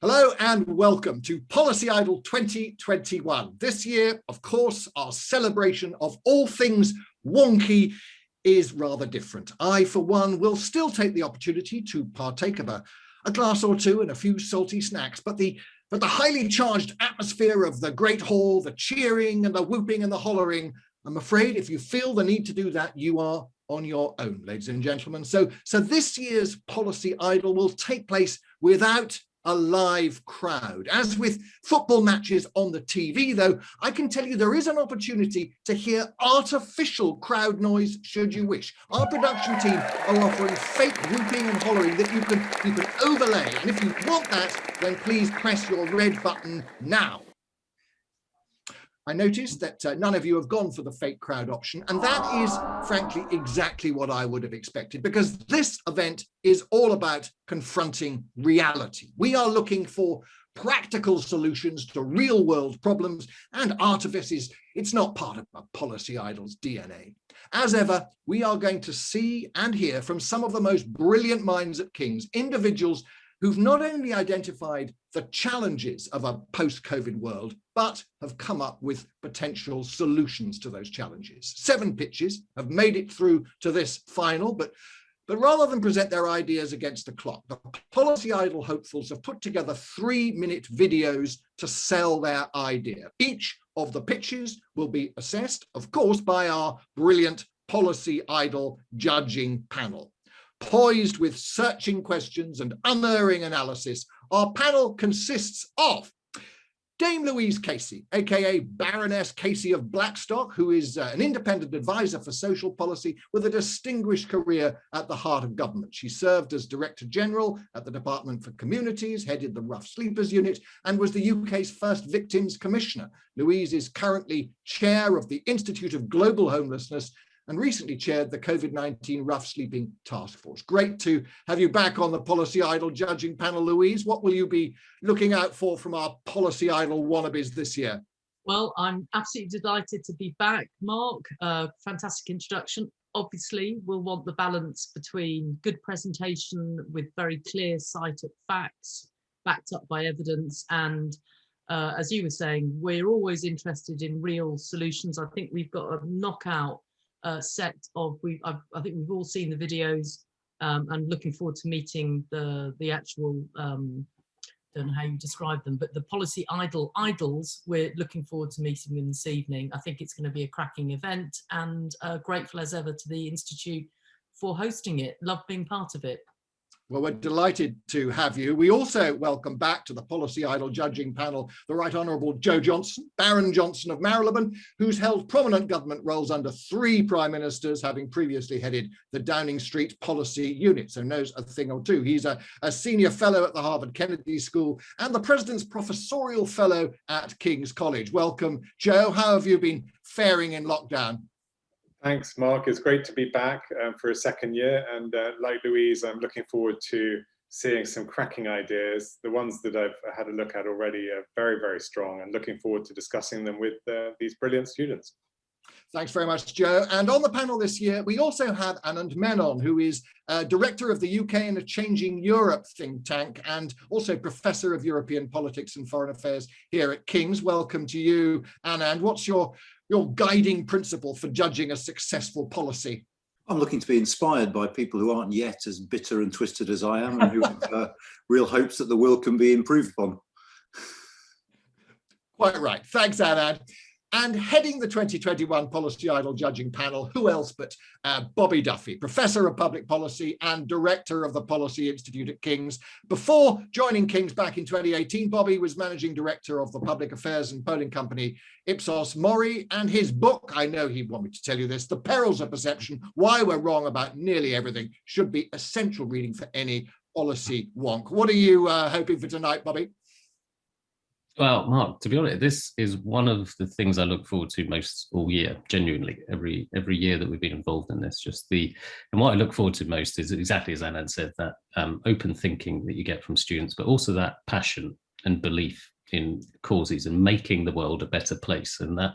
Hello and welcome to Policy Idol 2021. This year, of course, our celebration of all things wonky is rather different. I, for one, will still take the opportunity to partake of a glass or two and a few salty snacks, but the highly charged atmosphere of the Great Hall, the cheering and the whooping and the hollering, I'm afraid if you feel the need to do that, you are on your own, ladies and gentlemen. So this year's Policy Idol will take place without a live crowd. As with football matches on the TV, though, I can tell you there is an opportunity to hear artificial crowd noise should you wish. Our production team are offering fake whooping and hollering that you can overlay. And if you want that, then please press your red button now. I noticed that none of you have gone for the fake crowd option, and that is, frankly, exactly what I would have expected, because this event is all about confronting reality. We are looking for practical solutions to real-world problems, and artifice it's not part of a Policy Idol's DNA. As ever, we are going to see and hear from some of the most brilliant minds at King's, individuals who've not only identified the challenges of a post-COVID world, but have come up with potential solutions to those challenges. 7 pitches have made it through to this final, but rather than present their ideas against the clock, the Policy Idol hopefuls have put together 3-minute videos to sell their idea. Each of the pitches will be assessed, of course, by our brilliant Policy Idol judging panel. Poised with searching questions and unerring analysis, our panel consists of Dame Louise Casey, aka Baroness Casey of Blackstock, who is an independent advisor for social policy with a distinguished career at the heart of government. She served as Director General at the Department for Communities, headed the Rough Sleepers Unit, and was the UK's first Victims Commissioner. Louise is currently chair of the Institute of Global Homelessness and recently chaired the COVID-19 Rough Sleeping Task Force. Great to have you back on the Policy Idol judging panel, Louise. What will you be looking out for from our Policy Idol wannabes this year? Well, I'm absolutely delighted to be back, Mark. Fantastic introduction. Obviously, we'll want the balance between good presentation with very clear sight of facts, backed up by evidence, and as you were saying, we're always interested in real solutions. I think we've got a knockout set of, I think we've all seen the videos, and looking forward to meeting the actual, don't know how you describe them, but the Policy Idols, we're looking forward to meeting them this evening. I think it's going to be a cracking event, and grateful as ever to the Institute for hosting it. Love being part of it. Well, we're delighted to have you. We also welcome back to the Policy Idol judging panel the Right Honourable Jo Johnson, Baron Johnson of Marylebone, who's held prominent government roles under 3 prime ministers, having previously headed the Downing Street Policy Unit, so knows a thing or two. He's a senior fellow at the Harvard Kennedy School and the President's Professorial Fellow at King's College. Welcome, Jo. How have you been faring in lockdown? Thanks, Mark. It's great to be back for a second year. And like Louise, I'm looking forward to seeing some cracking ideas. The ones that I've had a look at already are very, very strong, and looking forward to discussing them with these brilliant students. Thanks very much, Jo. And on the panel this year, we also have Anand Menon, who is Director of the UK and a Changing Europe think tank, and also Professor of European Politics and Foreign Affairs here at King's. Welcome to you, Anand. What's your guiding principle for judging a successful policy? I'm looking to be inspired by people who aren't yet as bitter and twisted as I am, and who have real hopes that the world can be improved upon. Quite right. Thanks, Anand. And heading the 2021 Policy Idol judging panel, who else but Bobby Duffy, Professor of Public Policy and Director of the Policy Institute at King's. Before joining King's back in 2018, Bobby was Managing Director of the public affairs and polling company Ipsos Mori, and his book, I know he'd want me to tell you this, The Perils of Perception, Why We're Wrong About Nearly Everything, should be essential reading for any policy wonk. What are you hoping for tonight, Bobby? Well, Mark, to be honest, this is one of the things I look forward to most all year, genuinely, every year that we've been involved in this. And what I look forward to most is exactly as Anand said, that open thinking that you get from students, but also that passion and belief in causes and making the world a better place. And that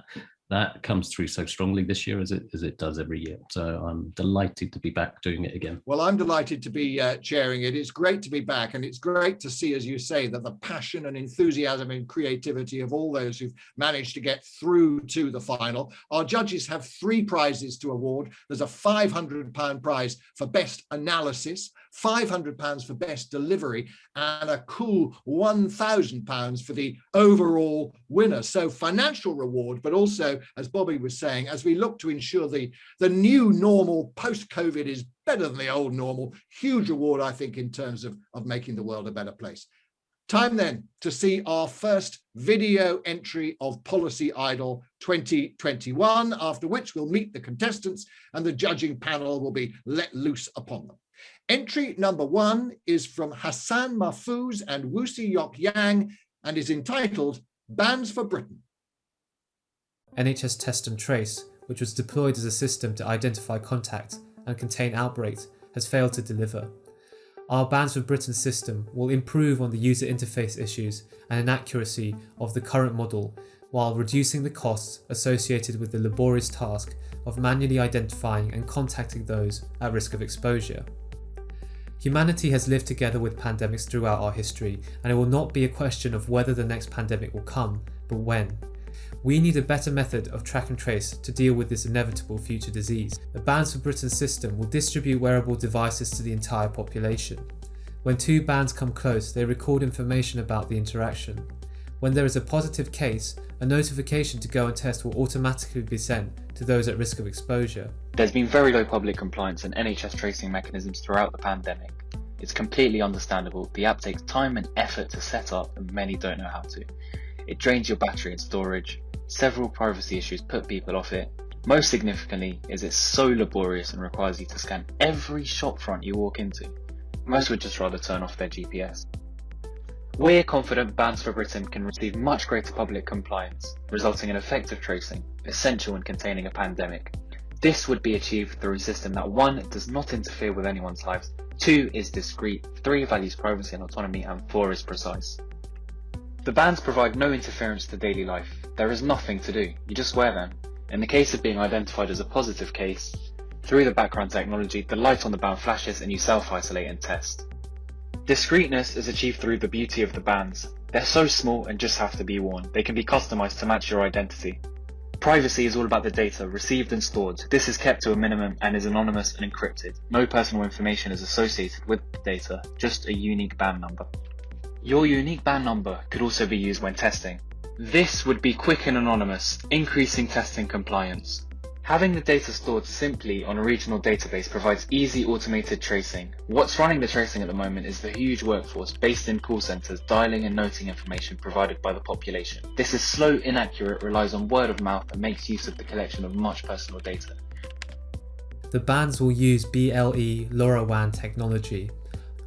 that comes through so strongly this year as it does every year. So I'm delighted to be back doing it again. Well, I'm delighted to be chairing it. It's great to be back, and it's great to see, as you say, that the passion and enthusiasm and creativity of all those who've managed to get through to the final. Our judges have 3 prizes to award. There's a £500 prize for best analysis, £500 for best delivery, and a cool £1,000 for the overall winner. So financial reward, but also, as Bobby was saying, as we look to ensure the new normal post-COVID is better than the old normal, huge reward, I think, in terms of making the world a better place. Time then to see our first video entry of Policy Idol 2021, after which we'll meet the contestants and the judging panel will be let loose upon them. Entry number 1 is from Hassan Mahfouz and Wusi Yok Yang and is entitled Bans for Britain. NHS Test and Trace, which was deployed as a system to identify contacts and contain outbreaks, has failed to deliver. Our Bans for Britain system will improve on the user interface issues and inaccuracy of the current model while reducing the costs associated with the laborious task of manually identifying and contacting those at risk of exposure. Humanity has lived together with pandemics throughout our history, and it will not be a question of whether the next pandemic will come, but when. We need a better method of track and trace to deal with this inevitable future disease. The Bans for Britain system will distribute wearable devices to the entire population. When 2 bands come close, they record information about the interaction. When there is a positive case, a notification to go and test will automatically be sent to those at risk of exposure. There's been very low public compliance and NHS tracing mechanisms throughout the pandemic. It's completely understandable. The app takes time and effort to set up, and many don't know how to. It drains your battery and storage. Several privacy issues put people off it. Most significantly is it's so laborious and requires you to scan every shop front you walk into. Most would just rather turn off their GPS. We're confident Bans for Britain can receive much greater public compliance, resulting in effective tracing, essential in containing a pandemic. This would be achieved through a system that 1. Does not interfere with anyone's lives, 2. is discreet, 3. values privacy and autonomy, and 4. is precise. The bans provide no interference to daily life. There is nothing to do, you just wear them. In the case of being identified as a positive case, through the background technology, the light on the band flashes and you self-isolate and test. Discreetness is achieved through the beauty of the bands. They're so small and just have to be worn. They can be customized to match your identity. Privacy is all about the data received and stored. This is kept to a minimum and is anonymous and encrypted. No personal information is associated with the data, just a unique band number. Your unique band number could also be used when testing. This would be quick and anonymous, increasing testing compliance. Having the data stored simply on a regional database provides easy automated tracing. What's running the tracing at the moment is the huge workforce based in call centres dialing and noting information provided by the population. This is slow, inaccurate, relies on word of mouth and makes use of the collection of much personal data. The bands will use BLE LoRaWAN technology.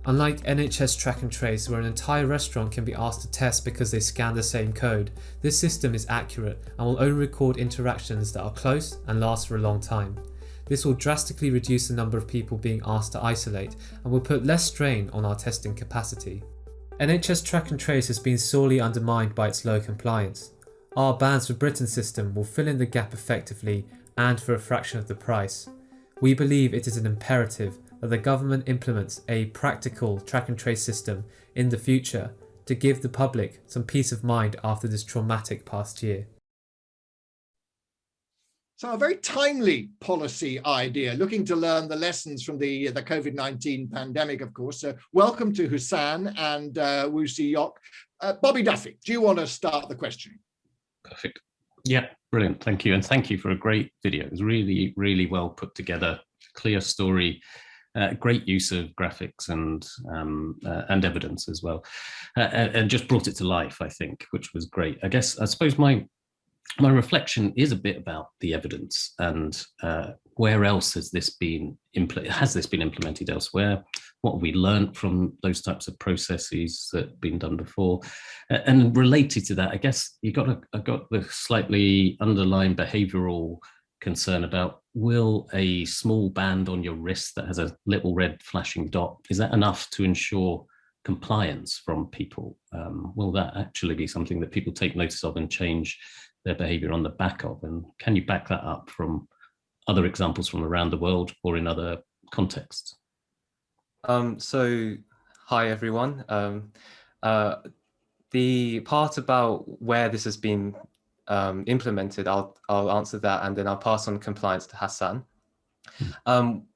Unlike NHS Track and Trace, where an entire restaurant can be asked to test because they scan the same code, this system is accurate and will only record interactions that are close and last for a long time. This will drastically reduce the number of people being asked to isolate and will put less strain on our testing capacity. NHS Track and Trace has been sorely undermined by its low compliance. Our Bans for Britain system will fill in the gap effectively and for a fraction of the price. We believe it is an imperative that the government implements a practical track and trace system in the future to give the public some peace of mind after this traumatic past year. So a very timely policy idea, looking to learn the lessons from the COVID-19 pandemic, of course. So welcome to Hassan and Wusi Yok. Bobby Duffy, do you want to start the questioning? Perfect. Yeah, brilliant. Thank you. And thank you for a great video. It was really, really well put together, clear story. Great use of graphics and evidence as well, and just brought it to life, I think, which was great. I suppose my reflection is a bit about the evidence and where else has this been implemented elsewhere? What have we learned from those types of processes that have been done before? And related to that, I guess I got the slightly underlying behavioural concern about, will a small band on your wrist that has a little red flashing dot, is that enough to ensure compliance from people? Will that actually be something that people take notice of and change their behavior on the back of? And can you back that up from other examples from around the world or in other contexts? So, hi everyone. The part about where this has been implemented, I'll answer that, and then I'll pass on compliance to Hassan.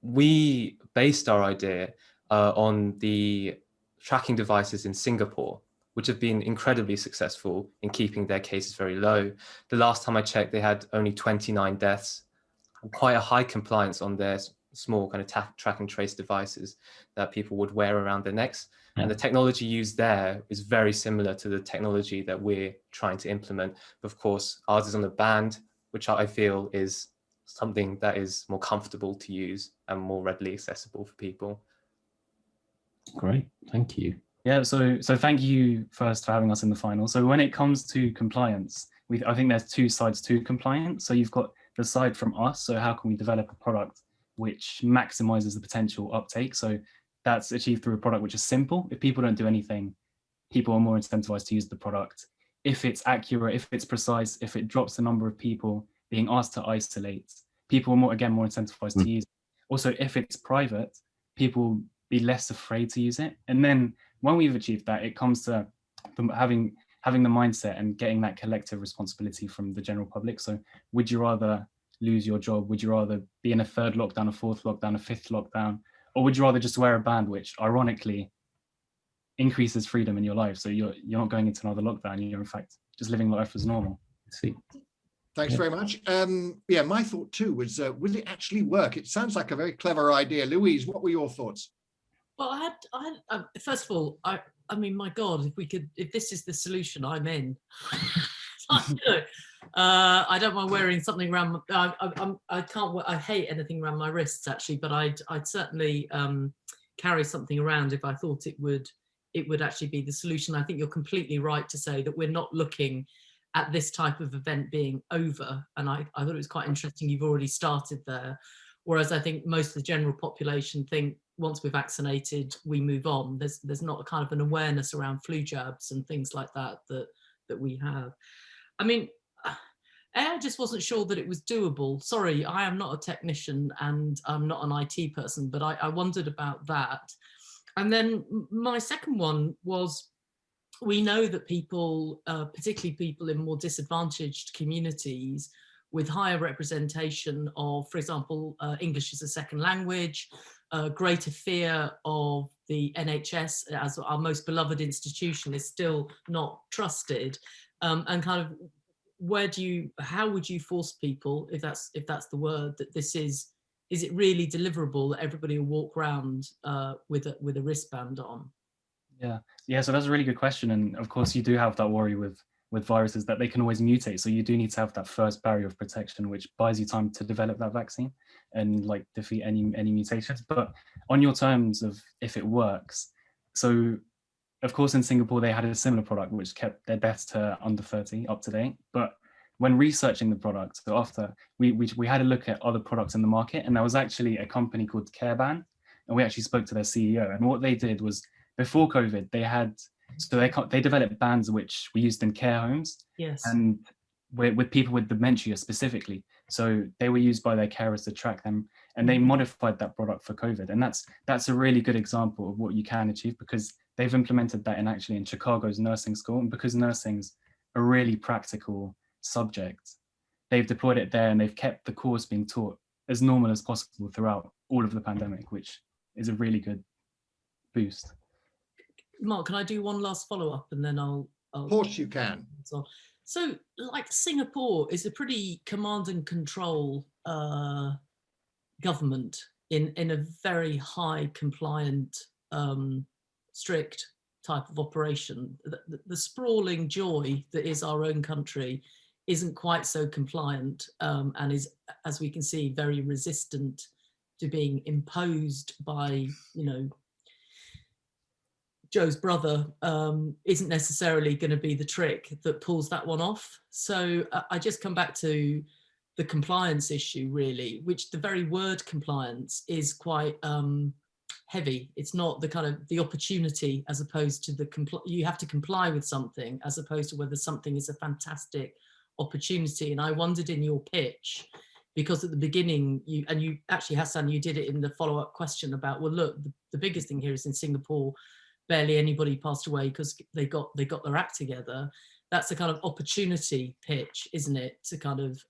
We based our idea on the tracking devices in Singapore, which have been incredibly successful in keeping their cases very low. The last time I checked, they had only 29 deaths, quite a high compliance on their small kind of track and trace devices that people would wear around their necks. Yeah. And the technology used there is very similar to the technology that we're trying to implement. Of course, ours is on a band, which I feel is something that is more comfortable to use and more readily accessible for people. Great, thank you. Yeah, so thank you first for having us in the final. So when it comes to compliance, I think there's two sides to compliance. So you've got the side from us, so how can we develop a product which maximizes the potential uptake? So that's achieved through a product which is simple. If people don't do anything, people are more incentivized to use the product. If it's accurate, if it's precise, if it drops the number of people being asked to isolate, people are more incentivized to use it. Also, if it's private, people will be less afraid to use it. And then when we've achieved that, it comes to having the mindset and getting that collective responsibility from the general public. So would you rather lose your job? Would you rather be in a third lockdown, a fourth lockdown, a fifth lockdown? Or would you rather just wear a band, which ironically increases freedom in your life? So you're not going into another lockdown, you're in fact just living life as normal. See. Thanks very much. Yeah, my thought too was, will it actually work? It sounds like a very clever idea. Louise, what were your thoughts? Well, first of all, I mean, my God, if this is the solution, I'm in. I don't mind wearing something around. I hate anything around my wrists actually, but I'd certainly carry something around if I thought it would actually be the solution. I think you're completely right to say that we're not looking at this type of event being over, and I thought it was quite interesting. You've already started there, whereas I think most of the general population think once we're vaccinated, we move on. There's not a kind of an awareness around flu jabs and things like that we have. I mean, I just wasn't sure that it was doable. Sorry, I am not a technician and I'm not an IT person, but I wondered about that. And then my second one was, we know that people, particularly people in more disadvantaged communities with higher representation of, for example, English as a second language, greater fear of the NHS as our most beloved institution is still not trusted, and kind of how would you force people, if that's the word, that this is it really deliverable that everybody will walk around with a wristband on? Yeah, so that's a really good question, and of course you do have that worry with viruses that they can always mutate, so you do need to have that first barrier of protection which buys you time to develop that vaccine and like defeat any mutations. But on your terms of if it works, so of course in Singapore they had a similar product which kept their deaths to under 30 up to date. But when researching the product, so after we had a look at other products in the market, and there was actually a company called Careban, and we actually spoke to their CEO, and what they did was, before COVID, they developed bands which were used in care homes, yes, and with people with dementia specifically. So they were used by their carers to track them, and they modified that product for COVID. And that's a really good example of what you can achieve, because they've implemented that in Chicago's nursing school, and because nursing's a really practical subject, they've deployed it there, and they've kept the course being taught as normal as possible throughout all of the pandemic, which is a really good boost. Mark, can I do one last follow-up and then I'll Of course you can. So like Singapore is a pretty command and control government in a very high compliant, strict type of operation. The sprawling joy that is our own country isn't quite so compliant, and is, as we can see, very resistant to being imposed by, Joe's brother, isn't necessarily going to be the trick that pulls that one off. So I just come back to the compliance issue, really, which the very word compliance is quite heavy. It's not the kind of the opportunity, as opposed to you have to comply with something, as opposed to whether something is a fantastic opportunity. And I wondered in your pitch, because at the beginning, you actually, Hassan, you did it in the follow-up question about, well, look, the biggest thing here is in Singapore, barely anybody passed away because they got their act together. That's a kind of opportunity pitch, isn't it? To kind of,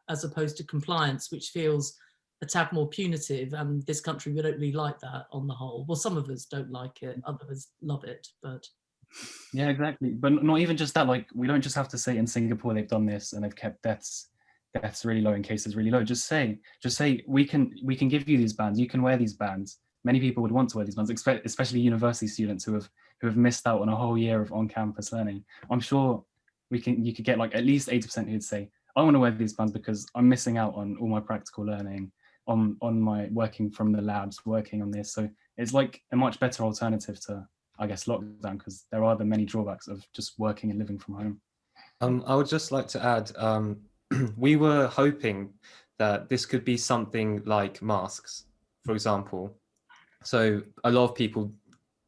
as opposed to compliance, which feels a tad more punitive. And this country, we don't really like that on the whole. Well, some of us don't like it, others love it, but. Yeah, exactly. But not even just that, like, we don't just have to say in Singapore they've done this and they've kept deaths really low and cases really low. Just say we can give you these bands, you can wear these bands. Many people would want to wear these bands, especially university students who have missed out on a whole year of on-campus learning. I'm sure you could get like at least 80% who'd say, I want to wear these bands because I'm missing out on all my practical learning, on my working from the labs, working on this. So it's like a much better alternative to, I guess, lockdown, because there are the many drawbacks of just working and living from home. I would just like to add, we were hoping that this could be something like masks, for example. So a lot of people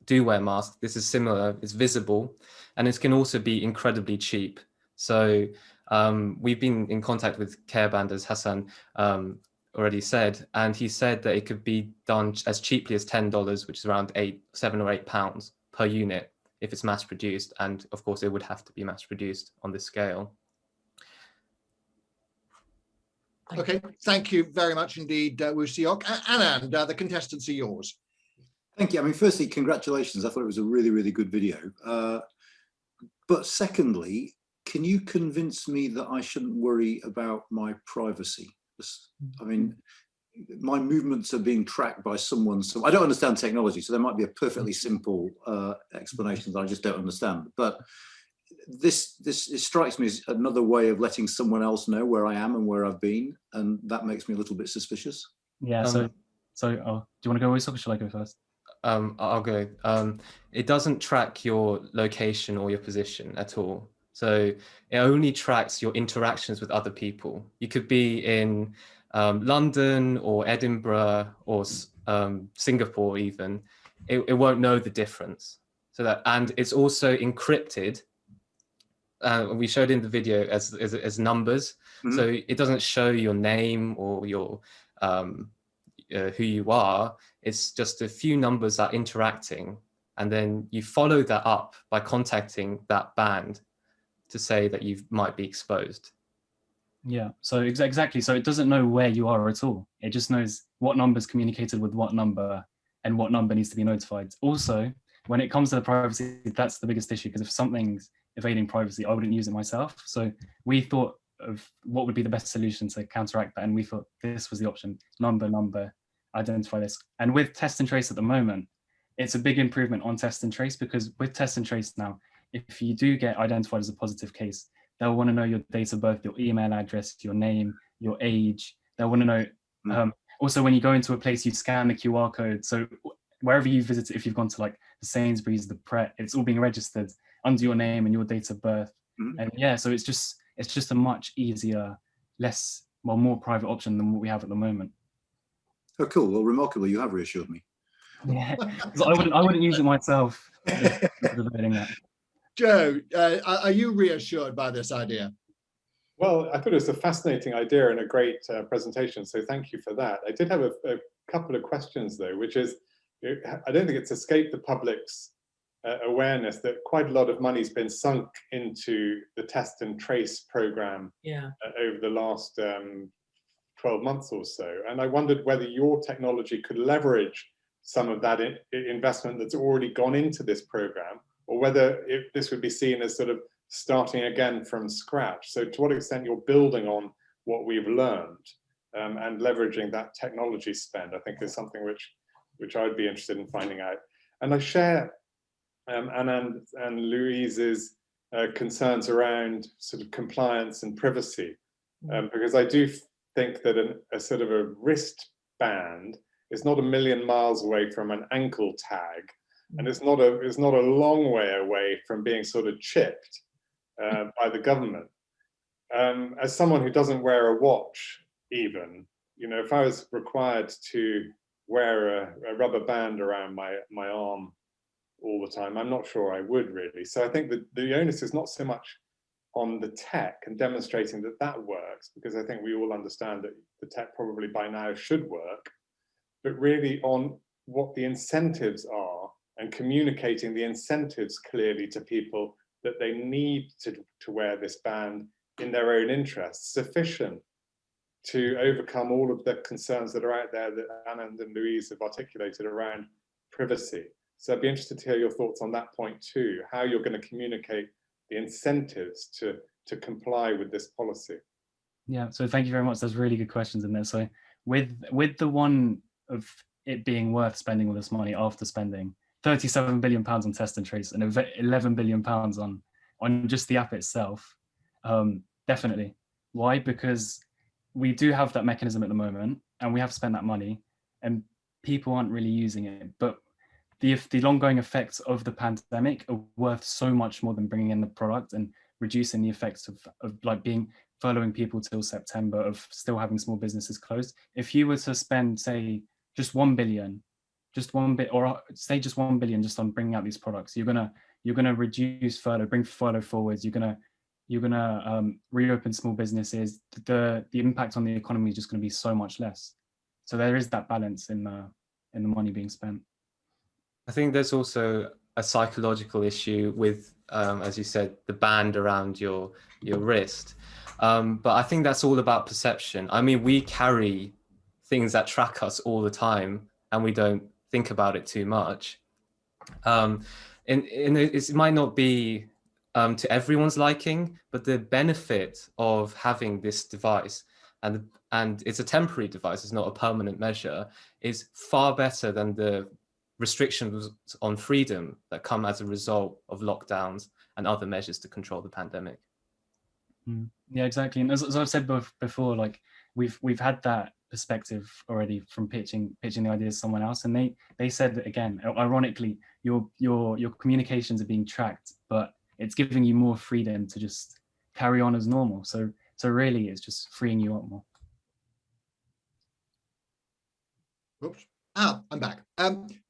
do wear masks. This is similar, it's visible, and it can also be incredibly cheap. So we've been in contact with Careband, as Hassan already said, and he said that it could be done as cheaply as $10, which is around £7 or £8 per unit if it's mass produced. And of course, it would have to be mass produced on this scale. Okay, thank you very much indeed, Woo Seok. Anand, the contestants are yours. Thank you. I mean, firstly, congratulations. I thought it was a really, really good video. But secondly, can you convince me that I shouldn't worry about my privacy? I mean, my movements are being tracked by someone. So I don't understand technology, so there might be a perfectly simple explanation that I just don't understand. But this strikes me as another way of letting someone else know where I am and where I've been, and that makes me a little bit suspicious. Yeah. So do you want to go, Woo, or shall I go first? I'll go. It doesn't track your location or your position at all. So it only tracks your interactions with other people. You could be in London or Edinburgh or Singapore even. It won't know the difference. And it's also encrypted. We showed in the video as numbers. Mm-hmm. So it doesn't show your name or your who you are. It's just a few numbers that are interacting, and then you follow that up by contacting that band to say that you might be exposed. Yeah, so exactly. So it doesn't know where you are at all. It just knows what number's communicated with what number and what number needs to be notified. Also, when it comes to the privacy, that's the biggest issue, because if something's evading privacy, I wouldn't use it myself. So we thought of what would be the best solution to counteract that, and we thought this was the option: number, identify this. And with test and trace at the moment, it's a big improvement on test and trace, because with test and trace now, if you do get identified as a positive case, they'll want to know your date of birth, your email address, your name, your age. They'll want to know. Also, when you go into a place, you scan the QR code. So wherever you visit, if you've gone to like the Sainsbury's, the Pret, it's all being registered under your name and your date of birth. Mm-hmm. And yeah, so it's just a much easier, more private option than what we have at the moment. Oh, cool. Well, remarkably, you have reassured me. Yeah, I wouldn't use it myself. Joe, are you reassured by this idea? Well, I thought it was a fascinating idea and a great presentation, so thank you for that. I did have a couple of questions, though, which is, I don't think it's escaped the public's awareness that quite a lot of money's been sunk into the test and trace program over the last 12 months or so. And I wondered whether your technology could leverage some of that investment that's already gone into this program, or whether this would be seen as sort of starting again from scratch. So to what extent you're building on what we've learned and leveraging that technology spend, I think is something which I would be interested in finding out. And I share Anand and Louise's concerns around sort of compliance and privacy, because I do think that a sort of a wristband is not a million miles away from an ankle tag, and it's not a long way away from being sort of chipped by the government. As someone who doesn't wear a watch, even, you know, if I was required to wear a rubber band around my arm all the time, I'm not sure I would really. So I think that the onus is not so much on the tech and demonstrating that that works, because I think we all understand that the tech probably by now should work, but really on what the incentives are and communicating the incentives clearly to people that they need to wear this band in their own interests, sufficient to overcome all of the concerns that are out there that Anand and Louise have articulated around privacy. So I'd be interested to hear your thoughts on that point too, how you're going to communicate the incentives to comply with this policy. Yeah, so thank you very much. There's really good questions in there. So with the one of it being worth spending all this money after spending £37 billion on test and trace and £11 billion on just the app itself, definitely. Why? Because we do have that mechanism at the moment and we have spent that money and people aren't really using it. But the ongoing effects of the pandemic are worth so much more than bringing in the product and reducing the effects of like furloughing people till September, of still having small businesses closed. If you were to spend, say, just 1 billion, or say just 1 billion just on bringing out these products, you're gonna reduce furlough, bring furlough forwards. You're gonna reopen small businesses. The impact on the economy is just going to be so much less. So there is that balance in the money being spent. I think there's also a psychological issue with, as you said, the band around your wrist. But I think that's all about perception. I mean, we carry things that track us all the time and we don't think about it too much. And it might not be to everyone's liking, but the benefit of having this device, and it's a temporary device, it's not a permanent measure, is far better than the restrictions on freedom that come as a result of lockdowns and other measures to control the pandemic. Yeah, exactly. And as I've said before, like we've had that perspective already from pitching the ideas to someone else, and they said that, again, ironically, your communications are being tracked, but it's giving you more freedom to just carry on as normal. So really, it's just freeing you up more. Oops. I'm back.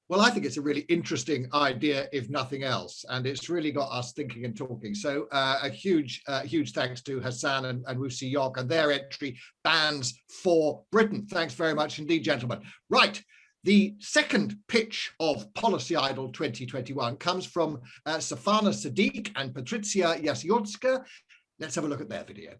Well, I think it's a really interesting idea, if nothing else, and it's really got us thinking and talking. So a huge thanks to Hassan and Wusi Yok and their entry, Bans for Britain. Thanks very much indeed, gentlemen. Right. The second pitch of Policy Idol 2021 comes from Safana Sadiq and Patricia Jasiodzka. Let's have a look at their video.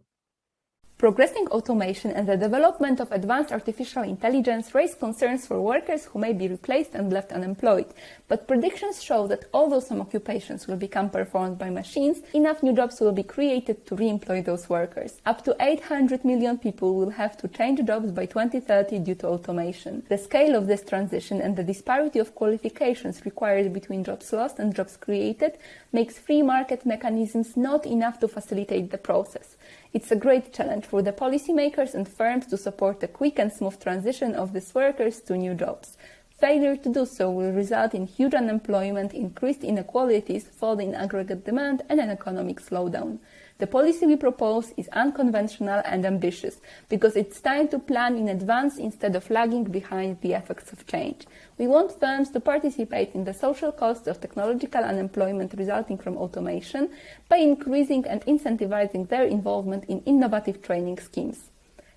Progressing automation and the development of advanced artificial intelligence raise concerns for workers who may be replaced and left unemployed. But predictions show that although some occupations will become performed by machines, enough new jobs will be created to re-employ those workers. Up to 800 million people will have to change jobs by 2030 due to automation. The scale of this transition and the disparity of qualifications required between jobs lost and jobs created makes free market mechanisms not enough to facilitate the process. It's a great challenge for the policymakers and firms to support a quick and smooth transition of these workers to new jobs. Failure to do so will result in huge unemployment, increased inequalities, fall in aggregate demand, and an economic slowdown. The policy we propose is unconventional and ambitious because it's time to plan in advance instead of lagging behind the effects of change. We want firms to participate in the social costs of technological unemployment resulting from automation by increasing and incentivizing their involvement in innovative training schemes.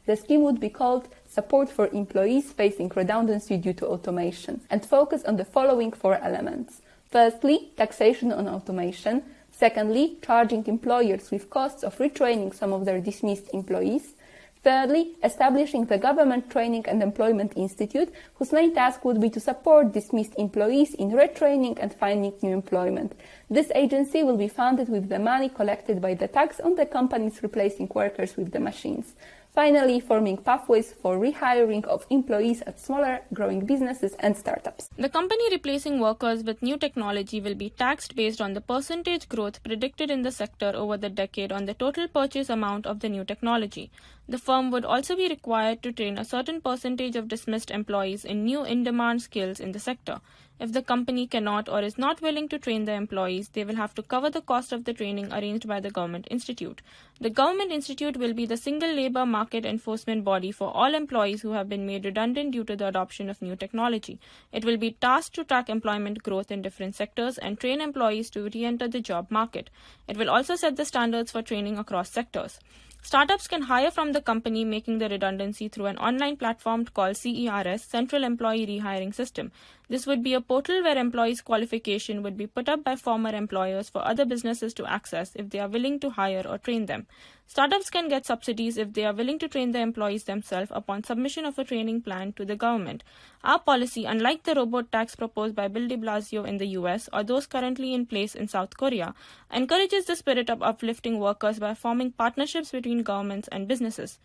The scheme would be called Support for Employees Facing Redundancy Due to Automation and focus on the following 4 elements. Firstly, taxation on automation. Secondly, charging employers with costs of retraining some of their dismissed employees. Thirdly, establishing the Government Training and Employment Institute, whose main task would be to support dismissed employees in retraining and finding new employment. This agency will be funded with the money collected by the tax on the companies replacing workers with the machines. Finally, forming pathways for rehiring of employees at smaller, growing businesses and startups. The company replacing workers with new technology will be taxed based on the percentage growth predicted in the sector over the decade on the total purchase amount of the new technology. The firm would also be required to train a certain percentage of dismissed employees in new in-demand skills in the sector. If the company cannot or is not willing to train their employees, they will have to cover the cost of the training arranged by the Government Institute. The Government Institute will be the single labour market enforcement body for all employees who have been made redundant due to the adoption of new technology. It will be tasked to track employment growth in different sectors and train employees to re-enter the job market. It will also set the standards for training across sectors. Startups can hire from the company making the redundancy through an online platform called CERS, Central Employee Rehiring System. This would be a portal where employees' qualification would be put up by former employers for other businesses to access if they are willing to hire or train them. Startups can get subsidies if they are willing to train their employees themselves upon submission of a training plan to the government. Our policy, unlike the robot tax proposed by Bill de Blasio in the US or those currently in place in South Korea, encourages the spirit of uplifting workers by forming partnerships between governments and businesses.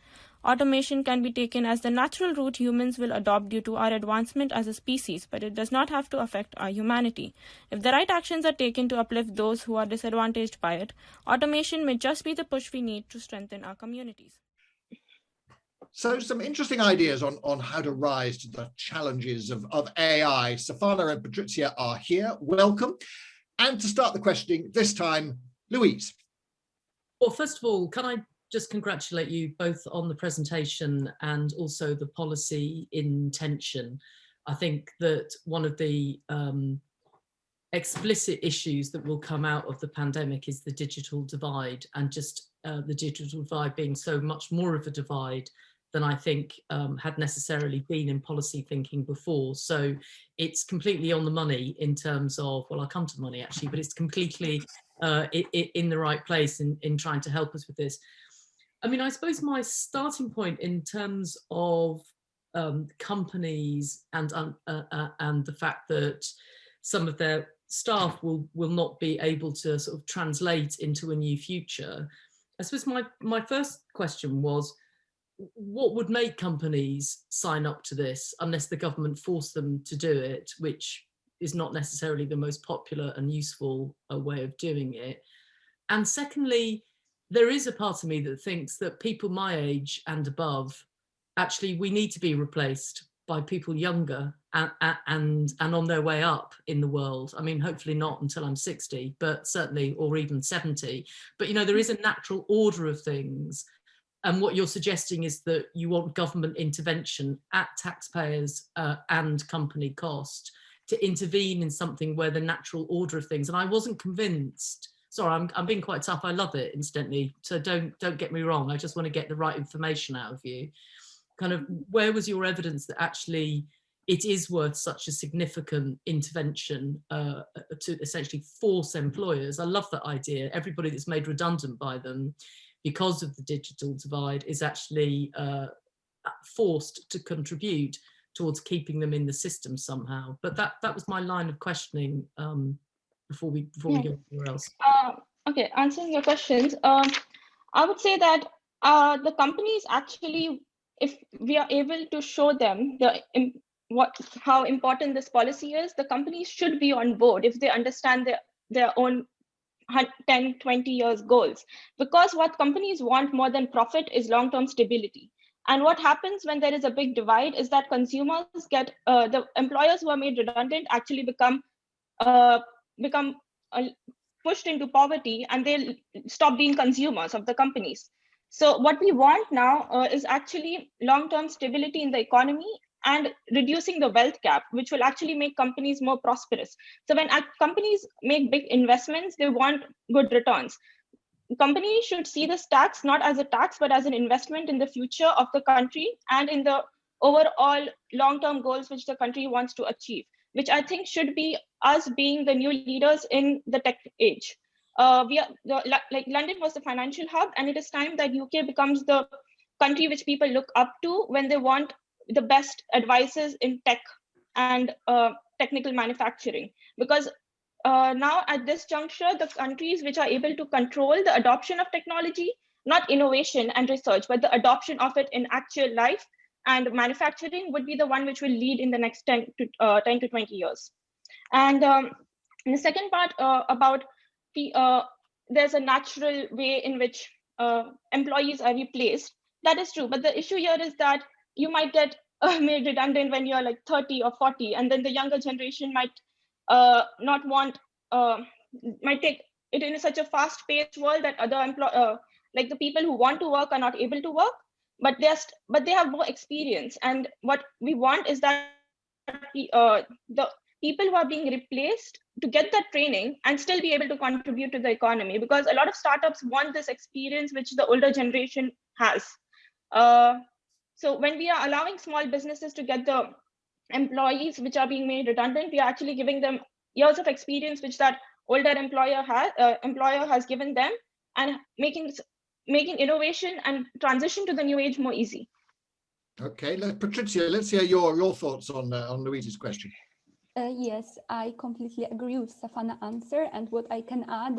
Automation can be taken as the natural route humans will adopt due to our advancement as a species, but it does not have to affect our humanity. If the right actions are taken to uplift those who are disadvantaged by it, automation may just be the push we need to strengthen our communities. So some interesting ideas on how to rise to the challenges of AI. Stefano and Patrizia are here. Welcome. And to start the questioning, this time, Louise. Well, first of all, can I just congratulate you both on the presentation and also the policy intention. I think that one of the explicit issues that will come out of the pandemic is the digital divide, and just the digital divide being so much more of a divide than I think had necessarily been in policy thinking before. So it's completely on the money in terms of, well, I'll come to the money actually, but it's completely in the right place in trying to help us with this. I mean, I suppose my starting point in terms of companies and the fact that some of their staff will not be able to sort of translate into a new future. I suppose my first question was, what would make companies sign up to this unless the government forced them to do it, which is not necessarily the most popular and useful way of doing it. And secondly, there is a part of me that thinks that people my age and above, actually, we need to be replaced by people younger and on their way up in the world. I mean, hopefully not until I'm 60, but certainly, or even 70. But, you know, there is a natural order of things. And what you're suggesting is that you want government intervention at taxpayers and company cost to intervene in something where the natural order of things. And I wasn't convinced. Sorry, I'm being quite tough. I love it, incidentally. So don't get me wrong. I just want to get the right information out of you. Kind of, where was your evidence that actually it is worth such a significant intervention to essentially force employers? I love that idea. Everybody that's made redundant by them because of the digital divide is actually forced to contribute towards keeping them in the system somehow. But that was my line of questioning before we go anywhere else. Okay, answering your questions, I would say that the companies actually, if we are able to show them how important this policy is, the companies should be on board if they understand their own 10, 20 years goals. Because what companies want more than profit is long-term stability. And what happens when there is a big divide is that consumers get, the employers who are made redundant actually become pushed into poverty, and they'll stop being consumers of the companies. So what we want now is actually long-term stability in the economy and reducing the wealth gap, which will actually make companies more prosperous. So when companies make big investments, they want good returns. Companies should see this tax not as a tax, but as an investment in the future of the country and in the overall long-term goals which the country wants to achieve, which I think should be us being the new leaders in the tech age. Like London was the financial hub, and it is time that UK becomes the country which people look up to when they want the best advices in tech and technical manufacturing. Because now at this juncture, the countries which are able to control the adoption of technology, not innovation and research, but the adoption of it in actual life and manufacturing, would be the one which will lead in the next 10 to 20 years. And the second part about there's a natural way in which employees are replaced. That is true, but the issue here is that you might get made redundant when you're like 30 or 40, and then the younger generation might not want, might take it in such a fast-paced world that other like the people who want to work are not able to work, but they have more experience. And what we want is that the people who are being replaced to get that training and still be able to contribute to the economy, because a lot of startups want this experience which the older generation has. So when we are allowing small businesses to get the employees which are being made redundant, we are actually giving them years of experience which that older employer has given them, and making innovation and transition to the new age more easy. Okay, Patricia, let's hear your thoughts on Louise's question. Yes, I completely agree with Stefana's answer, and what I can add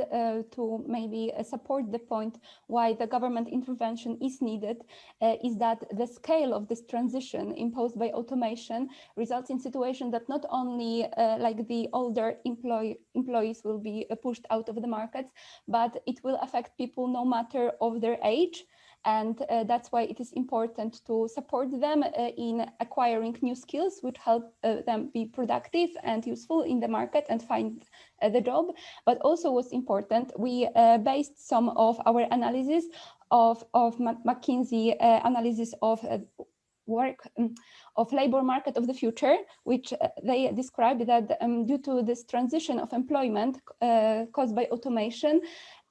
to maybe support the point why the government intervention is needed is that the scale of this transition imposed by automation results in situation that not only like the older employees will be pushed out of the markets, but it will affect people no matter of their age. And that's why it is important to support them in acquiring new skills, which help them be productive and useful in the market and find the job. But also what's important, we based some of our analysis of McKinsey analysis of labor market of the future, which they described that due to this transition of employment caused by automation,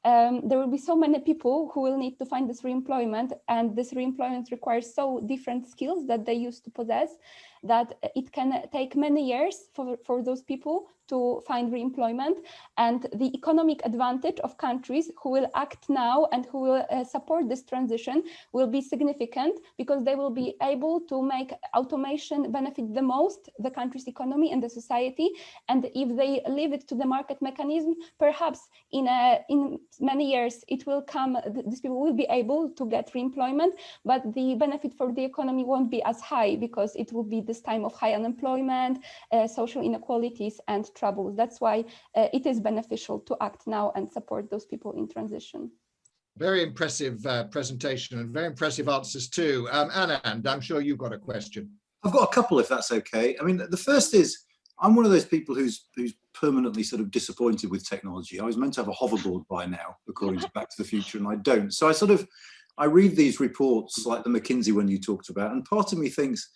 there will be so many people who will need to find this reemployment, and this reemployment requires so different skills that they used to possess that it can take many years for those people to find reemployment. And the economic advantage of countries who will act now and who will support this transition will be significant, because they will be able to make automation benefit the most the country's economy and the society. And if they leave it to the market mechanism, perhaps in many years it will come, these people will be able to get reemployment, but the benefit for the economy won't be as high, because it will be this time of high unemployment, social inequalities and troubles. That's why it is beneficial to act now and support those people in transition. Very impressive presentation and very impressive answers too. Anand, I'm sure you've got a question. I've got a couple, if that's okay. I mean, the first is, I'm one of those people who's permanently sort of disappointed with technology. I was meant to have a hoverboard by now, according to Back to the Future, and I don't. So I read these reports like the McKinsey one you talked about, and part of me thinks,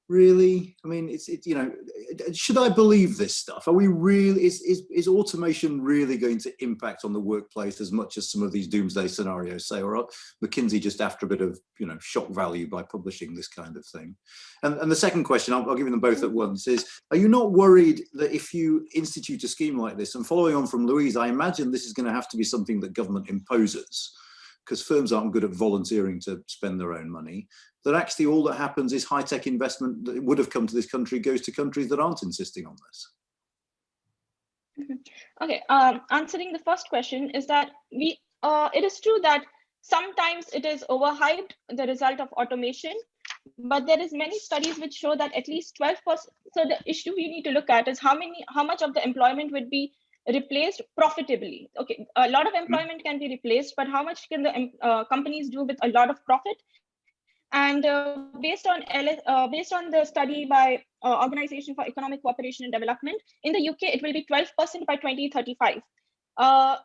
really? I mean, you know, should I believe this stuff? Are we really, is automation really going to impact on the workplace as much as some of these doomsday scenarios say, or are McKinsey just after a bit of, you know, shock value by publishing this kind of thing? And the second question, I'll give them both at once, is, are you not worried that if you institute a scheme like this, and following on from Louise, I imagine this is going to have to be something that government imposes, because firms aren't good at volunteering to spend their own money, that actually all that happens is high-tech investment that would have come to this country goes to countries that aren't insisting on this? Okay, answering the first question is that it is true that sometimes it is overhyped, the result of automation, but there is many studies which show that at least 12%. So the issue we need to look at is how much of the employment would be replaced profitably. Okay, a lot of employment can be replaced, but how much can the companies do with a lot of profit? And based on the study by Organization for Economic Cooperation and Development, in the UK, it will be 12% by 2035. 12%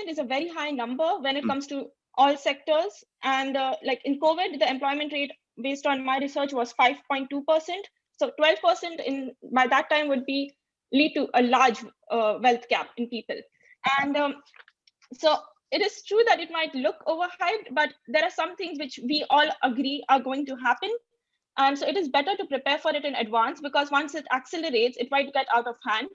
is a very high number when it comes to all sectors. And like in COVID, the employment rate based on my research was 5.2%. So 12% by that time would lead to a large wealth gap in people. And so it is true that it might look overhyped, but there are some things which we all agree are going to happen. And so it is better to prepare for it in advance, because once it accelerates, it might get out of hand.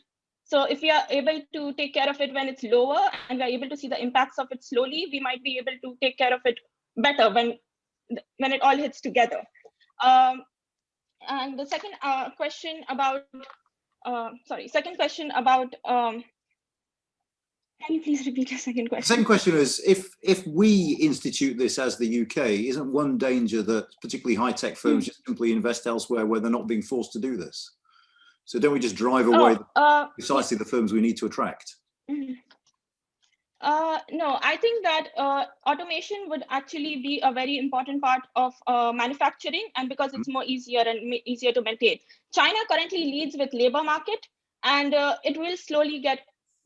So if we are able to take care of it when it's lower and we are able to see the impacts of it slowly, we might be able to take care of it better when it all hits together. And the second question about, can you please repeat your second question? The second question is, if we institute this as the UK, isn't one danger that particularly high-tech firms just simply invest elsewhere where they're not being forced to do this? So don't we just drive away precisely the firms we need to attract? No, I think that automation would actually be a very important part of manufacturing, and because it's more easier and easier to maintain. China currently leads with labor market, and it will slowly get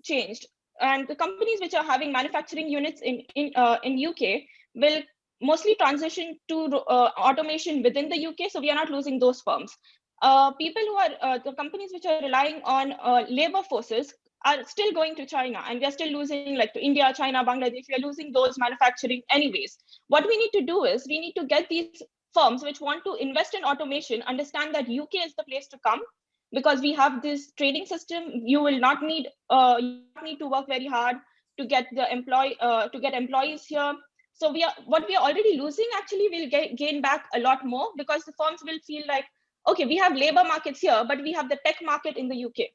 changed. And the companies which are having manufacturing units in UK will mostly transition to automation within the UK. So we are not losing those firms. People who are the companies which are relying on labor forces are still going to China, and we are still losing like to India, China, Bangladesh. We are losing those manufacturing anyways. What we need to do is we need to get these firms which want to invest in automation understand that UK is the place to come, because we have this trading system. You will not need to work very hard to get the employees here. So what we are already losing actually will gain back a lot more, because the firms will feel like, okay, we have labor markets here, but we have the tech market in the UK.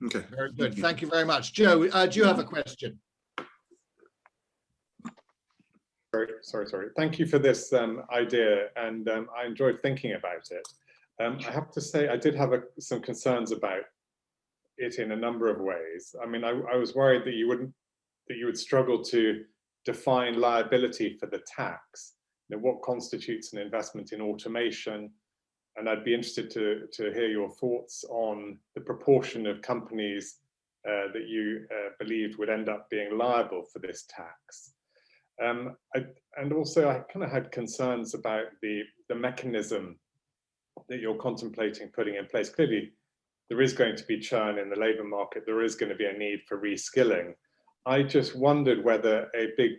Okay. Very good. Thank you very much. Joe, do you have a question? Sorry. Thank you for this idea, and I enjoyed thinking about it. I have to say I did have some concerns about it in a number of ways. I mean, I was worried that you would struggle to define liability for the tax. You know, what constitutes an investment in automation? And I'd be interested to hear your thoughts on the proportion of companies that you believed would end up being liable for this tax. And also, I kind of had concerns about the mechanism that you're contemplating putting in place. Clearly, there is going to be churn in the labour market. There is going to be a need for reskilling. I just wondered whether a big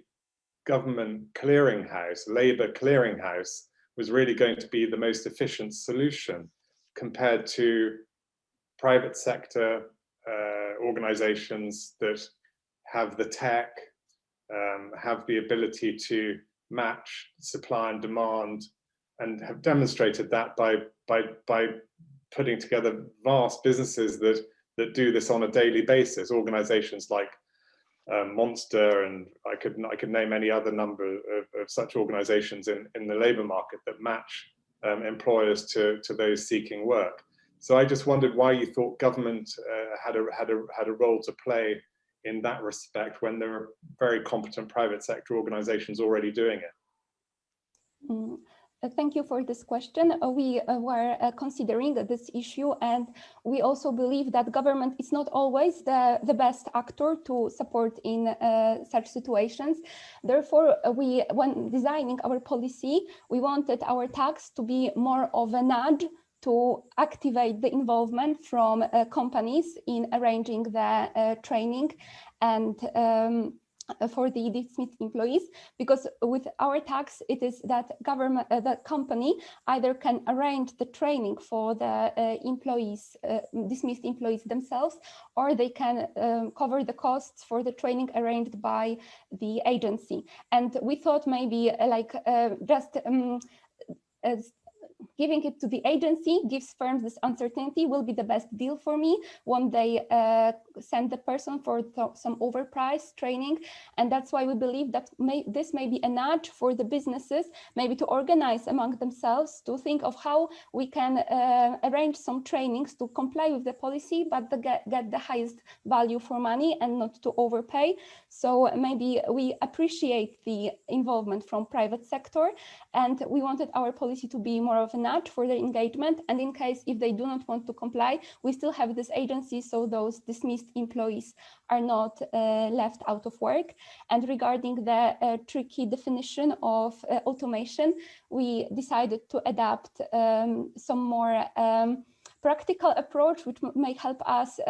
government clearinghouse, labour clearinghouse, was really going to be the most efficient solution compared to private sector organizations that have the tech, have the ability to match supply and demand, and have demonstrated that by putting together vast businesses that do this on a daily basis. Organizations like Monster, and I could name any other number of such organizations in the labor market that match employers to those seeking work. So I just wondered why you thought government had a role to play in that respect when there are very competent private sector organizations already doing it. Thank you for this question. We were considering this issue, and we also believe that government is not always the best actor to support in such situations. Therefore, when designing our policy, we wanted our tax to be more of a nudge to activate the involvement from companies in arranging the training and for the dismissed employees, because with our tax, it is that government, the company either can arrange the training for the employees, dismissed employees themselves, or they can cover the costs for the training arranged by the agency. And we thought maybe giving it to the agency gives firms this uncertainty will be the best deal for me when they send the person for some overpriced training. And that's why we believe that this may be a nudge for the businesses, maybe to organize among themselves, to think of how we can arrange some trainings to comply with the policy, but get the highest value for money and not to overpay. So maybe we appreciate the involvement from private sector, and we wanted our policy to be more of a nudge for their engagement. And in case if they do not want to comply, we still have this agency, so those dismissed employees are not left out of work. And regarding the tricky definition of automation, we decided to adapt some more practical approach, which may help us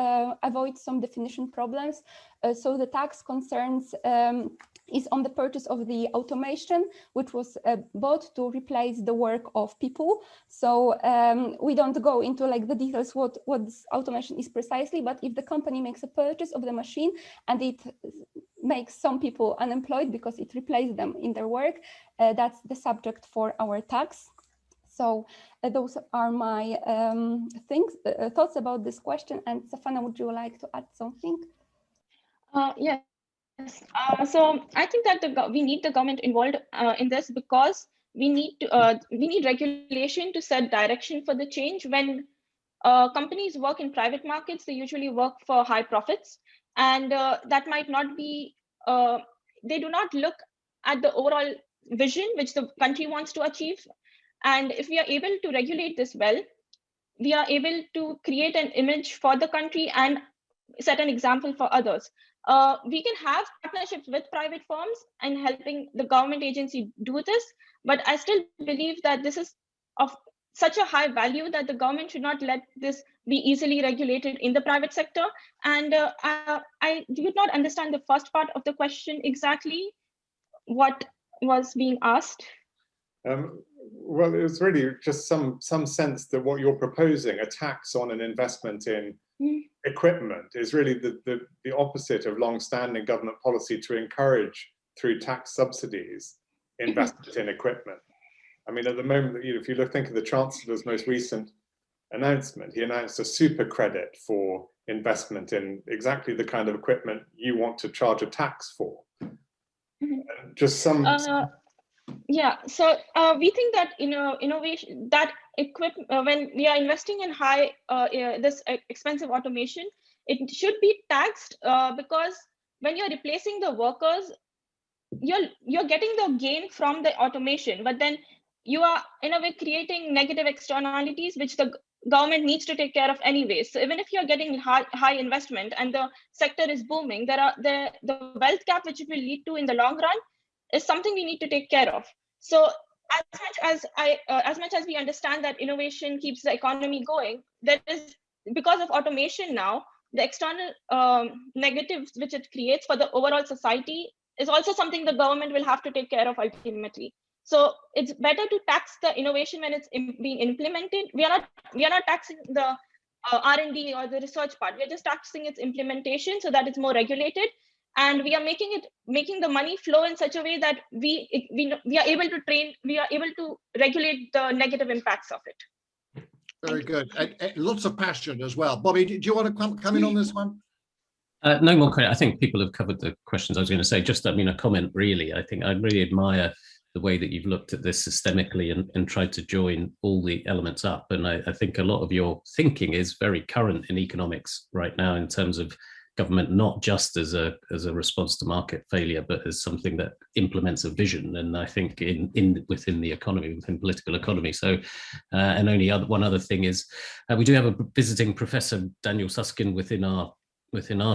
avoid some definition problems. So the tax concerns is on the purchase of the automation, which was bought to replace the work of people. So we don't go into like the details what this automation is precisely, but if the company makes a purchase of the machine and it makes some people unemployed because it replaced them in their work, that's the subject for our tax. So those are my thoughts about this question. And Safana, would you like to add something? Yes. So I think that we need the government involved in this, because we need regulation to set direction for the change. When companies work in private markets, they usually work for high profits, And that might not be, they do not look at the overall vision which the country wants to achieve. And if we are able to regulate this well, we are able to create an image for the country and set an example for others. We can have partnerships with private firms and helping the government agency do this, but I still believe that this is of such a high value that the government should not let this be easily regulated in the private sector. And I did not understand the first part of the question exactly, what was being asked. Well, it was really just some sense that what you're proposing, a tax on an investment in equipment, is really the opposite of long-standing government policy to encourage, through tax subsidies, investment in equipment. I mean, at the moment, if you think of the Chancellor's most recent announcement, he announced a super credit for investment in exactly the kind of equipment you want to charge a tax for. Just some. Yeah, so we think that innovation, that equipment, when we are investing in high this expensive automation, it should be taxed because when you're replacing the workers, you're getting the gain from the automation, but then you are in a way creating negative externalities which the government needs to take care of anyway. So even if you're getting high investment and the sector is booming, the wealth gap which it will lead to in the long run is something we need to take care of. So as much as we understand that innovation keeps the economy going, there is, because of automation now, the external negatives which it creates for the overall society is also something the government will have to take care of ultimately. So it's better to tax the innovation when it's being implemented. We are not taxing the R&D or the research part. We are just taxing its implementation so that it's more regulated, and we are making the money flow in such a way that we are able to regulate the negative impacts of it. Very good. And lots of passion as well. Bobby, do you want to come in on this one? No more credit. I think people have covered the questions I was going to say. Just, a comment really. I think I really admire the way that you've looked at this systemically and tried to join all the elements up. And I think a lot of your thinking is very current in economics right now in terms of government, not just as a response to market failure, but as something that implements a vision. And I think within the economy, within political economy. So, and only one other thing is, we do have a visiting professor, Daniel Susskind, within our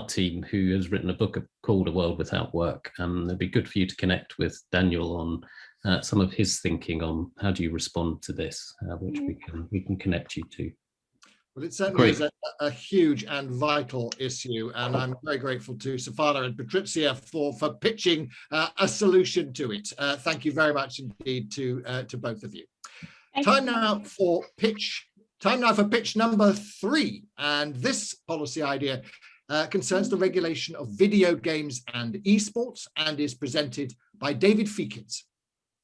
team, who has written a book called A World Without Work. It'd be good for you to connect with Daniel on some of his thinking on how do you respond to this, which we can connect you to. Well, it certainly is a huge and vital issue, and I'm very grateful to Safana and Patrizia for pitching a solution to it. Thank you very much indeed to both of you. Time now for pitch number 3, and this policy idea concerns the regulation of video games and esports and is presented by David Feekins.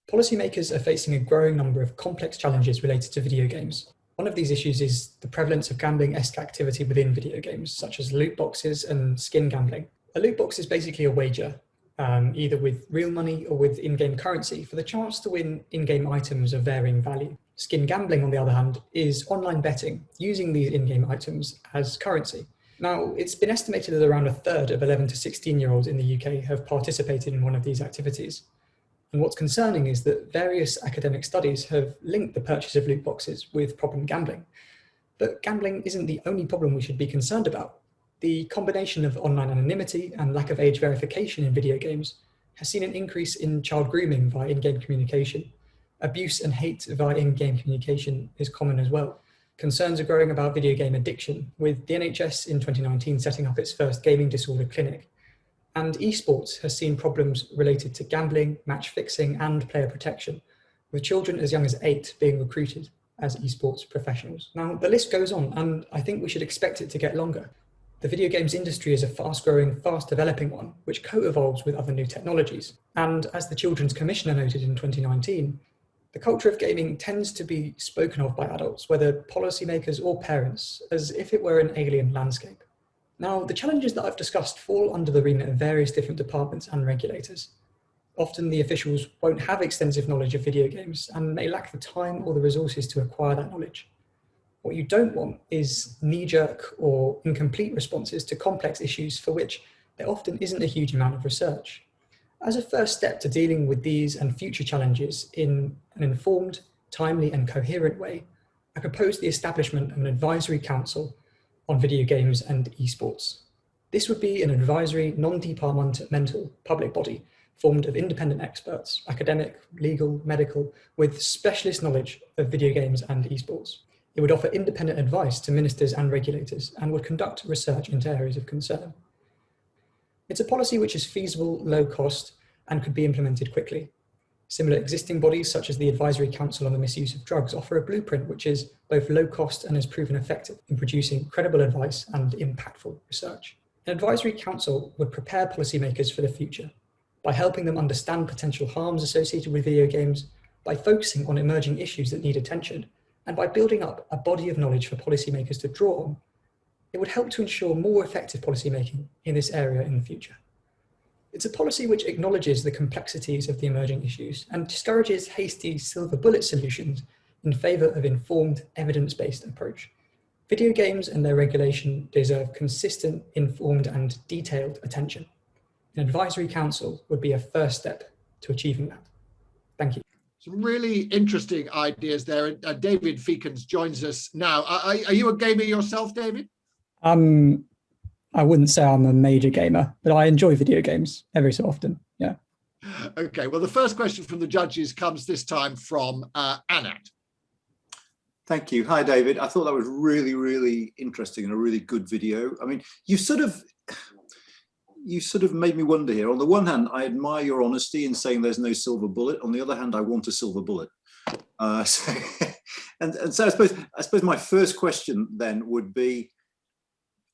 Policymakers are facing a growing number of complex challenges related to video games. One of these issues is the prevalence of gambling-esque activity within video games, such as loot boxes and skin gambling. A loot box is basically a wager, either with real money or with in-game currency, for the chance to win in-game items of varying value. Skin gambling, on the other hand, is online betting, using these in-game items as currency. Now, it's been estimated that around a third of 11 to 16-year-olds in the UK have participated in one of these activities. And what's concerning is that various academic studies have linked the purchase of loot boxes with problem gambling. But gambling isn't the only problem we should be concerned about. The combination of online anonymity and lack of age verification in video games has seen an increase in child grooming via in-game communication. Abuse and hate via in-game communication is common as well. Concerns are growing about video game addiction, with the NHS in 2019 setting up its first gaming disorder clinic. And esports has seen problems related to gambling, match fixing, and player protection, with children as young as 8 being recruited as esports professionals. Now, the list goes on, and I think we should expect it to get longer. The video games industry is a fast-growing, fast-developing one, which co-evolves with other new technologies. And as the Children's Commissioner noted in 2019, the culture of gaming tends to be spoken of by adults, whether policymakers or parents, as if it were an alien landscape. Now, the challenges that I've discussed fall under the remit of various different departments and regulators. Often the officials won't have extensive knowledge of video games and may lack the time or the resources to acquire that knowledge. What you don't want is knee-jerk or incomplete responses to complex issues for which there often isn't a huge amount of research. As a first step to dealing with these and future challenges in an informed, timely and coherent way, I propose the establishment of an advisory council on video games and esports. This would be an advisory, non-departmental public body formed of independent experts, academic, legal, medical, with specialist knowledge of video games and esports. It would offer independent advice to ministers and regulators and would conduct research into areas of concern. It's a policy which is feasible, low cost, and could be implemented quickly. Similar existing bodies, such as the Advisory Council on the Misuse of Drugs, offer a blueprint which is both low cost and has proven effective in producing credible advice and impactful research. An advisory council would prepare policymakers for the future by helping them understand potential harms associated with video games, by focusing on emerging issues that need attention, and by building up a body of knowledge for policymakers to draw on. It would help to ensure more effective policymaking in this area in the future. It's a policy which acknowledges the complexities of the emerging issues and discourages hasty silver bullet solutions in favour of informed, evidence-based approach. Video games and their regulation deserve consistent, informed and detailed attention. An advisory council would be a first step to achieving that. Thank you. Some really interesting ideas there. David Feekins joins us now. Are you a gamer yourself, David? I wouldn't say I'm a major gamer, but I enjoy video games every so often. Yeah. Okay. Well, the first question from the judges comes this time from Anand. Thank you. Hi, David. I thought that was really, really interesting and a really good video. I mean, you sort of made me wonder here. On the one hand, I admire your honesty in saying there's no silver bullet. On the other hand, I want a silver bullet. So I suppose my first question then would be,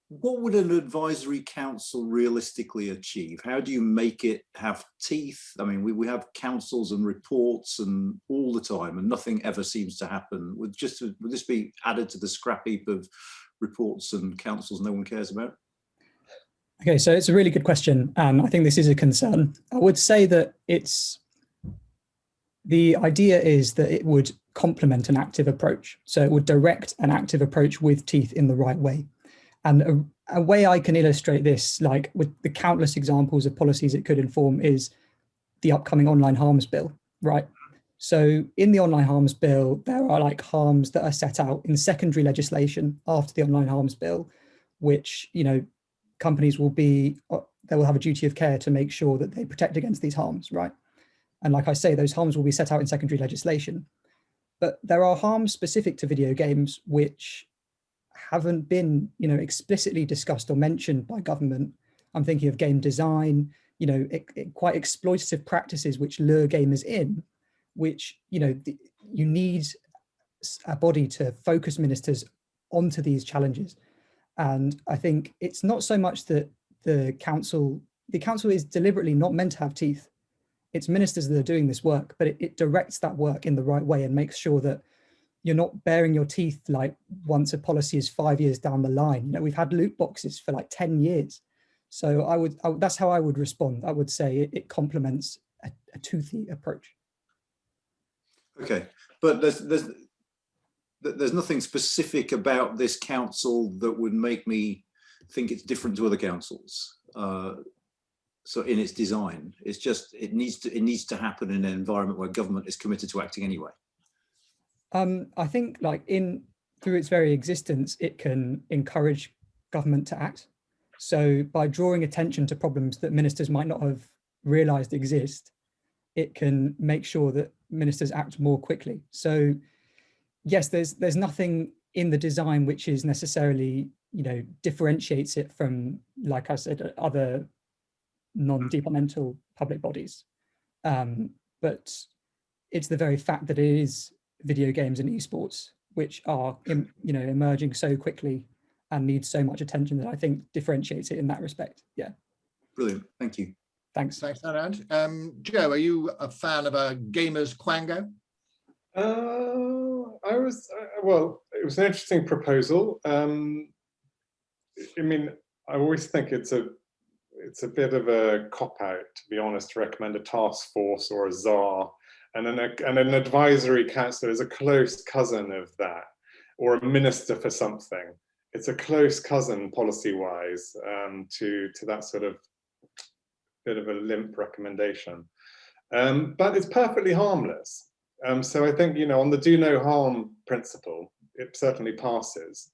what would an advisory council realistically achieve? How do you make it have teeth? I mean, we have councils and reports and all the time, and nothing ever seems to happen. Would this be added to the scrap heap of reports and councils no one cares about? Okay, so it's a really good question, and I think this is a concern. I would say that the idea is that it would complement an active approach. So it would direct an active approach with teeth in the right way. And a way I can illustrate this, like with the countless examples of policies it could inform, is the upcoming online harms bill, right? So in the online harms bill, there are like harms that are set out in secondary legislation after the online harms bill, which, you know, companies they will have a duty of care to make sure that they protect against these harms, right? And like I say, those harms will be set out in secondary legislation. But there are harms specific to video games which haven't been, you know, explicitly discussed or mentioned by government. I'm thinking of game design, you know, quite exploitative practices which lure gamers in, which, you know, you need a body to focus ministers onto these challenges. And I think it's not so much that the council is deliberately not meant to have teeth. It's ministers that are doing this work, but it directs that work in the right way and makes sure that you're not baring your teeth like once a policy is 5 years down the line. You know, we've had loot boxes for like 10 years. So that's how I would respond. I would say it complements a toothy approach. Okay, but there's nothing specific about this council that would make me think it's different to other councils. So in its design, it's just, it needs to happen in an environment where government is committed to acting anyway. I think like through its very existence, it can encourage government to act. So by drawing attention to problems that ministers might not have realized exist, it can make sure that ministers act more quickly. So yes, there's nothing in the design which is necessarily, you know, differentiates it from, like I said, other non-departmental public bodies. But it's the very fact that it is video games and esports, which are, you know, emerging so quickly and need so much attention, that I think differentiates it in that respect. Yeah. Brilliant. Thank you. Thanks. Thanks, Anand. Joe, are you a fan of a gamer's quango? Well, it was an interesting proposal. I mean, I always think it's a bit of a cop-out, to be honest, to recommend a task force or a czar, and an advisory council is a close cousin of that. or a minister for something. It's a close cousin policy-wise to that sort of bit of a limp recommendation. But it's perfectly harmless. So I think, you know, on the do no harm principle, it certainly passes,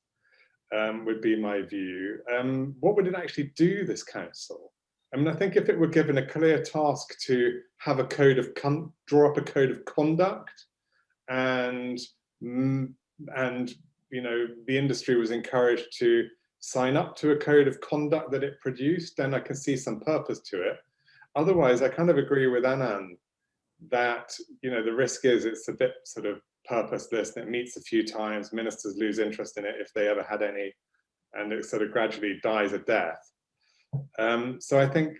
would be my view. What would it actually do, this council? I mean, I think if it were given a clear task to have a code of draw up a code of conduct, and you know, the industry was encouraged to sign up to a code of conduct that it produced, then I can see some purpose to it. Otherwise, I kind of agree with Anand that, you know, the risk is it's a bit sort of purposeless, and it meets a few times, ministers lose interest in it if they ever had any, and it sort of gradually dies a death. So I think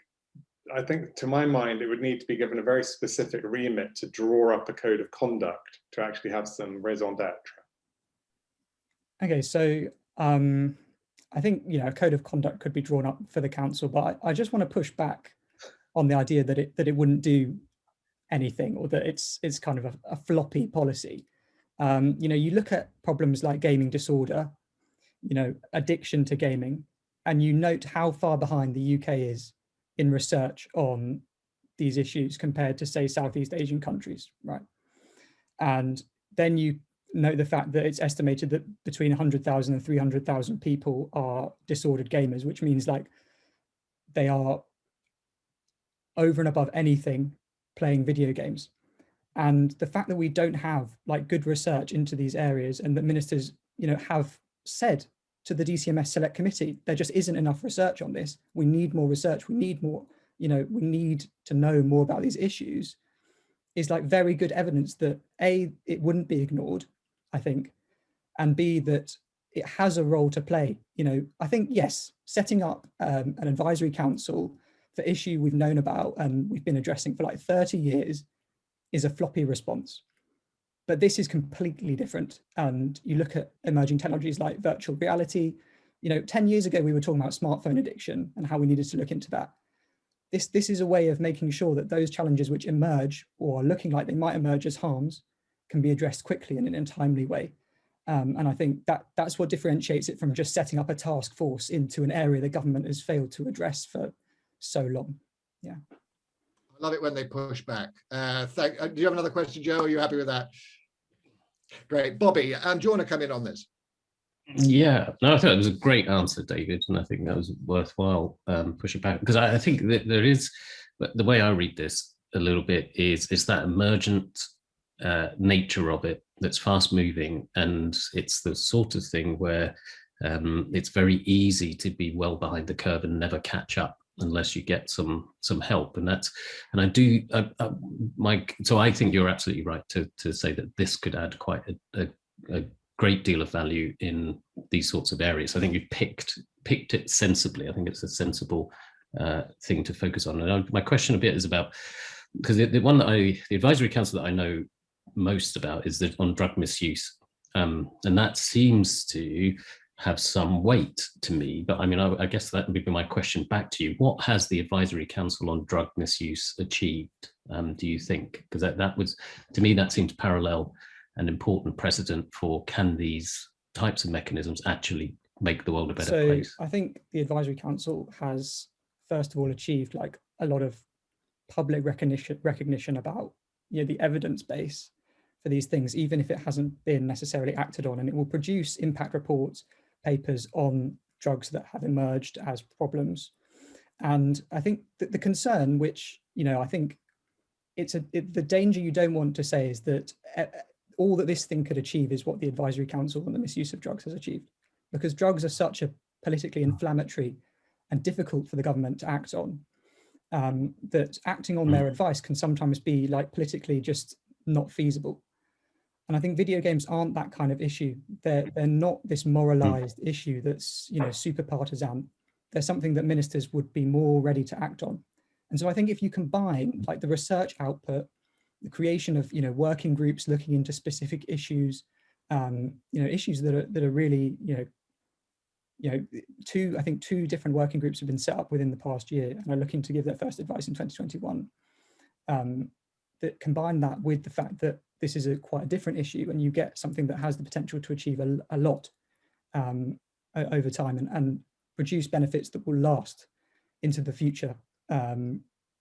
to my mind, it would need to be given a very specific remit to draw up a code of conduct to actually have some raison d'etre. Okay, so I think, you know, a code of conduct could be drawn up for the council, but I just want to push back on the idea that it wouldn't do anything, or that it's kind of a floppy policy. You know, you look at problems like gaming disorder, you know, addiction to gaming, and you note how far behind the UK is in research on these issues compared to, say, Southeast Asian countries, right? And then you note the fact that it's estimated that between 100,000 and 300,000 people are disordered gamers, which means like they are over and above anything playing video games. And the fact that we don't have like good research into these areas, and that ministers, you know, have said to the DCMS Select Committee, there just isn't enough research on this. We need more research. We need more, you know, we need to know more about these issues, is like very good evidence that A, it wouldn't be ignored, I think, and B, that it has a role to play. You know, I think, yes, setting up an advisory council for issue we've known about and we've been addressing for like 30 years is a floppy response. But this is completely different. And you look at emerging technologies like virtual reality, you know, 10 years ago, we were talking about smartphone addiction and how we needed to look into that. This is a way of making sure that those challenges which emerge or are looking like they might emerge as harms can be addressed quickly and in a timely way. And I think that's what differentiates it from just setting up a task force into an area the government has failed to address for so long. Yeah. I love it when they push back. Do you have another question, Joe? Are you happy with that? Great. Bobby, do you want to come in on this? Yeah, no, I thought it was a great answer, David, and I think that was worthwhile pushing back, because I think that there is, the way I read this a little bit is that emergent nature of it that's fast moving, and it's the sort of thing where it's very easy to be well behind the curve and never catch up unless you get some help. And so I think you're absolutely right to say that this could add quite a great deal of value in these sorts of areas. I think you picked it sensibly. I think it's a sensible thing to focus on. And my question a bit is about, because the advisory council that I know most about is on drug misuse, and that seems to have some weight to me. But I mean, I guess that would be my question back to you. What has the advisory council on drug misuse achieved, do you think? Because that was, to me, that seems parallel an important precedent for, can these types of mechanisms actually make the world a better place? I think the advisory council has, first of all, achieved like a lot of public recognition about, you know, the evidence base for these things, even if it hasn't been necessarily acted on, and it will produce impact reports, papers on drugs that have emerged as problems. And I think that the concern, which, you know, I think the danger you don't want to say is that all that this thing could achieve is what the advisory council on the misuse of drugs has achieved, because drugs are such a politically inflammatory and difficult for the government to act on, that acting on their advice can sometimes be like politically just not feasible. And I think video games aren't that kind of issue. They're not this moralized issue that's, you know, super partisan. They're something that ministers would be more ready to act on. And so I think if you combine like the research output, the creation of, you know, working groups looking into specific issues, you know, issues that are really, you know, I think two different working groups have been set up within the past year and are looking to give their first advice in 2021. That combine that with the fact that this is quite a different issue, and you get something that has the potential to achieve a lot over time and produce benefits that will last into the future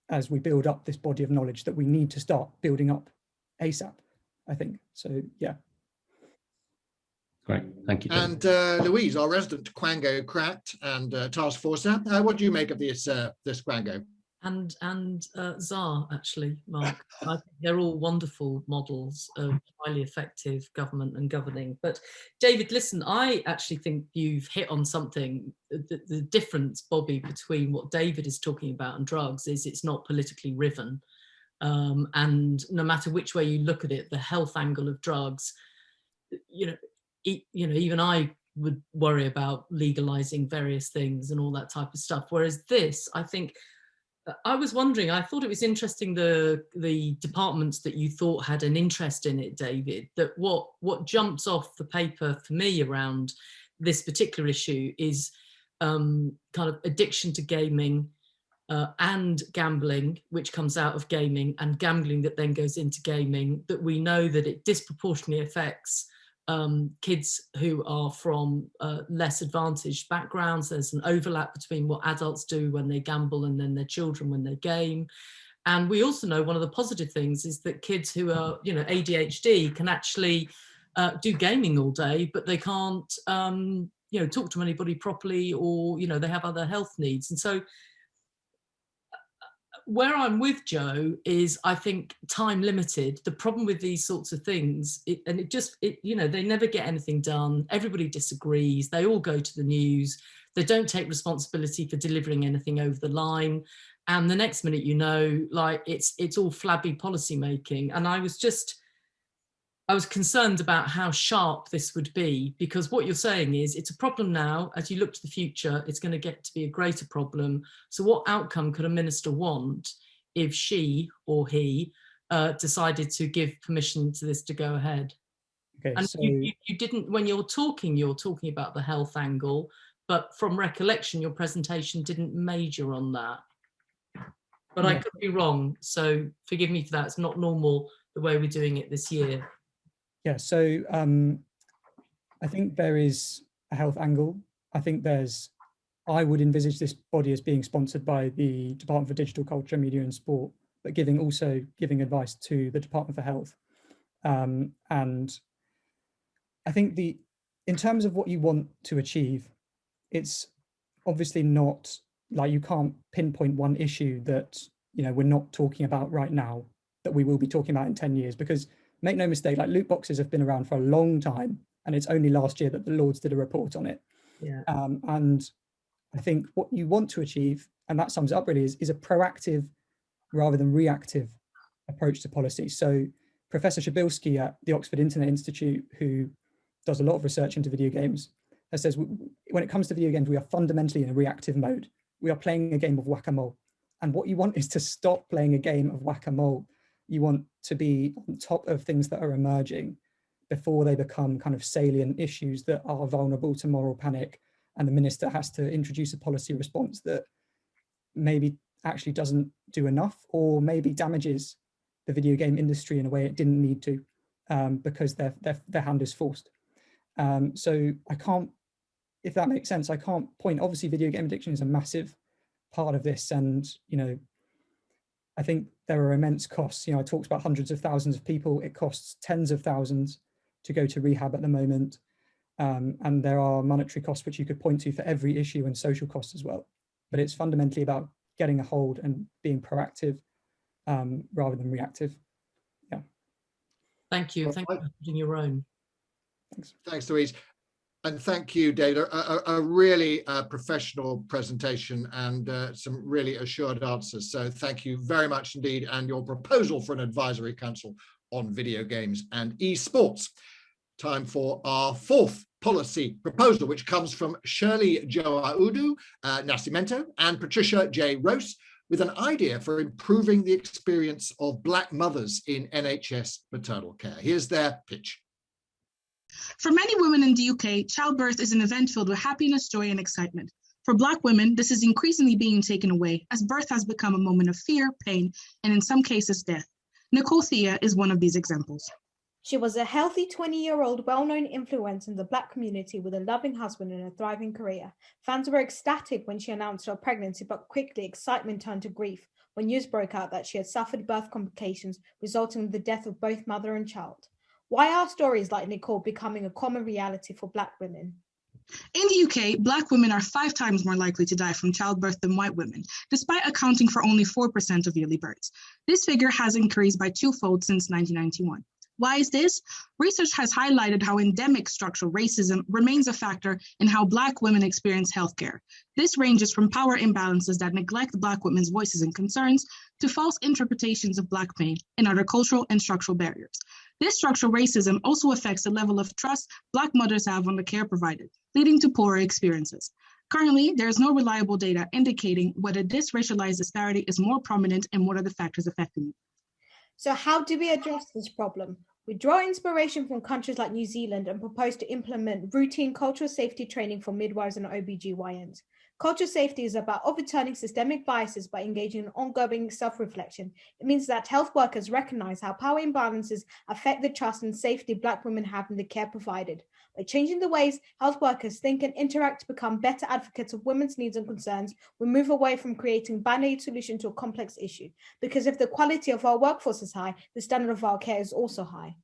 as we build up this body of knowledge that we need to start building up ASAP, I think. So, yeah. Great, thank you, David. And Louise, our resident Quango cracked and task forcer, what do you make of this Quango? And Czar, actually, Mark. I think they're all wonderful models of highly effective government and governing. But David, listen, I actually think you've hit on something. The difference, Bobby, between what David is talking about and drugs is it's not politically riven. And no matter which way you look at it, the health angle of drugs, even I would worry about legalizing various things and all that type of stuff. Whereas this, I think, I was wondering, I thought it was interesting the departments that you thought had an interest in it, David, that what jumps off the paper for me around this particular issue is kind of addiction to gaming and gambling, which comes out of gaming, and gambling that then goes into gaming, that we know that it disproportionately affects kids who are from less advantaged backgrounds. There's an overlap between what adults do when they gamble and then their children when they game. And we also know one of the positive things is that kids who are, ADHD can actually do gaming all day, but they can't, talk to anybody properly, or, they have other health needs. And so where I'm with Joe is, I think, time limited. The problem with these sorts of things, they never get anything done. Everybody disagrees. They all go to the news. They don't take responsibility for delivering anything over the line. And the next minute, it's all flabby policy making. And I was concerned about how sharp this would be, because what you're saying is it's a problem now. As you look to the future, it's going to get to be a greater problem. So what outcome could a minister want if she or he decided to give permission to this to go ahead? Okay, and so you didn't, when you're talking about the health angle, but from recollection, your presentation didn't major on that. But I could be wrong, so forgive me for that. It's not normal the way we're doing it this year. Yeah, so I think there is a health angle. I think I would envisage this body as being sponsored by the Department for Digital Culture, Media and Sport, but giving advice to the Department for Health. And I think in terms of what you want to achieve, it's obviously not like you can't pinpoint one issue that we're not talking about right now that we will be talking about in 10 years, because make no mistake, like loot boxes have been around for a long time, and it's only last year that the Lords did a report on it. Yeah. And I think what you want to achieve, and that sums it up really, is a proactive rather than reactive approach to policy. So Professor Shabilsky at the Oxford Internet Institute, who does a lot of research into video games, says when it comes to video games, we are fundamentally in a reactive mode. We are playing a game of whack-a-mole. And what you want is to stop playing a game of whack-a-mole. You want to be on top of things that are emerging before they become kind of salient issues that are vulnerable to moral panic, and the minister has to introduce a policy response that maybe actually doesn't do enough, or maybe damages the video game industry in a way it didn't need to, because their hand is forced. So I can't, if that makes sense, I can't point, obviously video game addiction is a massive part of this, and I think there are immense costs. I talked about hundreds of thousands of people. It costs tens of thousands to go to rehab at the moment. And there are monetary costs which you could point to for every issue, and social costs as well. But it's fundamentally about getting a hold and being proactive rather than reactive. Yeah. Thank you. Thank you for putting your own. Thanks, Louise. And thank you, David. A really professional presentation and some really assured answers. So thank you very much indeed. And your proposal for an advisory council on video games and esports. Time for our fourth policy proposal, which comes from Shirley Joaudu Nascimento and Patricia J. Rose, with an idea for improving the experience of Black mothers in NHS maternal care. Here's their pitch. For many women in the UK, childbirth is an event filled with happiness, joy, and excitement. For Black women, this is increasingly being taken away, as birth has become a moment of fear, pain, and in some cases, death. Nicole Thea is one of these examples. She was a healthy 20-year-old well-known influence in the Black community with a loving husband and a thriving career. Fans were ecstatic when she announced her pregnancy, but quickly excitement turned to grief when news broke out that she had suffered birth complications, resulting in the death of both mother and child. Why are stories like Nicole becoming a common reality for Black women? In the UK, Black women are 5 times more likely to die from childbirth than white women, despite accounting for only 4% of yearly births. This figure has increased by twofold since 1991. Why is this? Research has highlighted how endemic structural racism remains a factor in how Black women experience healthcare. This ranges from power imbalances that neglect Black women's voices and concerns to false interpretations of Black pain and other cultural and structural barriers. This structural racism also affects the level of trust Black mothers have on the care provided, leading to poorer experiences. Currently, there is no reliable data indicating whether this racialized disparity is more prominent and what are the factors affecting it. So how do we address this problem? We draw inspiration from countries like New Zealand and propose to implement routine cultural safety training for midwives and OBGYNs. Cultural safety is about overturning systemic biases by engaging in ongoing self-reflection. It means that health workers recognize how power imbalances affect the trust and safety Black women have in the care provided. By changing the ways health workers think and interact to become better advocates of women's needs and concerns, we move away from creating band-aid solution to a complex issue. Because if the quality of our workforce is high, the standard of our care is also high.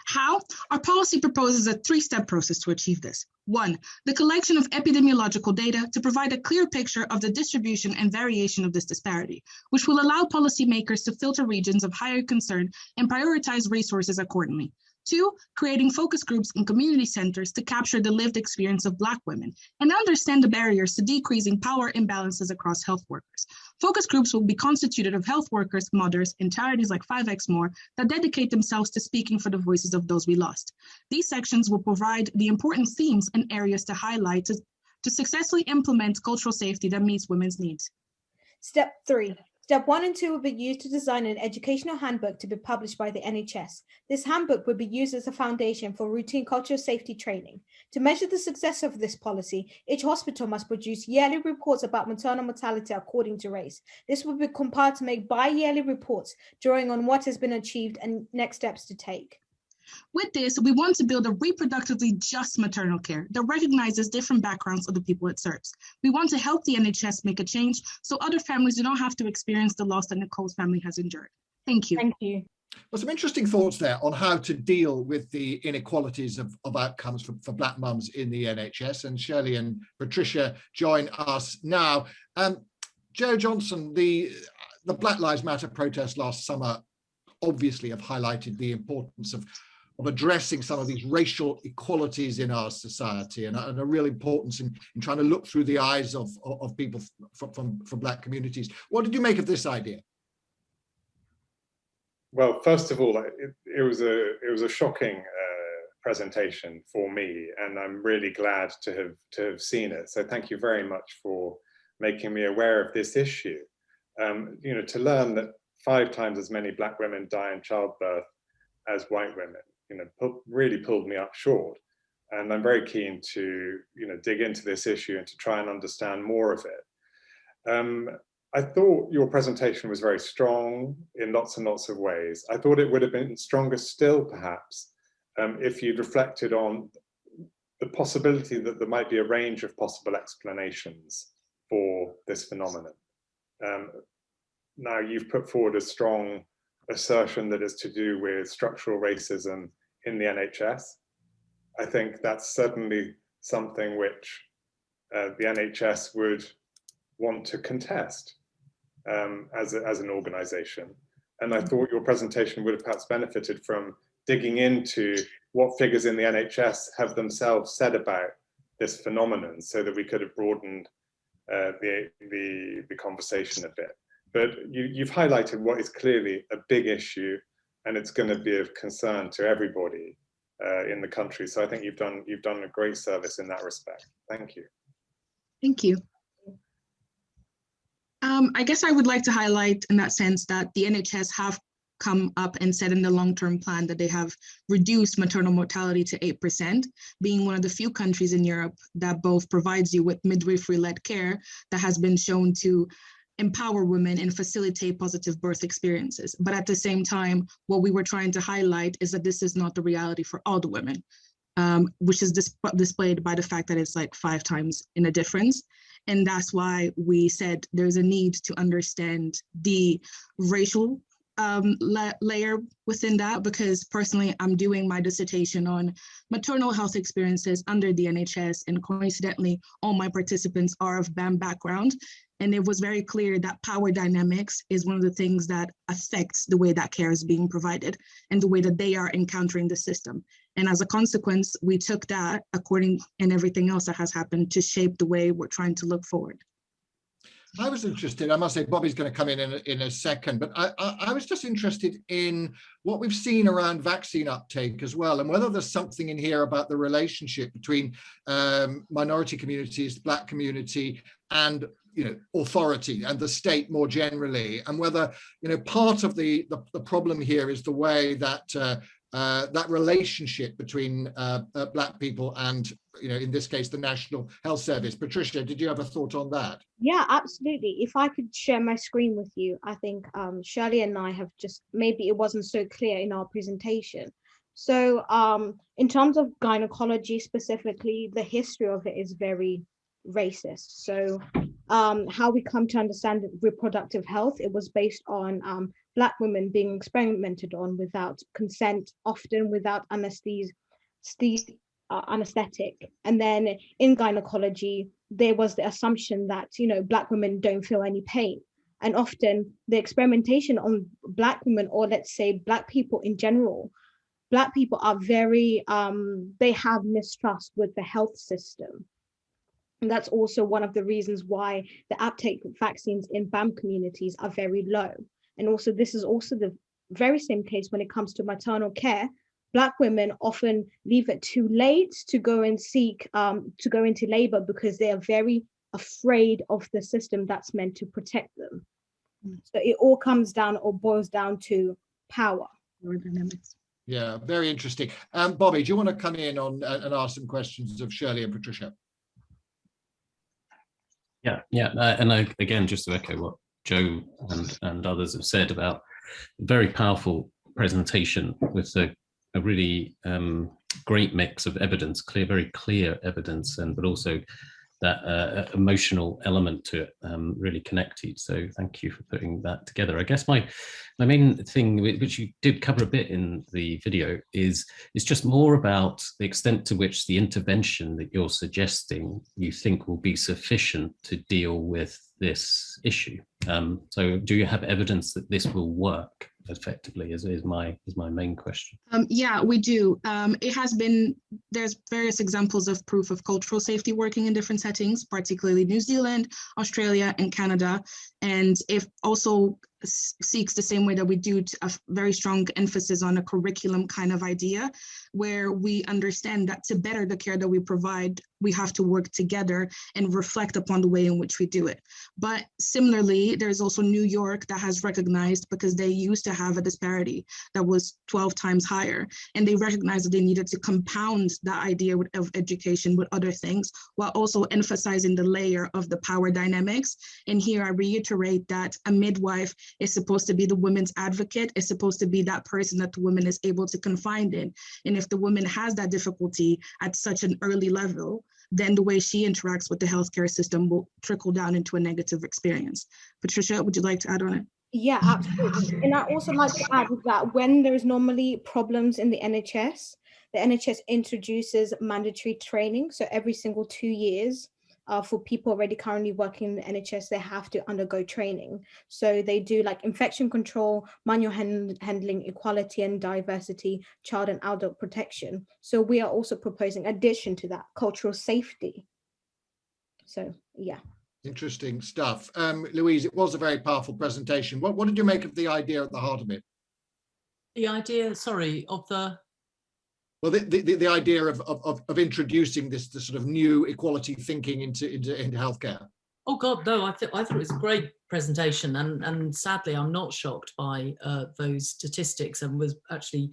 How? Our policy proposes a 3-step process to achieve this. 1, the collection of epidemiological data to provide a clear picture of the distribution and variation of this disparity, which will allow policymakers to filter regions of higher concern and prioritize resources accordingly. 2, creating focus groups in community centers to capture the lived experience of Black women and understand the barriers to decreasing power imbalances across health workers. Focus groups will be constituted of health workers, mothers, and charities like 5X More that dedicate themselves to speaking for the voices of those we lost. These sections will provide the important themes and areas to highlight to successfully implement cultural safety that meets women's needs. Step 3. Step 1 and 2 will be used to design an educational handbook to be published by the NHS. This handbook will be used as a foundation for routine cultural safety training. To measure the success of this policy, each hospital must produce yearly reports about maternal mortality according to race. This will be compiled to make bi-yearly reports, drawing on what has been achieved and next steps to take. With this, we want to build a reproductively just maternal care that recognizes different backgrounds of the people it serves. We want to help the NHS make a change so other families do not have to experience the loss that Nicole's family has endured. Thank you. Thank you. Well, some interesting thoughts there on how to deal with the inequalities of outcomes for Black mums in the NHS. And Shirley and Patricia join us now. Jo Johnson, the Black Lives Matter protests last summer obviously have highlighted the importance of addressing some of these racial equalities in our society and a real importance in trying to look through the eyes of people from Black communities. What did you make of this idea? Well, first of all, it was a shocking presentation for me, and I'm really glad to have seen it. So thank you very much for making me aware of this issue. You know, to learn that 5 times as many Black women die in childbirth as white women, you know, really pulled me up short. And I'm very keen to, you know, dig into this issue and to try and understand more of it. I thought your presentation was very strong in lots and lots of ways. I thought it would have been stronger still, perhaps, if you'd reflected on the possibility that there might be a range of possible explanations for this phenomenon. Now, you've put forward a strong assertion that is to do with structural racism in the NHS. I think that's certainly something which the NHS would want to contest as an organisation. And I thought your presentation would have perhaps benefited from digging into what figures in the NHS have themselves said about this phenomenon, so that we could have broadened the conversation a bit. But you've highlighted what is clearly a big issue, and it's going to be of concern to everybody in the country. So I think you've done a great service in that respect. Thank you. Thank you. I guess I would like to highlight in that sense that the NHS have come up and said in the long-term plan that they have reduced maternal mortality to 8%, being one of the few countries in Europe that both provides you with midwifery-led care that has been shown to empower women and facilitate positive birth experiences. But at the same time, what we were trying to highlight is that this is not the reality for all the women, which is displayed by the fact that it's like 5 times in a difference. And that's why we said there's a need to understand the racial layer within that, because personally, I'm doing my dissertation on maternal health experiences under the NHS, and coincidentally, all my participants are of BAM background. And it was very clear that power dynamics is one of the things that affects the way that care is being provided and the way that they are encountering the system. And as a consequence, we took that and everything else that has happened to shape the way we're trying to look forward. I was interested, I must say, Bobby's going to come in a second, but I was just interested in what we've seen around vaccine uptake as well, and whether there's something in here about the relationship between minority communities, Black community, and authority and the state more generally, and whether part of the problem here is the way that that relationship between Black people and in this case the National Health Service. Patricia, did you have a thought on that? Yeah, absolutely. If I could share my screen with you, I think Shirley and I have just, maybe it wasn't so clear in our presentation. So in terms of gynecology specifically, the history of it is very racist. So how we come to understand reproductive health, it was based on Black women being experimented on without consent, often without anesthetic. And then in gynecology, there was the assumption that Black women don't feel any pain, and often the experimentation on Black women, or let's say Black people in general, Black people are very they have mistrust with the health system. And that's also one of the reasons why the uptake of vaccines in BAM communities are very low. And also, this is also the very same case when it comes to maternal care. Black women often leave it too late to go and seek, to go into labor, because they are very afraid of the system that's meant to protect them. So it all comes down or boils down to power. Yeah, very interesting. Bobby, do you want to come in on and ask some questions of Shirley and Patricia? Yeah, and again, just to echo what Joe and others have said about a very powerful presentation with a really great mix of evidence, very clear evidence, but also that emotional element to it, really connected. So thank you for putting that together. I guess my main thing, which you did cover a bit in the video, is just more about the extent to which the intervention that you're suggesting you think will be sufficient to deal with this issue. So do you have evidence that this will work effectively, is my main question? Yeah, we do. There's various examples of proof of cultural safety working in different settings, particularly New Zealand, Australia, and Canada. And it also seeks the same way that we do a very strong emphasis on a curriculum kind of idea, where we understand that to better the care that we provide, we have to work together and reflect upon the way in which we do it. But similarly, there's also New York that has recognized, because they used to have a disparity that was 12 times higher, and they recognized that they needed to compound that idea of education with other things, while also emphasizing the layer of the power dynamics. And here I reiterate that a midwife is supposed to be the women's advocate, is supposed to be that person that the woman is able to confide in. And if the woman has that difficulty at such an early level, then the way she interacts with the healthcare system will trickle down into a negative experience. Patricia, would you like to add on it? Yeah, absolutely. And I also like to add that when there's normally problems in the NHS introduces mandatory training. So every single 2 years, for people already currently working in the NHS, they have to undergo training. So they do like infection control, manual handling, equality and diversity, child and adult protection. So we are also proposing, addition to that, cultural safety. So yeah. Interesting stuff. Louise, it was a very powerful presentation. What did you make of the idea at the heart of it? The idea, sorry, of the... Well, the idea of introducing this sort of new equality thinking into healthcare. Oh God, no! I thought it was a great presentation, and sadly, I'm not shocked by those statistics, and was actually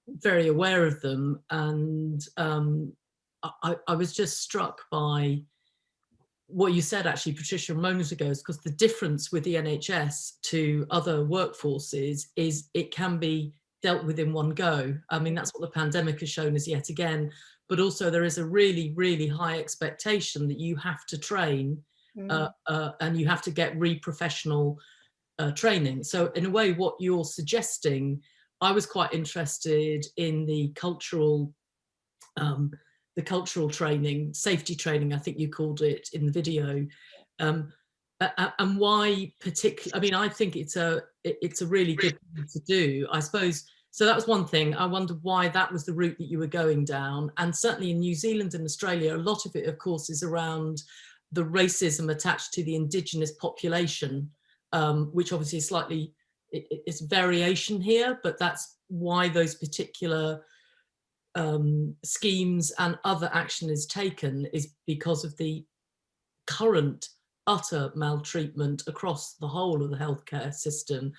very aware of them. And I was just struck by what you said actually, Patricia, a moment ago, is because the difference with the NHS to other workforces is it can be dealt with in one go. I mean, that's what the pandemic has shown us yet again, but also there is a really, really high expectation that you have to train and you have to get re-professional training. So in a way, what you're suggesting, I was quite interested in the cultural training, safety training, I think you called it in the video, and why particularly. I mean, I think it's a really good thing to do, I suppose. So that was one thing. I wondered why that was the route that you were going down. And certainly in New Zealand and Australia, a lot of it, of course, is around the racism attached to the indigenous population, which obviously is slightly, it's variation here, but that's why those particular schemes and other action is taken, is because of the current utter maltreatment across the whole of the healthcare system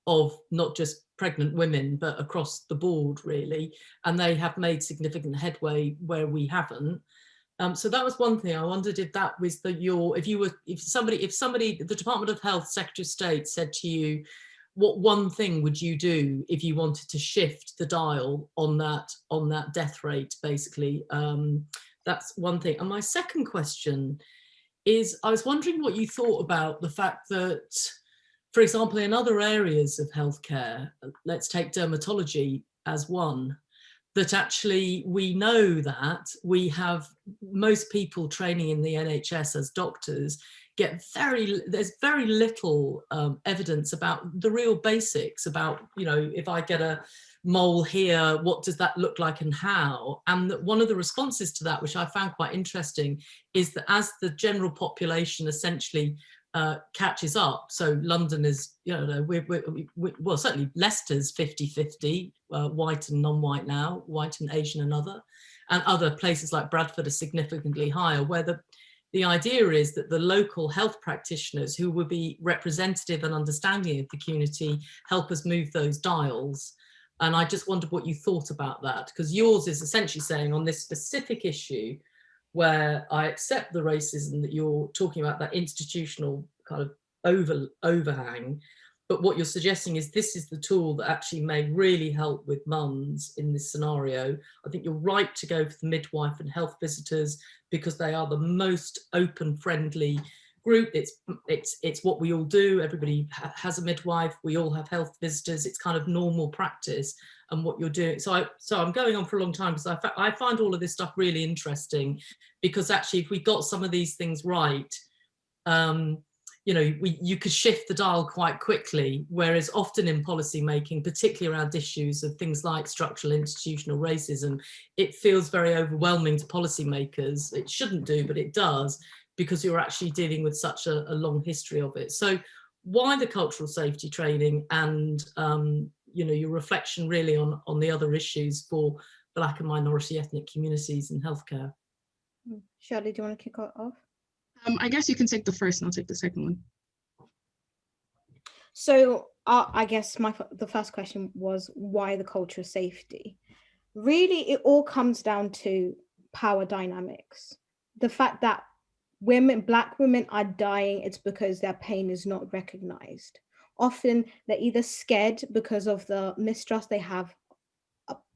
of not just pregnant women, but across the board, really. And they have made significant headway where we haven't. So that was one thing. I wondered if that was if somebody, the Department of Health Secretary of State said to you, what one thing would you do if you wanted to shift the dial on that death rate, basically? That's one thing. And my second question is, I was wondering what you thought about the fact that, for example, in other areas of healthcare, let's take dermatology as one, that actually we know that we have most people training in the NHS as doctors there's very little evidence about the real basics about, if I get a mole here, what does that look like and how? And that one of the responses to that, which I found quite interesting, is that as the general population essentially catches up, so London is, well, certainly Leicester's 50-50, white and non-white now, white and Asian and other places like Bradford are significantly higher, where the idea is that the local health practitioners who will be representative and understanding of the community help us move those dials. And I just wondered what you thought about that, because yours is essentially saying on this specific issue, where I accept the racism that you're talking about, that institutional kind of overhang, but what you're suggesting is this is the tool that actually may really help with mums in this scenario. I think you're right to go for the midwife and health visitors because they are the most open, friendly group. It's what we all do. Everybody has a midwife. We all have health visitors. It's kind of normal practice and what you're doing. So I'm going on for a long time because I find all of this stuff really interesting, because actually if we got some of these things right, you could shift the dial quite quickly, whereas often in policy making, particularly around issues of things like structural institutional racism, it feels very overwhelming to policymakers. It shouldn't do, but it does, because you're actually dealing with such a long history of it. So why the cultural safety training and your reflection really on the other issues for Black and minority ethnic communities in healthcare? Shirley, do you want to kick off? I guess you can take the first and I'll take the second one. So I guess the first question was, why the culture of safety? Really, it all comes down to power dynamics. The fact that Black women are dying, it's because their pain is not recognized. Often they're either scared because of the mistrust they have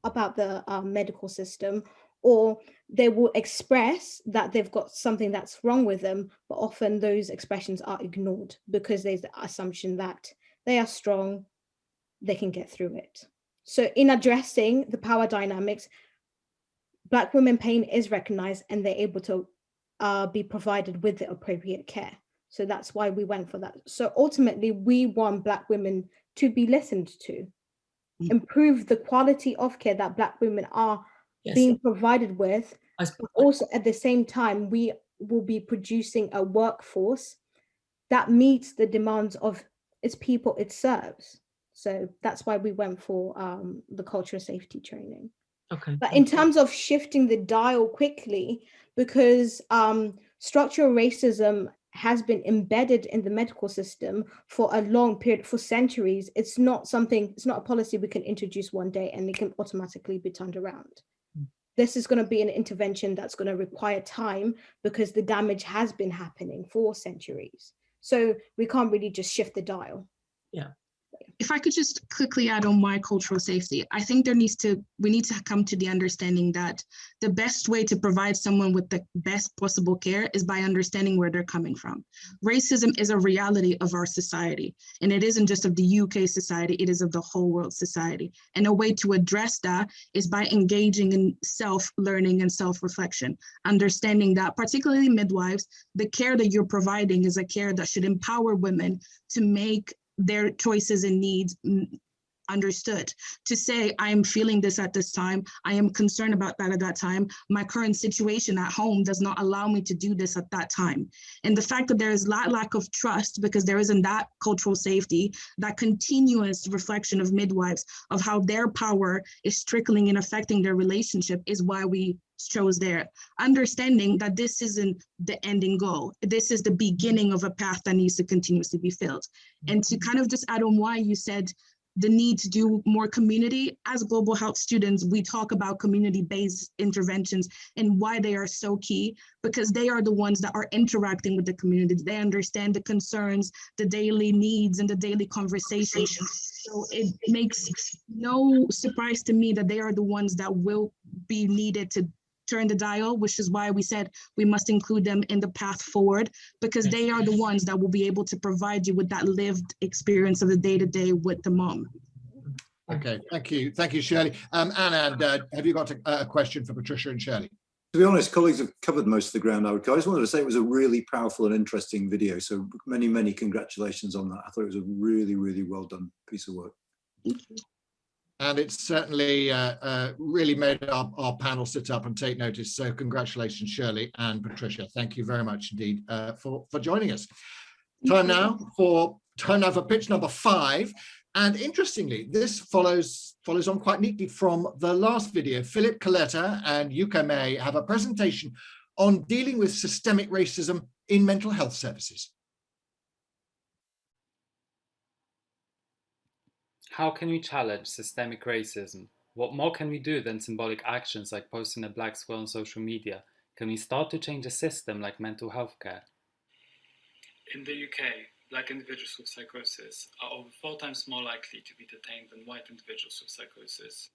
about the medical system, or they will express that they've got something that's wrong with them, but often those expressions are ignored because there's the assumption that they are strong, they can get through it. So in addressing the power dynamics, Black women pain is recognized and they're able to be provided with the appropriate care. So that's why we went for that. So ultimately, we want Black women to be listened to, improve the quality of care that Black women are being provided with. But also at the same time, we will be producing a workforce that meets the demands of its people it serves. So that's why we went for the cultural safety training. Okay. But in terms of shifting the dial quickly, because structural racism has been embedded in the medical system for a long period, for centuries, it's not a policy we can introduce one day and it can automatically be turned around. this is going to be an intervention that's going to require time because the damage has been happening for centuries. So we can't really just shift the dial. Yeah. If I could just quickly add on why cultural safety, I think we need to come to the understanding that the best way to provide someone with the best possible care is by understanding where they're coming from. Racism is a reality of our society, and it isn't just of the UK society, it is of the whole world society. And a way to address that is by engaging in self-learning and self-reflection, understanding that particularly midwives, the care that you're providing is a care that should empower women to make their choices and needs understood, to say, I am feeling this at this time, I am concerned about that at that time, my current situation at home does not allow me to do this at that time. And the fact that there is lack of trust because there isn't that cultural safety, that continuous reflection of midwives of how their power is trickling and affecting their relationship is why we chose there. Understanding that this isn't the ending goal. This is the beginning of a path that needs to continuously be filled. And to kind of just add on why you said the need to do more community, as global health students, we talk about community-based interventions and why they are so key, because they are the ones that are interacting with the community. They understand the concerns, the daily needs, and the daily conversations. So it makes no surprise to me that they are the ones that will be needed to turn the dial, which is why we said we must include them in the path forward, because they are the ones that will be able to provide you with that lived experience of the day-to-day with the mom. Okay, thank you, Shirley. Anand, have you got a question for Patricia and Shirley? To be honest, colleagues have covered most of the ground I would go. I just wanted to say it was a really powerful and interesting video. So many, many congratulations on that. I thought it was a really, really well done piece of work. Thank you. And it's certainly really made our panel sit up and take notice. So congratulations, Shirley and Patricia. Thank you very much indeed for joining us. Time now for pitch number 5. And interestingly, this follows on quite neatly from the last video. Philip Coletta and Yuka May have a presentation on dealing with systemic racism in mental health services. How can we challenge systemic racism? What more can we do than symbolic actions like posting a black square on social media? Can we start to change a system like mental health care? In the UK, black individuals with psychosis are over 4 times more likely to be detained than white individuals with psychosis.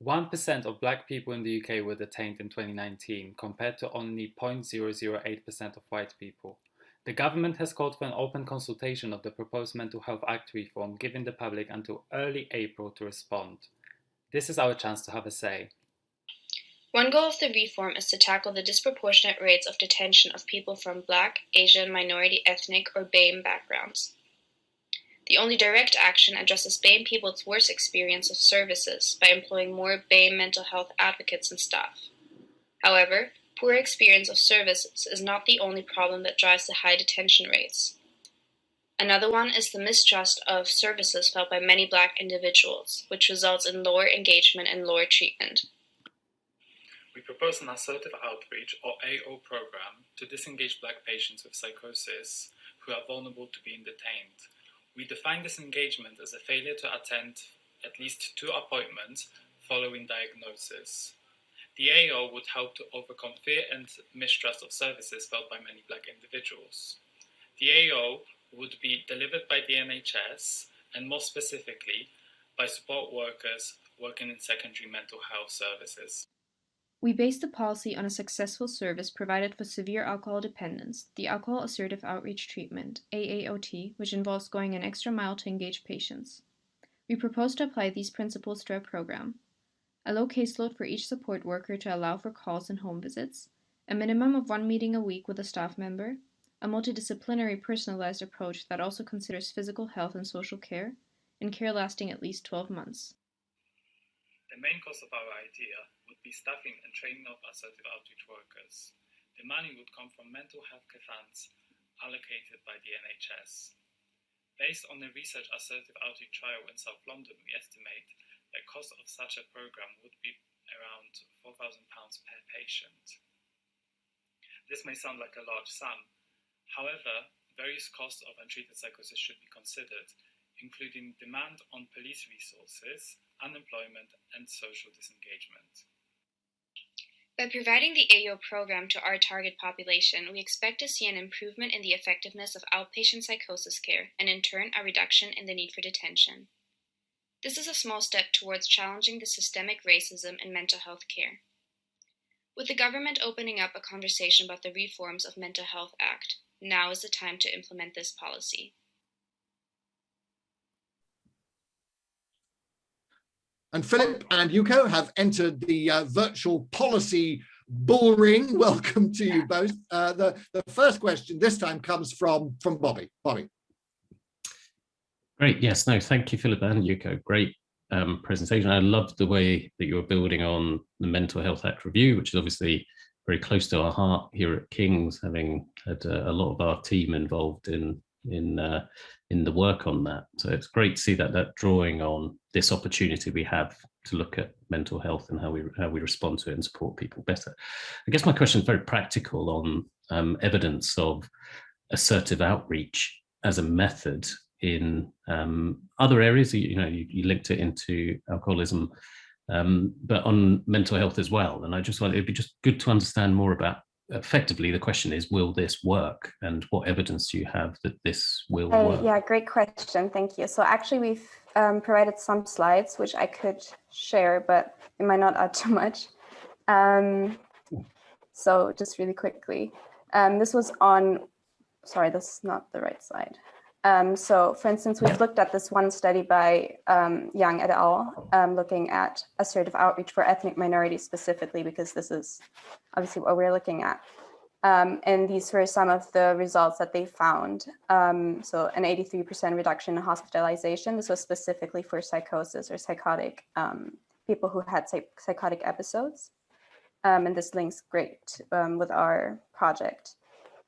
1% of black people in the UK were detained in 2019, compared to only 0.008% of white people. The government has called for an open consultation of the proposed Mental Health Act reform, giving the public until early April to respond. This is our chance to have a say. One goal of the reform is to tackle the disproportionate rates of detention of people from Black, Asian, minority ethnic, or BAME backgrounds. The only direct action addresses BAME people's worst experience of services by employing more BAME mental health advocates and staff. However, poor experience of services is not the only problem that drives the high detention rates. Another one is the mistrust of services felt by many Black individuals, which results in lower engagement and lower treatment. We propose an assertive outreach, or AO program, to disengage Black patients with psychosis who are vulnerable to being detained. We define disengagement as a failure to attend at least 2 appointments following diagnosis. The AO would help to overcome fear and mistrust of services felt by many Black individuals. The AO would be delivered by the NHS, and more specifically, by support workers working in secondary mental health services. We based the policy on a successful service provided for severe alcohol dependence, the Alcohol Assertive Outreach Treatment, AAOT, which involves going an extra mile to engage patients. We propose to apply these principles to our program. A low caseload for each support worker to allow for calls and home visits, a minimum of 1 meeting a week with a staff member, a multidisciplinary personalized approach that also considers physical health and social care, and care lasting at least 12 months. The main cost of our idea would be staffing and training of assertive outreach workers. The money would come from mental health care funds allocated by the NHS. Based on the research assertive outreach trial in South London, we estimate the cost of such a program would be around £4,000 per patient. This may sound like a large sum. However, various costs of untreated psychosis should be considered, including demand on police resources, unemployment, and social disengagement. By providing the AO program to our target population, we expect to see an improvement in the effectiveness of outpatient psychosis care and in turn a reduction in the need for detention. This is a small step towards challenging the systemic racism in mental health care. With the government opening up a conversation about the reforms of Mental Health Act, now is the time to implement this policy. And Philip and Yuko have entered the virtual policy bull ring. Welcome to you both. The first question this time comes from Bobby. Bobby. Great. Yes. No. Thank you, Philip and Yuko. Great presentation. I loved the way that you were building on the Mental Health Act review, which is obviously very close to our heart here at King's, having had a lot of our team involved in the work on that. So it's great to see that drawing on this opportunity we have to look at mental health and how we respond to it and support people better. I guess my question is very practical on evidence of assertive outreach as a method in other areas. You linked it into alcoholism, but on mental health as well. And I just it'd be just good to understand more about, effectively the question is, will this work, and what evidence do you have that this will work? Yeah, great question, thank you. So actually we've provided some slides which I could share, but it might not add too much. So just really quickly, this was on, sorry, this is not the right slide. So for instance, we've looked at this one study by Yang et al. Looking at assertive outreach for ethnic minorities specifically, because this is obviously what we're looking at. And these were some of the results that they found. So an 83% reduction in hospitalization. This was specifically for psychosis or psychotic, people who had psychotic episodes. And this links great with our project.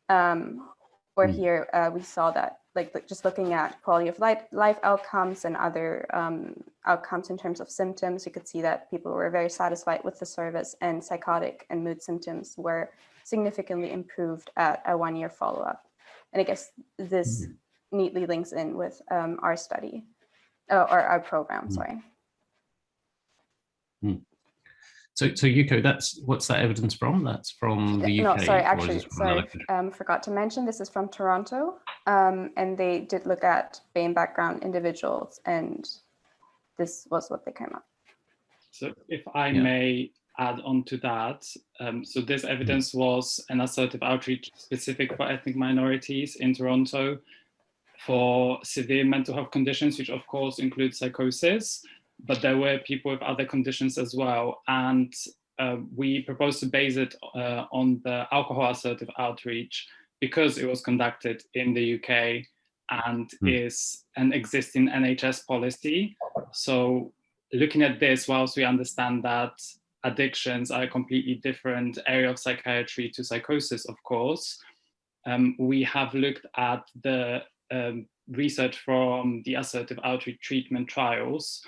Where here we saw that, like just looking at quality of life outcomes and other outcomes in terms of symptoms, you could see that people were very satisfied with the service, and psychotic and mood symptoms were significantly improved at a 1-year follow-up. And I guess this neatly links in with our study, or our program, sorry. So Yuko, what's that evidence from? That's from the UK? No, sorry, actually, sorry, forgot to mention, this is from Toronto, and they did look at BAME background individuals, and this was what they came up. So if I may add on to that, so this evidence was an assertive outreach specific for ethnic minorities in Toronto for severe mental health conditions, which of course include psychosis, but there were people with other conditions as well. And we proposed to base it on the alcohol assertive outreach because it was conducted in the UK and is an existing NHS policy. So looking at this, whilst we understand that addictions are a completely different area of psychiatry to psychosis, of course, we have looked at the research from the assertive outreach treatment trials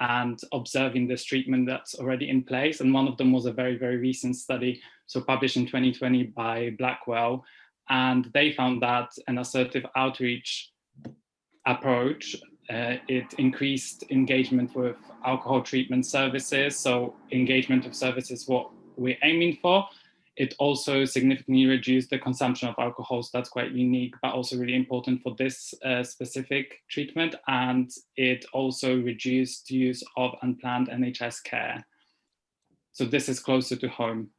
and observing this treatment that's already in place. And one of them was a very, very recent study, so published in 2020 by Blackwell. And they found that an assertive outreach approach, it increased engagement with alcohol treatment services. So engagement of services, what we're aiming for. It also significantly reduced the consumption of alcohol, so that's quite unique, but also really important for this specific treatment. And it also reduced use of unplanned NHS care. So this is closer to home.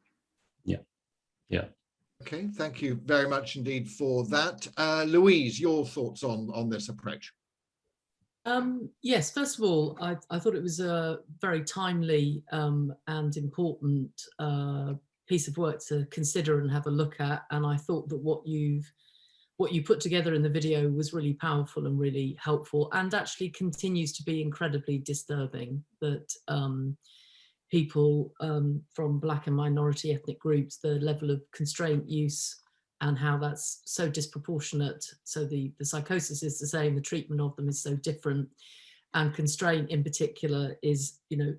Yeah. Okay, thank you very much indeed for that. Louise, your thoughts on this approach? Yes, first of all, I thought it was a very timely and important piece of work to consider and have a look at, and I thought that what you put together in the video was really powerful and really helpful, and actually continues to be incredibly disturbing that people from Black and minority ethnic groups, the level of constraint use and how that's so disproportionate. So the psychosis is the same, the treatment of them is so different. And constraint in particular is,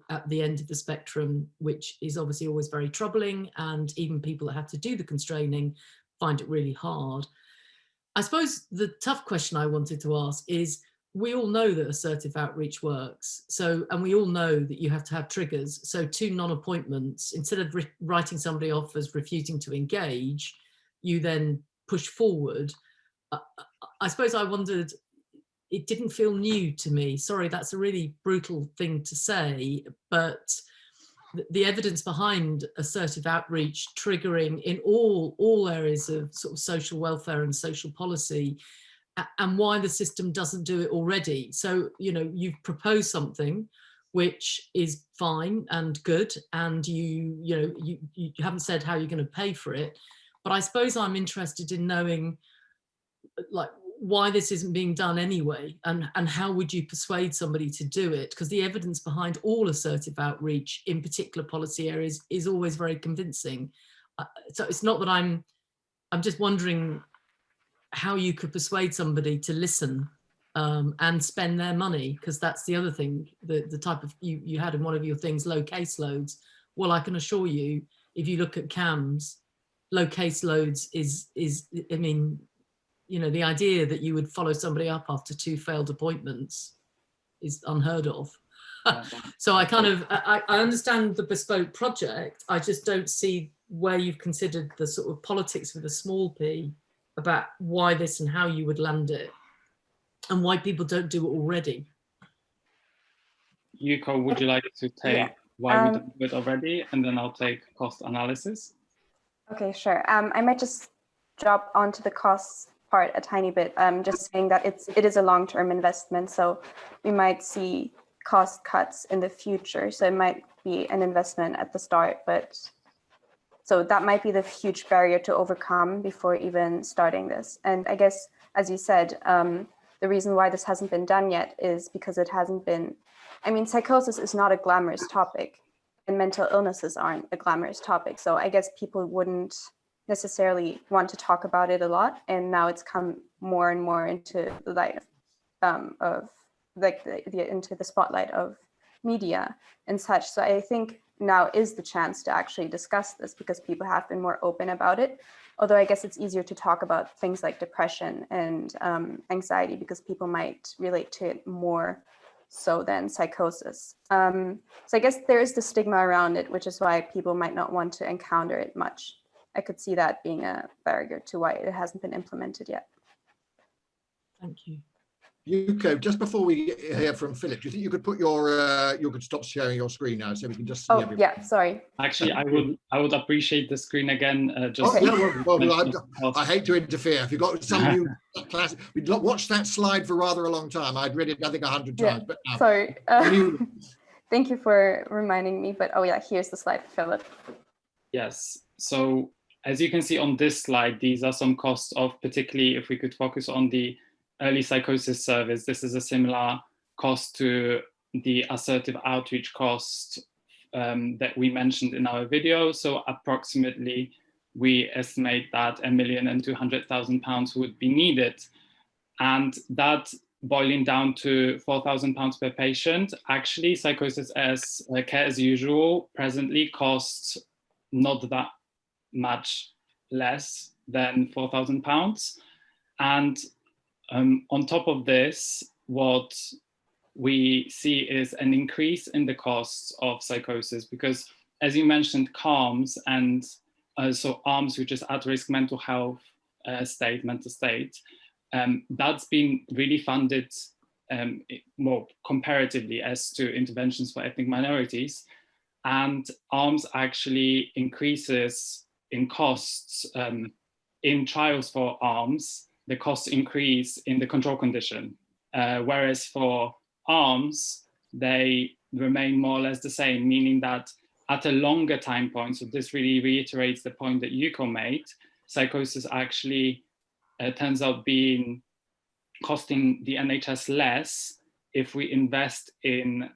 at the end of the spectrum, which is obviously always very troubling. And even people that have to do the constraining find it really hard. I suppose the tough question I wanted to ask is, we all know that assertive outreach works. So, and we all know that you have to have triggers. So 2 non-appointments, instead of writing somebody off as refusing to engage, you then push forward. I suppose I wondered, it didn't feel new to me. Sorry, that's a really brutal thing to say, but the evidence behind assertive outreach triggering in all areas of sort of social welfare and social policy, and why the system doesn't do it already. So, you know, you've proposed something which is fine and good, and you haven't said how you're going to pay for it. But I suppose I'm interested in knowing, like, why this isn't being done anyway, and how would you persuade somebody to do it? Because the evidence behind all assertive outreach in particular policy areas is always very convincing. So it's not that I'm just wondering how you could persuade somebody to listen and spend their money, because that's the other thing, the type of, you had in one of your things, low caseloads. Well, I can assure you, if you look at CAMS, low caseloads is I mean, you know, the idea that you would follow somebody up after 2 failed appointments is unheard of. So I kind of, I understand the bespoke project. I just don't see where you've considered the sort of politics with a small p about why this and how you would land it, and why people don't do it already. Yuko, would you like to take why we don't do it already, and then I'll take cost analysis? Okay, sure. I might just drop onto the costs part a tiny bit, just saying that it is a long-term investment, so we might see cost cuts in the future. So it might be an investment at the start, but so that might be the huge barrier to overcome before even starting this. And I guess, as you said, the reason why this hasn't been done yet is because it hasn't been, I mean, psychosis is not a glamorous topic, and mental illnesses aren't a glamorous topic. So I guess people wouldn't necessarily want to talk about it a lot. And now it's come more and more into the light of like into the spotlight of media and such. So I think now is the chance to actually discuss this, because people have been more open about it. Although I guess it's easier to talk about things like depression and anxiety, because people might relate to it more so than psychosis. So I guess there is the stigma around it, which is why people might not want to encounter it much. I could see that being a barrier to why it hasn't been implemented yet. Thank you. Yuko, just before we hear from Philip, do you think you could put your you could stop sharing your screen now so we can just see everybody? Yeah, sorry. Actually, I would appreciate the screen again. Just I hate to interfere. If you've got some new class, we'd watched that slide for rather a long time. I'd read it, I think, 100 times. But now, sorry. Thank you for reminding me. But oh yeah, here's the slide, Philip. Yes. So as you can see on this slide, these are some costs of, particularly if we could focus on the early psychosis service. This is a similar cost to the assertive outreach cost that we mentioned in our video. So approximately, we estimate that £1,200,000 would be needed. And that, boiling down to £4,000 per patient, actually psychosis as care as usual presently costs not that much less than £4,000. And on top of this, what we see is an increase in the costs of psychosis, because as you mentioned, CARMS and so ARMS, which is at-risk mental health mental state, that's been really funded more comparatively as to interventions for ethnic minorities. And ARMS actually increases in costs in trials for ARMS. The costs increase in the control condition, whereas for ARMS, they remain more or less the same, meaning that at a longer time point, so this really reiterates the point that Yuko made, psychosis actually turns out being costing the NHS less if we invest in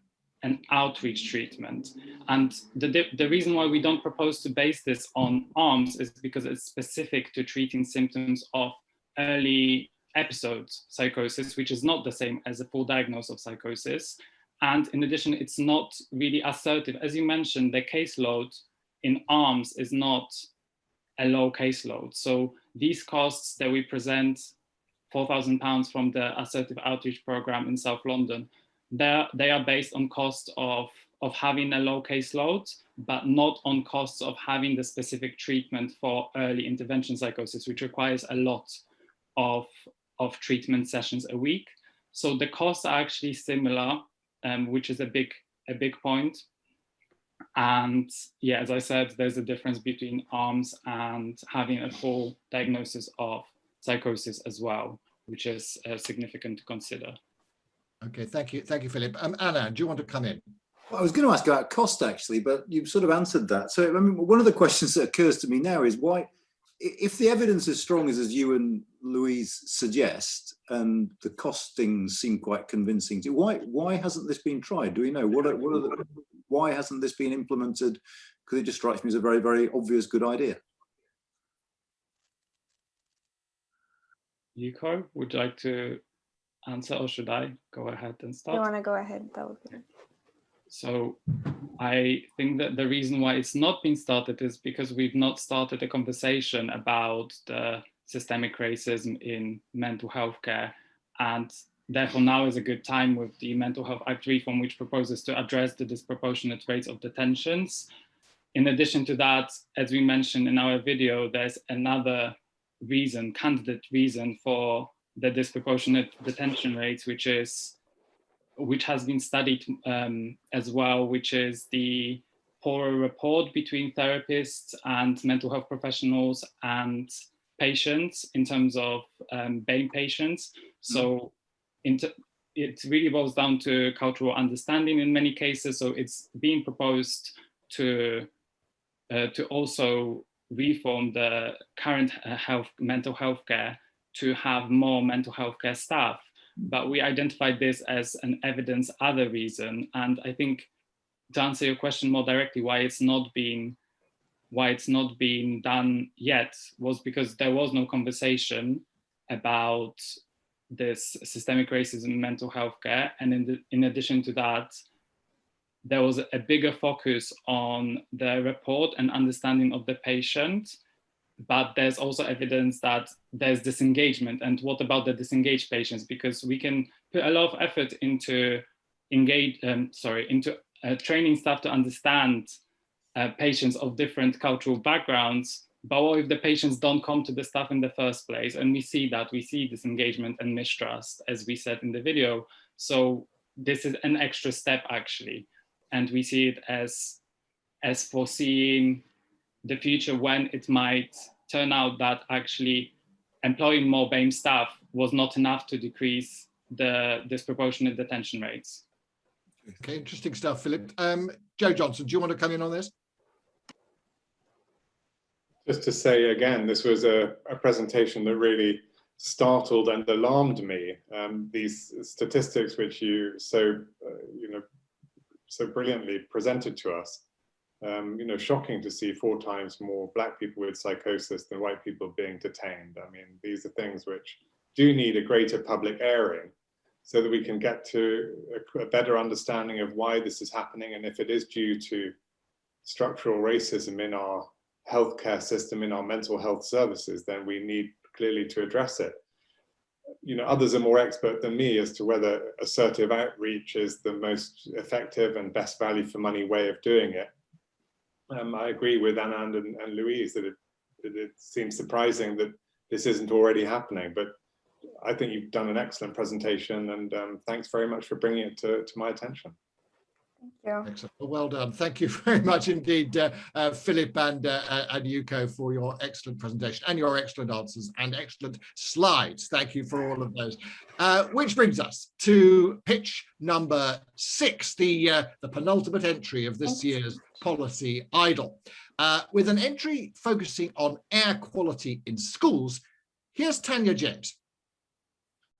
an outreach treatment. And the reason why we don't propose to base this on ARMS is because it's specific to treating symptoms of early episode psychosis, which is not the same as a full diagnosis of psychosis. And in addition, it's not really assertive. As you mentioned, the caseload in ARMS is not a low caseload. So these costs that we present £4,000 from the Assertive Outreach Programme in South London. They are based on cost of having a low caseload, but not on costs of having the specific treatment for early intervention psychosis, which requires a lot of treatment sessions a week. So the costs are actually similar, which is a big point. And yeah, as I said, there's a difference between ARMS and having a full diagnosis of psychosis as well, which is significant to consider. Okay, thank you, Philip. Anna, do you want to come in? Well, I was going to ask about cost actually, but you've sort of answered that. So I mean, one of the questions that occurs to me now is why, if the evidence is strong as you and Louise suggest, and the costings seem quite convincing to, why hasn't this been tried? Do we know why hasn't this been implemented? Because it just strikes me as a very, very obvious good idea. Yuko, would you like to answer, or should I go ahead and start? You want to go ahead? That would be good. So I think that the reason why it's not been started is because we've not started a conversation about the systemic racism in mental health care. And therefore now is a good time with the Mental Health Act reform, which proposes to address the disproportionate rates of detentions. In addition to that, as we mentioned in our video, there's another reason, candidate reason for the disproportionate detention rates, which has been studied as well, which is the poorer rapport between therapists and mental health professionals and patients in terms of BAME patients. So it really boils down to cultural understanding in many cases. So it's being proposed to also reform the current mental health care to have more mental health care staff. But we identified this as an evidence other reason. And I think to answer your question more directly, why it's not being done yet was because there was no conversation about this systemic racism in mental health care. And in addition to that, there was a bigger focus on the report and understanding of the patient. But there's also evidence that there's disengagement. And what about the disengaged patients? Because we can put a lot of effort into training staff to understand patients of different cultural backgrounds. But what if the patients don't come to the staff in the first place? And we see disengagement and mistrust, as we said in the video. So this is an extra step actually. And we see it as foreseeing the future when it might turn out that actually employing more BAME staff was not enough to decrease the disproportionate detention rates. Okay, interesting stuff, Philip. Joe Johnson, do you want to come in on this? Just to say again, this was a presentation that really startled and alarmed me. These statistics which you so brilliantly presented to us. Shocking to see 4 times more Black people with psychosis than white people being detained. I mean, these are things which do need a greater public airing so that we can get to a better understanding of why this is happening, and if it is due to structural racism in our healthcare system, in our mental health services, then we need clearly to address it. Others are more expert than me as to whether assertive outreach is the most effective and best value for money way of doing it. I agree with Anand and Louise that it seems surprising that this isn't already happening, but I think you've done an excellent presentation, and thanks very much for bringing it to my attention. Thank you. Excellent. Well done. Thank you very much indeed, Philip and Yuko, for your excellent presentation and your excellent answers and excellent slides. Thank you for all of those. Which brings us to pitch number 6, the penultimate entry of this year's Policy Idol. With an entry focusing on air quality in schools, here's Tanya James.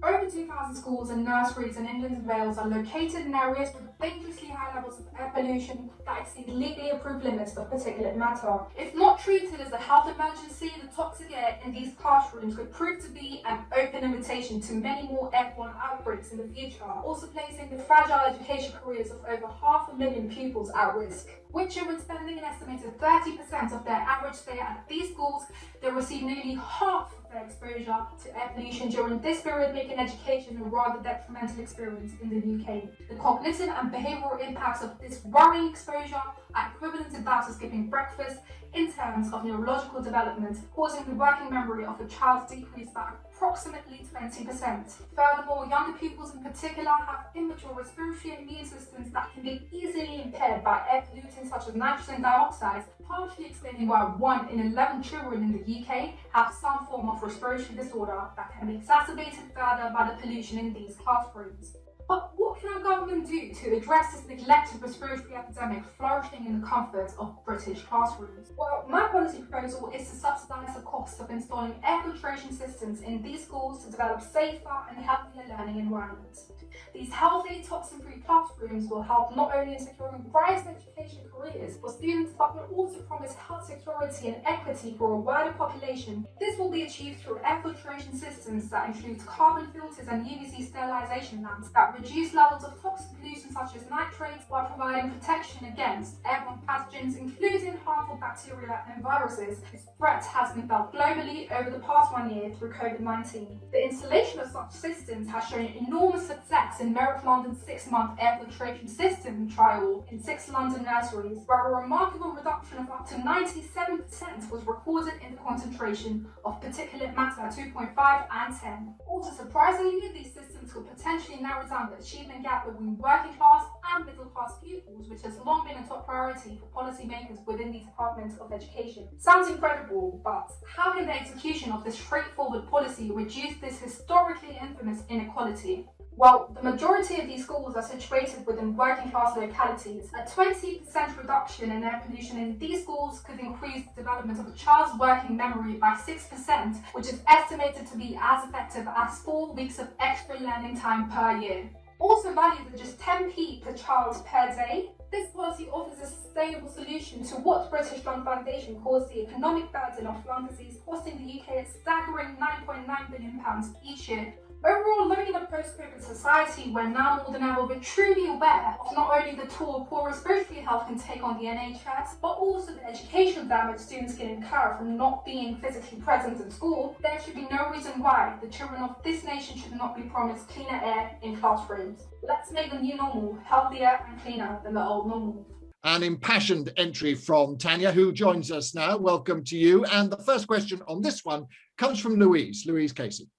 Over 2,000 schools and nurseries in England and Wales are located in areas with dangerously high levels of air pollution that exceed legally approved limits of particulate matter. If not treated as a health emergency, the toxic air in these classrooms could prove to be an open invitation to many more airborne outbreaks in the future, also placing the fragile education careers of over 500,000 pupils at risk. Which when spending an estimated 30% of their average stay at these schools, they receive nearly half their exposure to air pollution during this period, making education a rather detrimental experience in the UK. The cognitive and behavioural impacts of this worrying exposure are equivalent to that of skipping breakfast in terms of neurological development, causing the working memory of a child to decrease by approximately 20%. Furthermore, younger pupils in particular have immature respiratory immune systems that can be easily impaired by air pollutants such as nitrogen dioxide, partially explaining why 1 in 11 children in the UK have some form of respiratory disorder that can be exacerbated further by the pollution in these classrooms. But what can our government do to address this neglected respiratory epidemic flourishing in the comfort of British classrooms? Well, my policy proposal is to subsidise the cost of installing air filtration systems in these schools to develop safer and healthier learning environments. These healthy, toxin-free classrooms will help not only in securing bright education careers for students, but will also promise health security and equity for a wider population. This will be achieved through air filtration systems that include carbon filters and UVC sterilisation lamps that reduce levels of toxic pollution such as nitrates while providing protection against airborne pathogens, including harmful bacteria and viruses. This threat has been felt globally over the past 1 year through COVID-19. The installation of such systems has shown enormous success in Merrick London's 6-month air filtration system trial in 6 London nurseries, where a remarkable reduction of up to 97% was recorded in the concentration of particulate matter 2.5 and 10. Also surprisingly, these systems could potentially narrow down the achievement gap between working class and middle class pupils, which has long been a top priority for policymakers within the Department of Education. Sounds incredible, but how can the execution of this straightforward policy reduce this historically infamous inequality? Well, the majority of these schools are situated within working class localities. A 20% reduction in air pollution in these schools could increase the development of a child's working memory by 6%, which is estimated to be as effective as 4 weeks of extra learning time per year. Also valued at just 10p per child per day, this policy offers a sustainable solution to what British Lung Foundation calls the economic burden of lung disease, costing the UK a staggering £9.9 billion each year. Overall, living in a post-COVID society where now more than ever we're truly aware of not only the toll poor respiratory health can take on the NHS, but also the educational damage students can incur from not being physically present in school, there should be no reason why the children of this nation should not be promised cleaner air in classrooms. Let's make the new normal healthier and cleaner than the old normal. An impassioned entry from Tanya, who joins us now. Welcome to you. And the first question on this one comes from Louise Casey.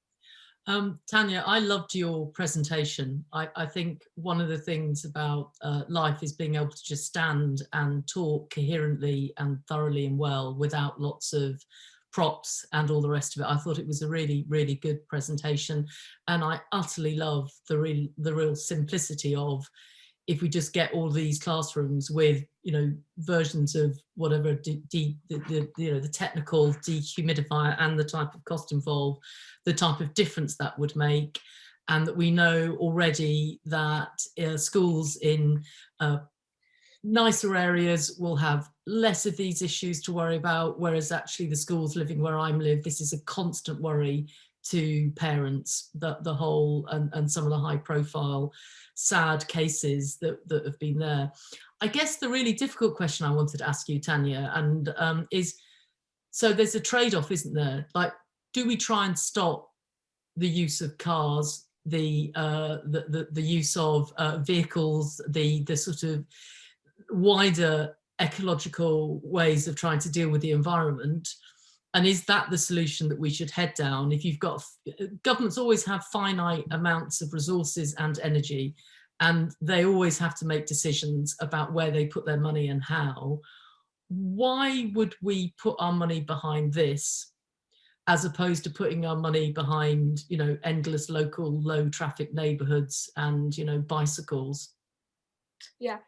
Tanya, I loved your presentation. I think one of the things about life is being able to just stand and talk coherently and thoroughly and well without lots of props and all the rest of it. I thought it was a really, really good presentation. And I utterly love the real simplicity of, if we just get all these classrooms with, versions of whatever the technical dehumidifier and the type of cost involved, the type of difference that would make, and that we know already that schools in nicer areas will have less of these issues to worry about, whereas actually the schools living where I live, this is a constant worry to parents, the whole and some of the high profile sad cases that have been there. I guess the really difficult question I wanted to ask you, Tanya, and is, so there's a trade-off, isn't there? Like, do we try and stop the use of cars, the use of vehicles, the sort of wider ecological ways of trying to deal with the environment? And is that the solution that we should head down? If you've got, governments always have finite amounts of resources and energy, and they always have to make decisions about where they put their money and how. Why would we put our money behind this as opposed to putting our money behind, endless local low traffic neighborhoods and, bicycles? Yeah.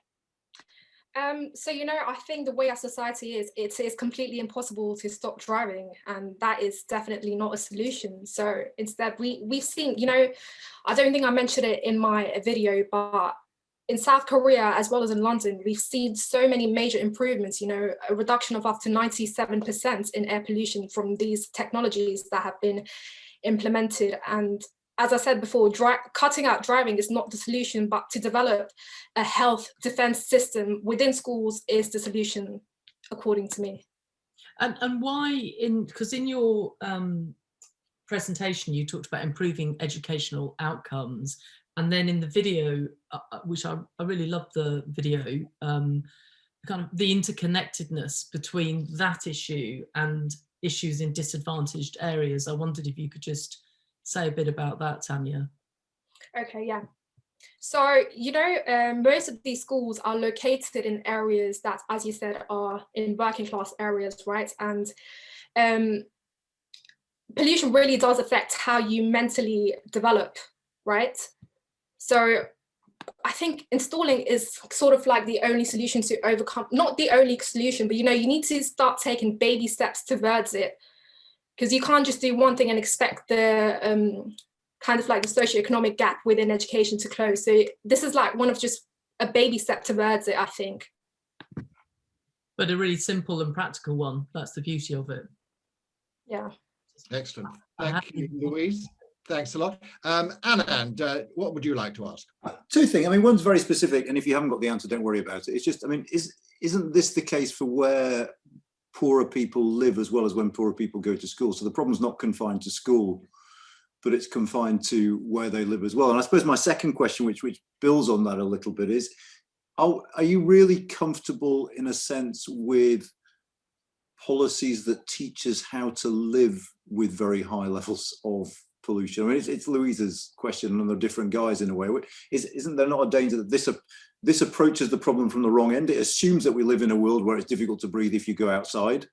So, I think the way our society is, it is completely impossible to stop driving, and that is definitely not a solution. So instead, we've seen, I don't think I mentioned it in my video, but in South Korea, as well as in London, we've seen so many major improvements, a reduction of up to 97% in air pollution from these technologies that have been implemented. And as I said before, cutting out driving is not the solution, but to develop a health defense system within schools is the solution, according to me. And why, because in your presentation, you talked about improving educational outcomes. And then in the video, which I really loved the video, kind of the interconnectedness between that issue and issues in disadvantaged areas. I wondered if you could just say a bit about that, Tanya. Okay, yeah. So, you know, most of these schools are located in areas that, as you said, are in working class areas, right? And pollution really does affect how you mentally develop, right? So I think installing is sort of like the only solution to overcome, not the only solution, but, you know, you need to start taking baby steps towards it, because you can't just do one thing and expect the kind of like the socioeconomic gap within education to close. So this is like one of just a baby step towards it, I think. But a really simple and practical one. That's the beauty of it. Yeah. Excellent. Thank you, Louise. Thanks a lot. Anand, what would you like to ask? Two things. I mean, one's very specific, and if you haven't got the answer, don't worry about it. It's just, I mean, isn't this the case for where poorer people live as well as when poorer people go to school? So the problem's not confined to school, but it's confined to where they live as well. And I suppose my second question, which builds on that a little bit, is, are you really comfortable in a sense with policies that teach us how to live with very high levels of pollution? I mean, it's Louise's question, and they're different guys in a way. Isn't there not a danger that this approaches the problem from the wrong end? It assumes that we live in a world where it's difficult to breathe if you go outside,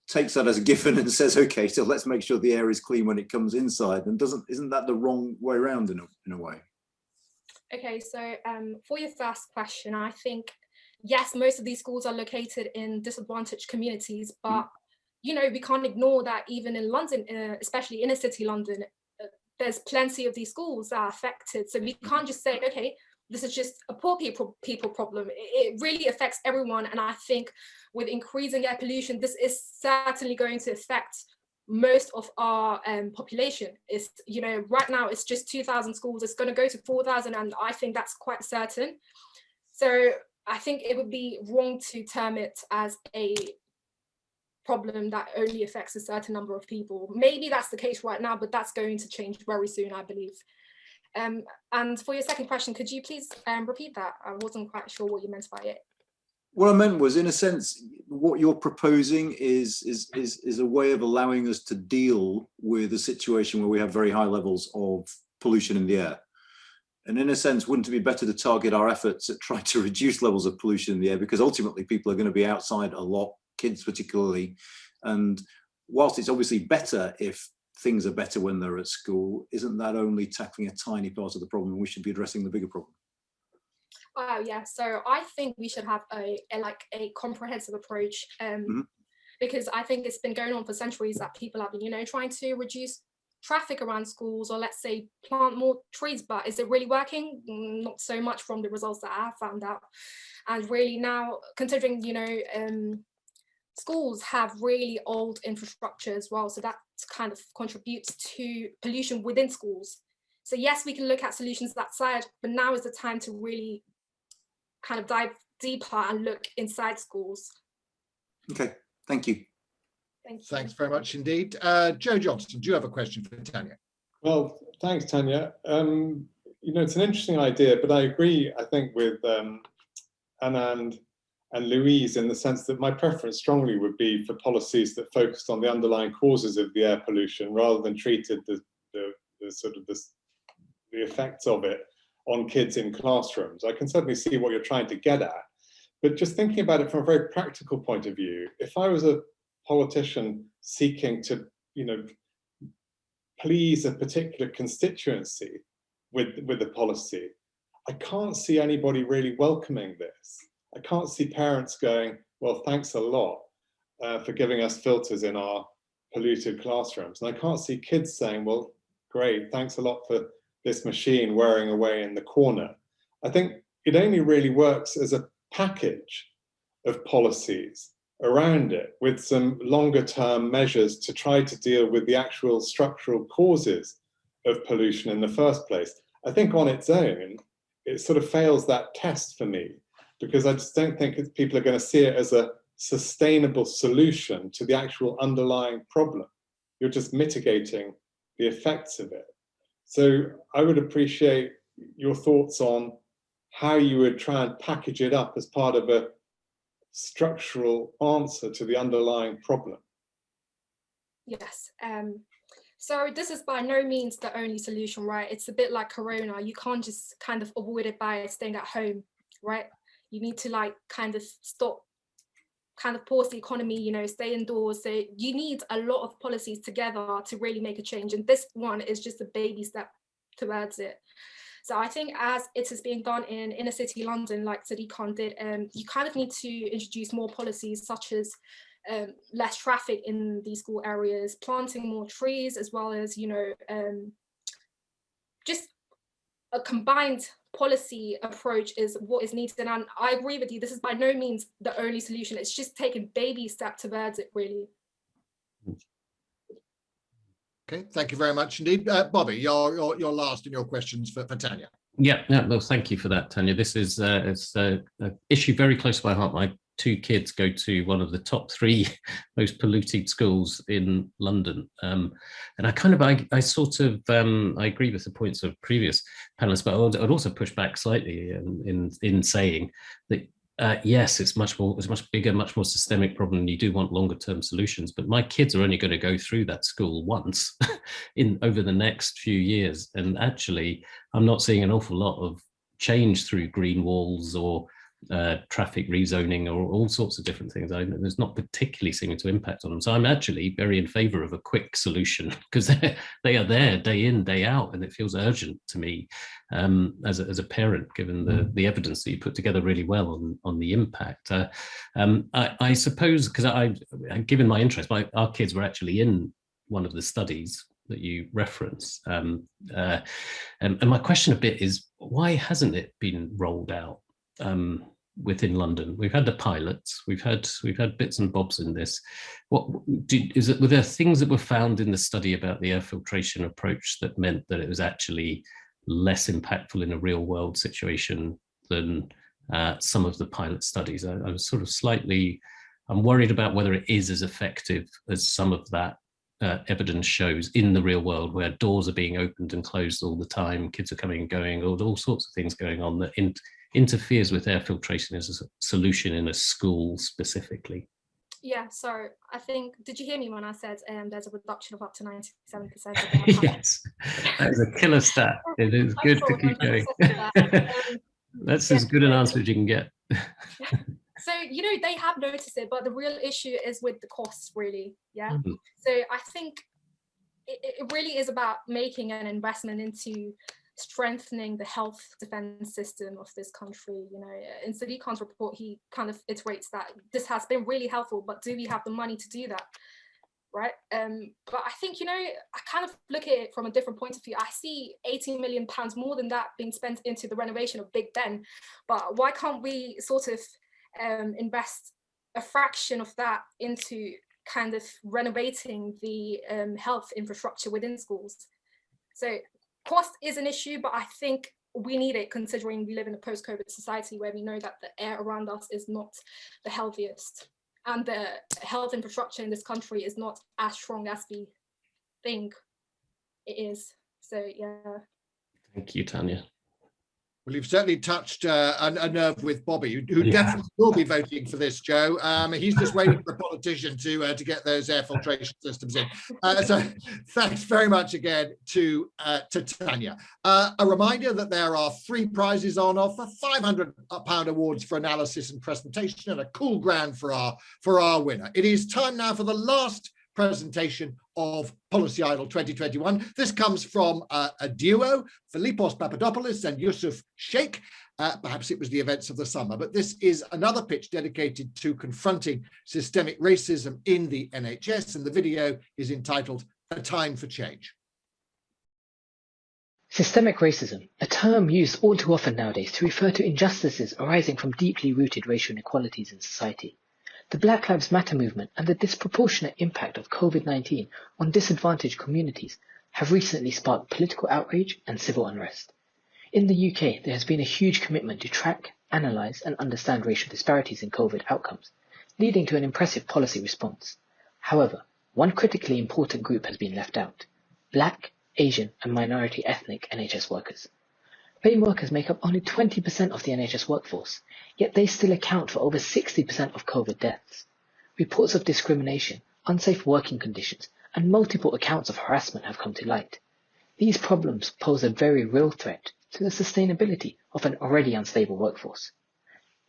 takes that as a given and says, okay, so let's make sure the air is clean when it comes inside. And isn't that the wrong way around in a way? Okay, so for your first question, I think, yes, most of these schools are located in disadvantaged communities, but you know, we can't ignore that even in London, especially inner city London, there's plenty of these schools that are affected. So we can't just say, okay, this is just a poor people problem. It really affects everyone. And I think with increasing air pollution, this is certainly going to affect most of our population. Is, you know, right now it's just 2,000 schools. It's going to go to 4,000, and I think that's quite certain. So I think it would be wrong to term it as a problem that only affects a certain number of people. Maybe that's the case right now, but that's going to change very soon, I believe. And for your second question, could you please repeat that? I wasn't quite sure what you meant by it. What I meant was, in a sense, what you're proposing is a way of allowing us to deal with a situation where we have very high levels of pollution in the air. And in a sense, wouldn't it be better to target our efforts at trying to reduce levels of pollution in the air? Because ultimately people are going to be outside a lot, kids particularly. And whilst it's obviously better if things are better when they're at school, isn't that only tackling a tiny part of the problem, and we should be addressing the bigger problem? Wow, yeah. So I think we should have a comprehensive approach, because I think it's been going on for centuries that people have been, you know, trying to reduce traffic around schools, or let's say plant more trees. But is it really working? Not so much from the results that I have found out. And really now, considering, you know, schools have really old infrastructure as well, so that kind of contributes to pollution within schools. So yes, we can look at solutions that side, but now is the time to really kind of dive deeper and look inside schools. Okay, thank you. Thank you. Thanks very much indeed. Joe Johnston, do you have a question for Tanya? Well, thanks, Tanya. You know, it's an interesting idea, but I agree, I think, with Anand and Louise, in the sense that my preference strongly would be for policies that focused on the underlying causes of the air pollution rather than treated the effects of it on kids in classrooms. I can certainly see what you're trying to get at, but just thinking about it from a very practical point of view, if I was a politician seeking to, you know, please a particular constituency with the policy, I can't see anybody really welcoming this. I can't see parents going, well, thanks a lot for giving us filters in our polluted classrooms. And I can't see kids saying, well, great, thanks a lot for this machine wearing away in the corner. I think it only really works as a package of policies around it, with some longer term measures to try to deal with the actual structural causes of pollution in the first place. I think on its own, it sort of fails that test for me, because I just don't think people are going to see it as a sustainable solution to the actual underlying problem. You're just mitigating the effects of it. So I would appreciate your thoughts on how you would try and package it up as part of a structural answer to the underlying problem. Yes. So this is by no means the only solution, right? It's a bit like Corona. You can't just kind of avoid it by staying at home, right? You need to like kind of stop, kind of pause the economy, you know, stay indoors. So you need a lot of policies together to really make a change. And this one is just a baby step towards it. So I think as it is being done in inner city London, like Sadiq did, you kind of need to introduce more policies such as less traffic in these school areas, planting more trees, as well as, you know, just a combined policy approach is what is needed. And I agree with you, this is by no means the only solution. It's just taking baby steps towards it, really. Okay, thank you very much indeed. Bobby, you're last in your questions for Tanya. Yeah, well, thank you for that, Tanya. This is it's an issue very close to my heart. My 2 kids go to one of the top 3 most polluted schools in London, and I sort of I agree with the points of previous panelists, but I'd also push back slightly in saying that yes, it's much bigger, much more systemic problem, and you do want longer term solutions. But my kids are only going to go through that school once over the next few years, and actually, I'm not seeing an awful lot of change through green walls or traffic rezoning or all sorts of different things. There's not particularly seeming to impact on them. So I'm actually very in favour of a quick solution, because they are there day in, day out, and it feels urgent to me as a parent, given the evidence that you put together really well on the impact. I suppose, because given my interest, our kids were actually in one of the studies that you reference, and my question a bit is, why hasn't it been rolled out within London? We've had the pilots, we've had bits and bobs in this. Were there things that were found in the study about the air filtration approach that meant that it was actually less impactful in a real world situation than some of the pilot studies? I was sort of I'm worried about whether it is as effective as some of that evidence shows in the real world, where doors are being opened and closed all the time, kids are coming and going, all sorts of things going on that interferes with air filtration as a solution in a school specifically. Yeah, so I think, did you hear me when I said there's a reduction of up to 97%? Yes, that is a killer stat. It is good to keep going. That's as good an answer as you can get. So, you know, they have noticed it, but the real issue is with the costs, really. Yeah. So I think it really is about making an investment into strengthening the health defense system of this country. You know, in Sadiq's report, he kind of iterates that this has been really helpful, but do we have the money to do that? Right. But I think, you know, I kind of look at it from a different point of view. I see £18 million more than that being spent into the renovation of Big Ben. But why can't we sort of invest a fraction of that into kind of renovating the health infrastructure within schools? So cost is an issue, but I think we need it, considering we live in a post-COVID society where we know that the air around us is not the healthiest, and the health infrastructure in this country is not as strong as we think it is. So yeah. Thank you, Tanya. Well, you've certainly touched a nerve with Bobby, who definitely will be voting for this, Joe. He's just waiting for a politician to get those air filtration systems in. So thanks very much again to Tanya. A reminder that there are 3 prizes on offer: £500 awards for analysis and presentation, and a cool grand for our winner. It is time now for the last presentation of Policy Idol 2021. This comes from a duo, Philippos Papadopoulos and Yusuf Sheikh. Perhaps it was the events of the summer, but this is another pitch dedicated to confronting systemic racism in the NHS, and the video is entitled A Time for Change. Systemic racism, a term used all too often nowadays to refer to injustices arising from deeply rooted racial inequalities in society. The Black Lives Matter movement and the disproportionate impact of COVID-19 on disadvantaged communities have recently sparked political outrage and civil unrest. In the UK, there has been a huge commitment to track, analyse and understand racial disparities in COVID outcomes, leading to an impressive policy response. However, one critically important group has been left out: Black, Asian, and minority ethnic NHS workers. BAME workers make up only 20% of the NHS workforce, yet they still account for over 60% of COVID deaths. Reports of discrimination, unsafe working conditions, and multiple accounts of harassment have come to light. These problems pose a very real threat to the sustainability of an already unstable workforce.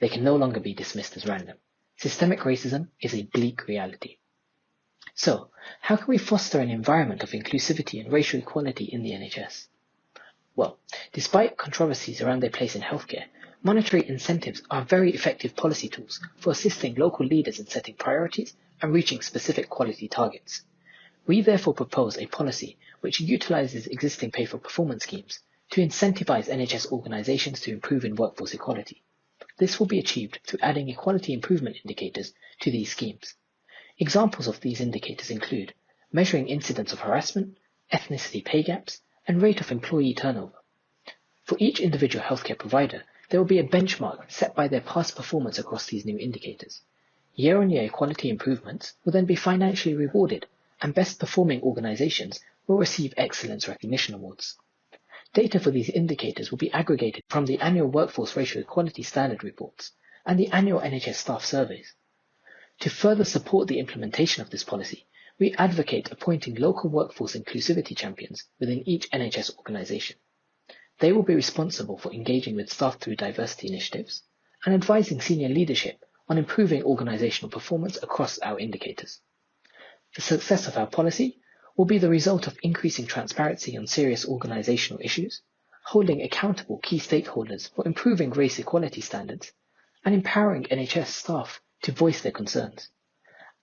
They can no longer be dismissed as random. Systemic racism is a bleak reality. So, how can we foster an environment of inclusivity and racial equality in the NHS? Well, despite controversies around their place in healthcare, monetary incentives are very effective policy tools for assisting local leaders in setting priorities and reaching specific quality targets. We therefore propose a policy which utilizes existing pay-for-performance schemes to incentivize NHS organizations to improve in workforce equality. This will be achieved through adding equality improvement indicators to these schemes. Examples of these indicators include measuring incidents of harassment, ethnicity pay gaps, and rate of employee turnover. For each individual healthcare provider, there will be a benchmark set by their past performance across these new indicators. Year-on-year equality improvements will then be financially rewarded, and best-performing organizations will receive excellence recognition awards. Data for these indicators will be aggregated from the annual Workforce Racial Equality Standard Reports and the annual NHS staff surveys. To further support the implementation of this policy, we advocate appointing local workforce inclusivity champions within each NHS organisation. They will be responsible for engaging with staff through diversity initiatives and advising senior leadership on improving organisational performance across our indicators. The success of our policy will be the result of increasing transparency on serious organisational issues, holding accountable key stakeholders for improving race equality standards, and empowering NHS staff to voice their concerns.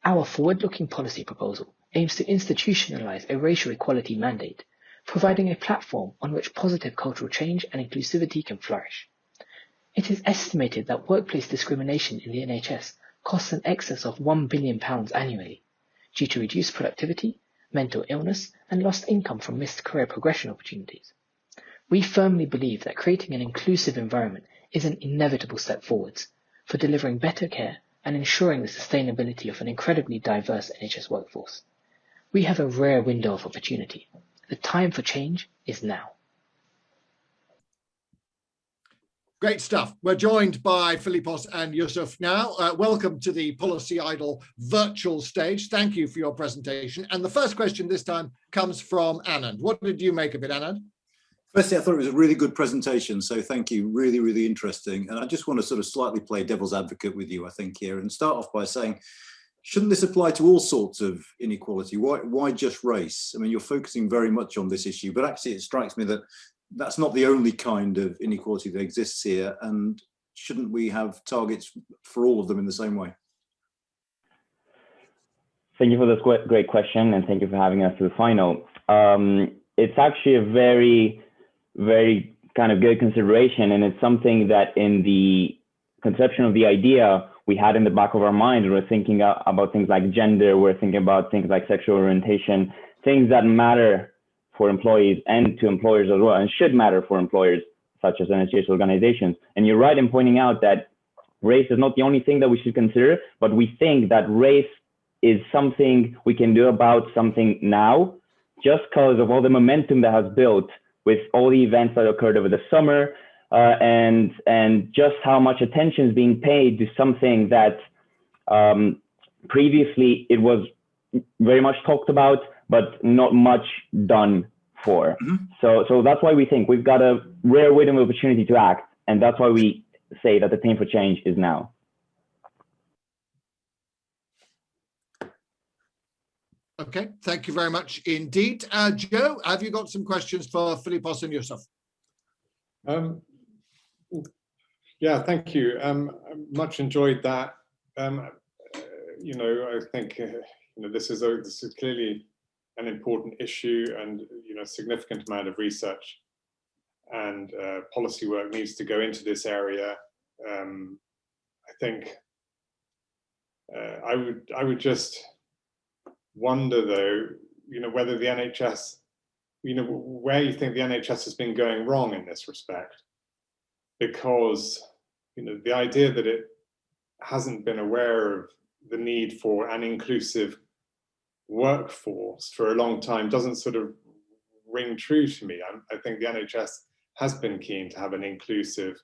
Our forward-looking policy proposal aims to institutionalize a racial equality mandate, providing a platform on which positive cultural change and inclusivity can flourish. It is estimated that workplace discrimination in the NHS costs an excess of £1 billion annually, due to reduced productivity, mental illness, and lost income from missed career progression opportunities. We firmly believe that creating an inclusive environment is an inevitable step forwards for delivering better care and ensuring the sustainability of an incredibly diverse NHS workforce. We have a rare window of opportunity. The time for change is now. Great stuff. We're joined by Philippos and Yusuf now. Welcome to the Policy Idol virtual stage. Thank you for your presentation. And the first question this time comes from Anand. What did you make of it, Anand? Firstly, I thought it was a really good presentation, so thank you. Really, really interesting. And I just want to sort of slightly play devil's advocate with you, I think, here, and start off by saying, shouldn't this apply to all sorts of inequality? Why just race? I mean, you're focusing very much on this issue, but actually it strikes me that that's not the only kind of inequality that exists here, and shouldn't we have targets for all of them in the same way? Thank you for this great question, and thank you for having us to the final. It's actually a very kind of good consideration, and it's something that in the conception of the idea we had in the back of our mind. We're thinking about things like gender, we're thinking about things like sexual orientation, things that matter for employees and to employers as well, and should matter for employers such as NHS organizations. And you're right in pointing out that race is not the only thing that we should consider, but we think that race is something we can do about something now, just because of all the momentum that has built with all the events that occurred over the summer, and just how much attention is being paid to something that previously it was very much talked about, but not much done for. So that's why we think we've got a rare window of opportunity to act, and that's why we say that the time for change is now. Okay, thank you very much indeed. Joe, have you got some questions for Philippos and Yusuf? Yeah, thank you. Much enjoyed that. You know, I think you know, this is clearly an important issue, and you know, a significant amount of research and policy work needs to go into this area. I think I would just wonder, though, you know, whether the NHS, you know, where you think the NHS has been going wrong in this respect, because you know, the idea that it hasn't been aware of the need for an inclusive workforce for a long time doesn't sort of ring true to me. I think the NHS has been keen to have an inclusive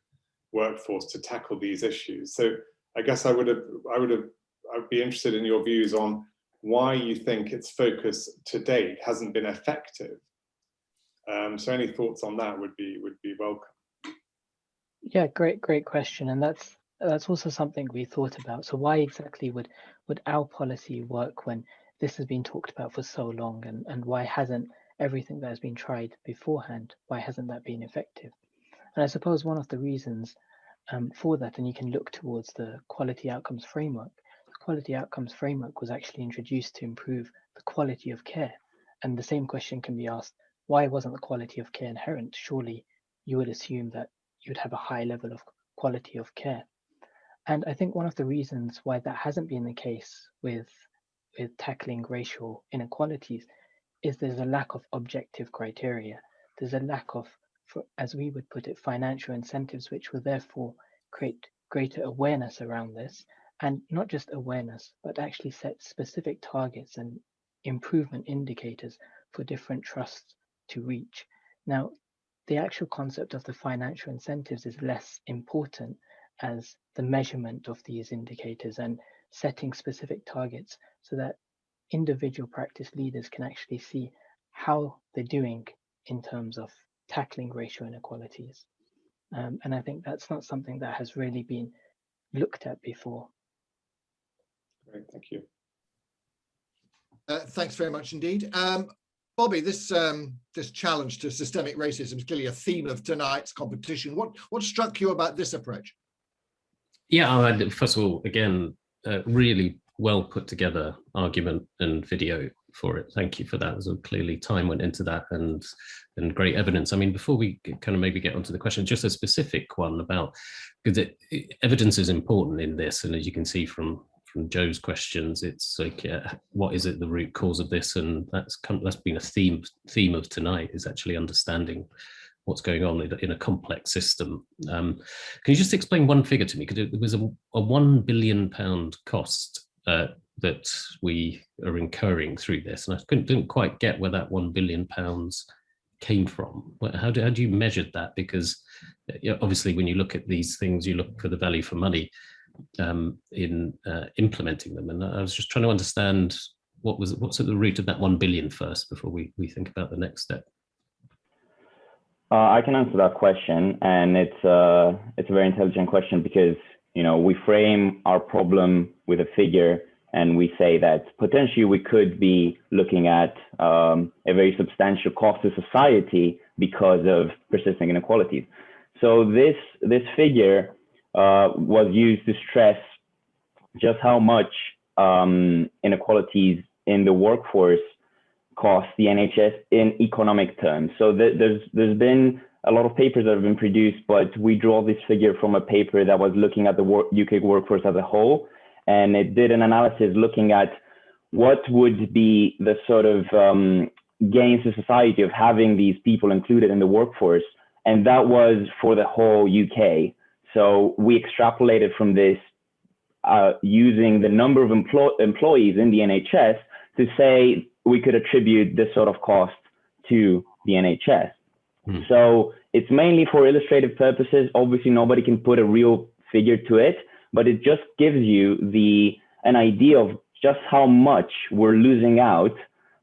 workforce to tackle these issues. So I guess I'd be interested in your views on why you think its focus to date hasn't been effective. So any thoughts on that would be welcome. Yeah, great question, and that's also something we thought about. So why exactly would our policy work when this has been talked about for so long, and why hasn't everything that has been tried beforehand, why hasn't that been effective? And I suppose one of the reasons for that, and you can look towards the quality outcomes framework. The quality outcomes framework was actually introduced to improve the quality of care. And the same question can be asked, why wasn't the quality of care inherent? Surely you would assume that you'd have a high level of quality of care. And I think one of the reasons why that hasn't been the case with tackling racial inequalities is there's a lack of objective criteria. There's a lack of, as we would put it, financial incentives, which will therefore create greater awareness around this, and not just awareness, but actually set specific targets and improvement indicators for different trusts to reach. Now, the actual concept of the financial incentives is less important as the measurement of these indicators and setting specific targets so that individual practice leaders can actually see how they're doing in terms of tackling racial inequalities. And I think that's not something that has really been looked at before. Great, thank you. Thanks very much indeed. Bobby, this challenge to systemic racism is clearly a theme of tonight's competition. What struck you about this approach? Yeah, first of all, again, really well put together argument and video for it. Thank you for that. So clearly time went into that and great evidence. I mean, before we kind of maybe get onto the question, just a specific one about, because evidence is important in this, and as you can see from Joe's questions, it's like, what is it, the root cause of this? And that's been a theme of tonight, is actually understanding what's going on in a complex system. Can you just explain one figure to me? Because it was a £1 billion cost that we are incurring through this, and I didn't quite get where that £1 billion came from. How do you measure that? Because obviously when you look at these things, you look for the value for money in implementing them, and I was just trying to understand what's at the root of that 1 billion first before we think about the next step. I can answer that question, and it's a very intelligent question, because we frame our problem with a figure, and we say that potentially we could be looking at a very substantial cost to society because of persisting inequalities. So this figure was used to stress just how much inequalities in the workforce cost the NHS in economic terms. So there's been a lot of papers that have been produced, but we draw this figure from a paper that was looking at the UK workforce as a whole, and it did an analysis looking at what would be the sort of gains to society of having these people included in the workforce, and that was for the whole UK. So we extrapolated from this using the number of employees in the NHS to say we could attribute this sort of cost to the NHS. So it's mainly for illustrative purposes. Obviously, nobody can put a real figure to it, but it just gives you an idea of just how much we're losing out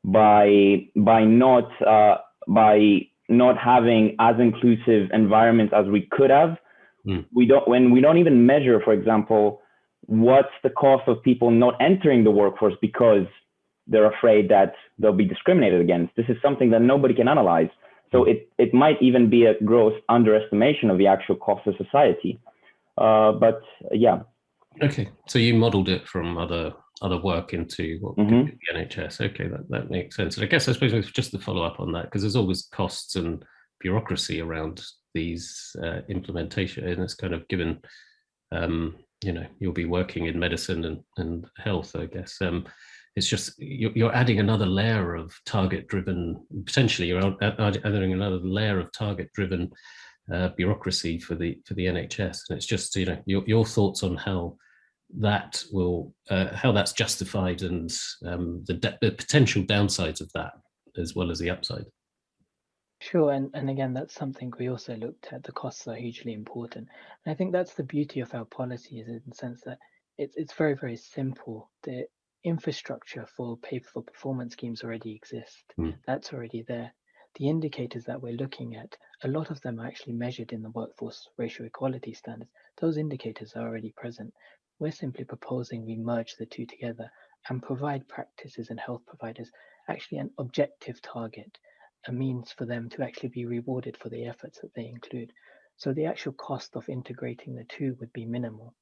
by not having as inclusive environments as we could have. When we don't even measure, for example, what's the cost of people not entering the workforce because they're afraid that they'll be discriminated against. This is something that nobody can analyze. So it might even be a gross underestimation of the actual cost of society. But yeah. Okay, so you modeled it from other work into what could be the NHS. Okay, that makes sense. And I suppose just to follow up on that, because there's always costs and bureaucracy around these implementation, and it's kind of given, you'll be working in medicine and health, I guess. It's just you're adding another layer of target-driven. Potentially, you're adding another layer of target-driven bureaucracy for the NHS, and it's just your thoughts on how that will how that's justified and the potential downsides of that as well as the upside. Sure, and again, that's something we also looked at. The costs are hugely important. And I think that's the beauty of our policy, is in the sense that it's very, very simple. The infrastructure for pay-for-performance schemes already exist. That's already there. The indicators that we're looking at, a lot of them are actually measured in the workforce racial equality standards. Those indicators are already present. We're simply proposing we merge the two together and provide practices and health providers actually an objective target, a means for them to actually be rewarded for the efforts that they include. So the actual cost of integrating the two would be minimal.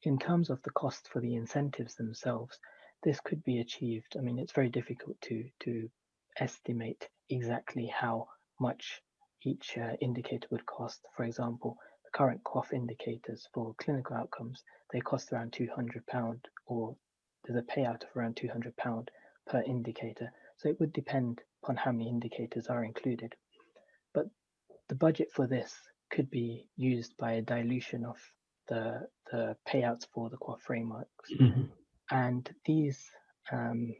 In terms of the cost for the incentives themselves, this could be achieved. I mean, it's very difficult to estimate exactly how much each indicator would cost. For example, the current cough indicators for clinical outcomes, they cost around £200, or there's a payout of around £200 per indicator. So it would depend upon how many indicators are included. But the budget for this could be used by a dilution of the payouts for the QOF frameworks. And these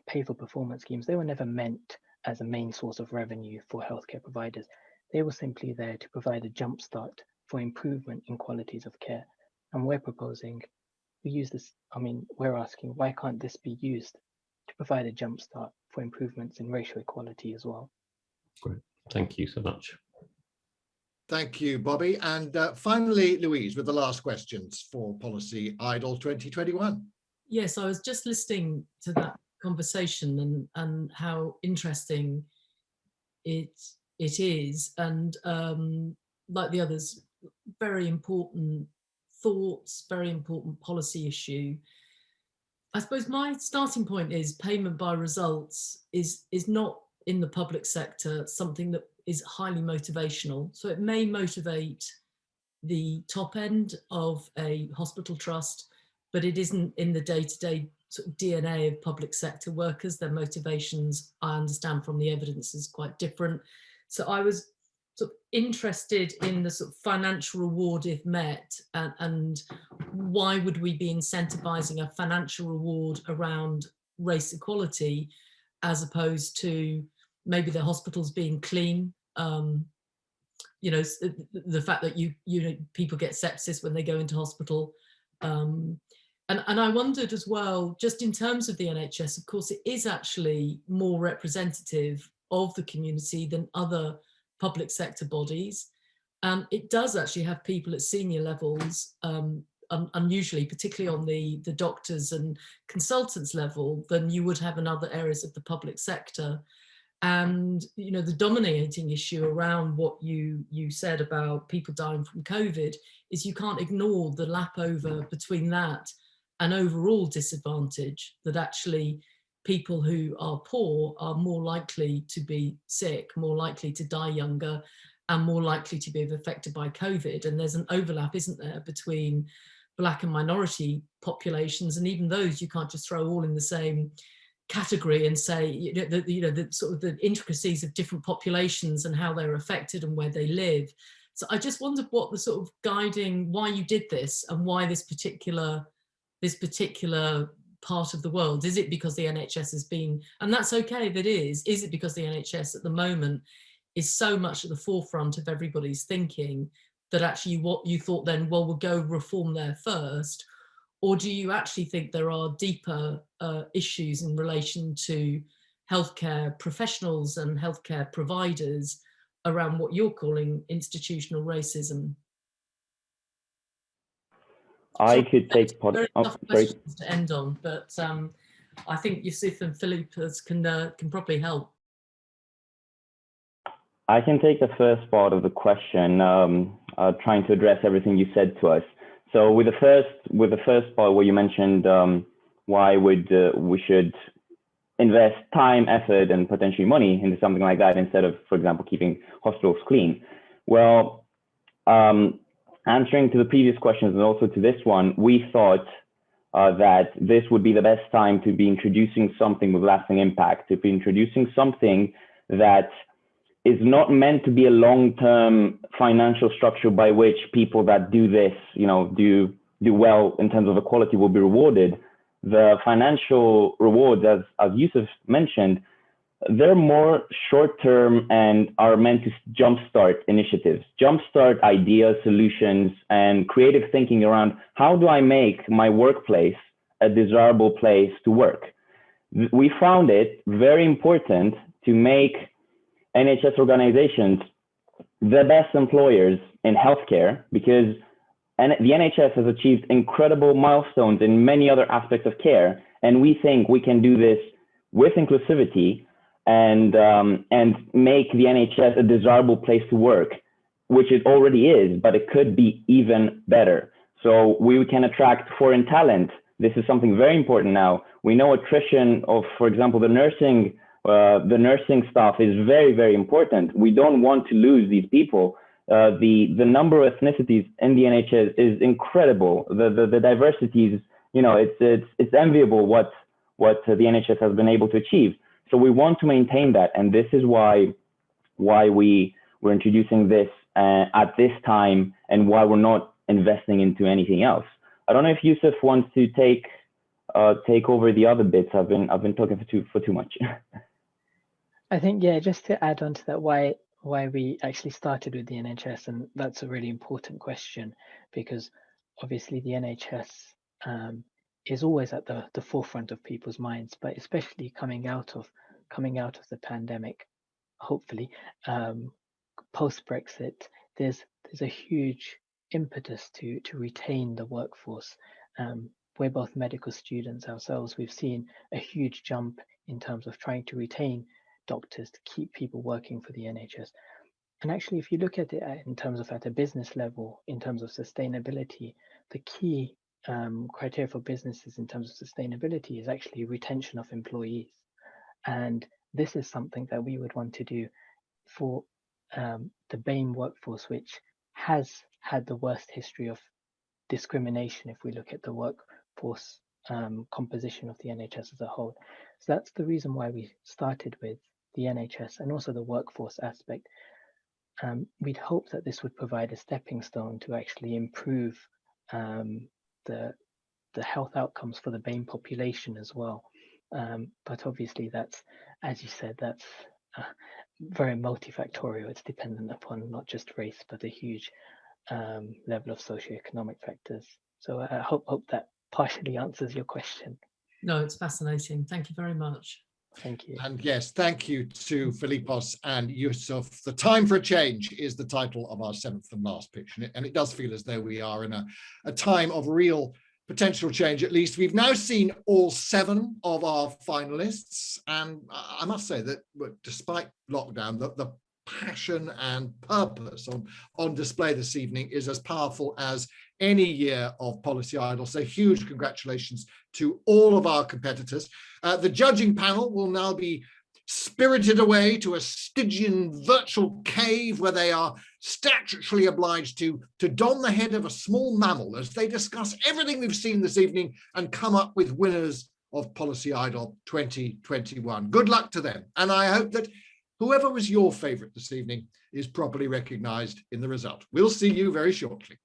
pay-for-performance schemes, they were never meant as a main source of revenue for healthcare providers. They were simply there to provide a jumpstart for improvement in qualities of care. And we're proposing we use this, we're asking, why can't this be used to provide a jumpstart for improvements in racial equality as well? Great, thank you so much. Thank you, Bobby. And finally, Louise, with the last questions for Policy Idol 2021. Yes, I was just listening to that conversation and how interesting it is, and like the others, very important thoughts, very important policy issue. I suppose my starting point is payment by results is not in the public sector something that is highly motivational. So it may motivate the top end of a hospital trust, but it isn't in the day-to-day sort of DNA of public sector workers. Their motivations, I understand from the evidence, is quite different. So I was sort of interested in the sort of financial reward if met, and why would we be incentivizing a financial reward around race equality as opposed to maybe the hospitals being clean. You know, the fact that you know, people get sepsis when they go into hospital. And I wondered as well, just in terms of the NHS, of course, it is actually more representative of the community than other public sector bodies. It does actually have people at senior levels, unusually, particularly on the doctors and consultants level, than you would have in other areas of the public sector. And, you know, the dominating issue around what you said about people dying from COVID is you can't ignore the lap over between that and overall disadvantage, that actually people who are poor are more likely to be sick, more likely to die younger, and more likely to be affected by COVID. And there's an overlap, isn't there, between Black and minority populations, and even those you can't just throw all in the same category and say, you know, the sort of the intricacies of different populations and how they're affected and where they live. So I just wondered what the sort of guiding, why you did this and why this particular part of the world. Is it because the NHS has been, and that's okay if it is it because the NHS at the moment is so much at the forefront of everybody's thinking that actually what you thought then, well, we'll go reform there first? Or do you actually think there are deeper issues in relation to healthcare professionals and healthcare providers around what you're calling institutional racism? I could take very tough questions to end on, but I think Yusuf and Philippus can probably help. I can take the first part of the question, trying to address everything you said to us. So with the first part where you mentioned why would we should invest time, effort, and potentially money into something like that instead of, for example, keeping hospitals clean. Well, answering to the previous questions and also to this one, we thought that this would be the best time to be introducing something with lasting impact, to be introducing something that is not meant to be a long-term financial structure by which people that do this, you know, do well in terms of equality will be rewarded. The financial rewards, as Yusuf mentioned, they're more short-term and are meant to jumpstart initiatives, jumpstart ideas, solutions, and creative thinking around how do I make my workplace a desirable place to work. We found it very important to make NHS organizations the best employers in healthcare, because the NHS has achieved incredible milestones in many other aspects of care, and we think we can do this with inclusivity and make the NHS a desirable place to work, which it already is, but it could be even better. So we can attract foreign talent. This is something very important now. We know attrition of, for example, the nursing staff is very, very important. We don't want to lose these people. The number of ethnicities in the NHS is incredible. The diversity is, it's enviable what the NHS has been able to achieve. So we want to maintain that, and this is why we're introducing this at this time, and why we're not investing into anything else. I don't know if Yusuf wants to take over the other bits. I've been talking for too much. I think, yeah, just to add on to that, why we actually started with the NHS, and that's a really important question, because obviously the NHS is always at the forefront of people's minds, but especially coming out of the pandemic, hopefully, post-Brexit, there's a huge impetus to retain the workforce. We're both medical students ourselves. We've seen a huge jump in terms of trying to retain doctors, to keep people working for the NHS. And actually, if you look at it in terms of at a business level, in terms of sustainability, the key criteria for businesses in terms of sustainability is actually retention of employees. And this is something that we would want to do for the BAME workforce, which has had the worst history of discrimination if we look at the workforce composition of the NHS as a whole. So that's the reason why we started with the NHS and also the workforce aspect. We'd hope that this would provide a stepping stone to actually improve the health outcomes for the BAME population as well. But obviously that's, as you said, that's very multifactorial. It's dependent upon not just race, but a huge level of socioeconomic factors. So I hope that partially answers your question. No, it's fascinating. Thank you very much. Thank you. And yes, thank you to Philippos and Yusuf. The Time for a Change is the title of our 7th and last pitch. And it does feel as though we are in a time of real potential change. At least we've now seen all 7 of our finalists. And I must say that despite lockdown, the passion and purpose on display this evening is as powerful as any year of Policy Idol. So huge congratulations to all of our competitors. The judging panel will now be spirited away to a Stygian virtual cave where they are statutorily obliged to don the head of a small mammal as they discuss everything we've seen this evening and come up with winners of Policy Idol 2021. Good luck to them. And I hope that whoever was your favorite this evening is properly recognized in the result. We'll see you very shortly.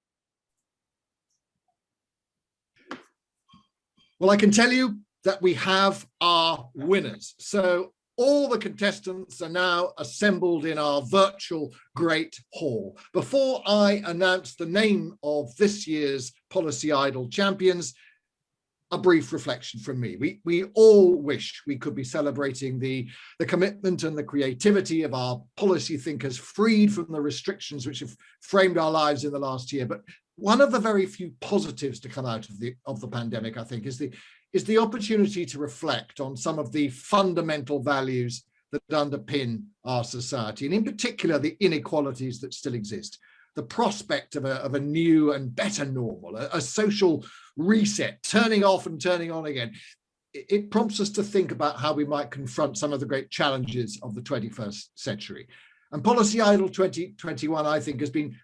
Well, I can tell you that we have our winners. So all the contestants are now assembled in our virtual Great Hall. Before I announce the name of this year's Policy Idol champions, a brief reflection from me. We all wish we could be celebrating the commitment and the creativity of our policy thinkers, freed from the restrictions which have framed our lives in the last year. But one of the very few positives to come out of the pandemic, I think, is the opportunity to reflect on some of the fundamental values that underpin our society, and in particular, the inequalities that still exist. The prospect of a new and better normal, a social reset, turning off and turning on again. It prompts us to think about how we might confront some of the great challenges of the 21st century. And Policy Idol 2021, I think, has been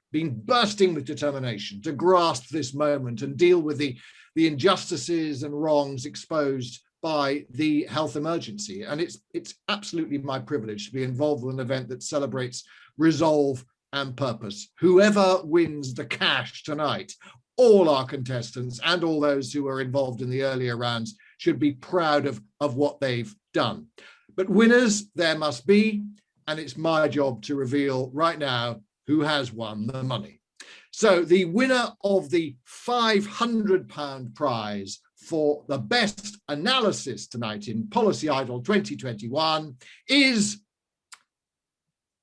bursting with determination to grasp this moment and deal with the injustices and wrongs exposed by the health emergency. And it's absolutely my privilege to be involved with an event that celebrates resolve and purpose. Whoever wins the cash tonight, all our contestants and all those who were involved in the earlier rounds should be proud of what they've done. But winners there must be, and it's my job to reveal right now who has won the money. So the winner of the £500 prize for the best analysis tonight in Policy Idol 2021 is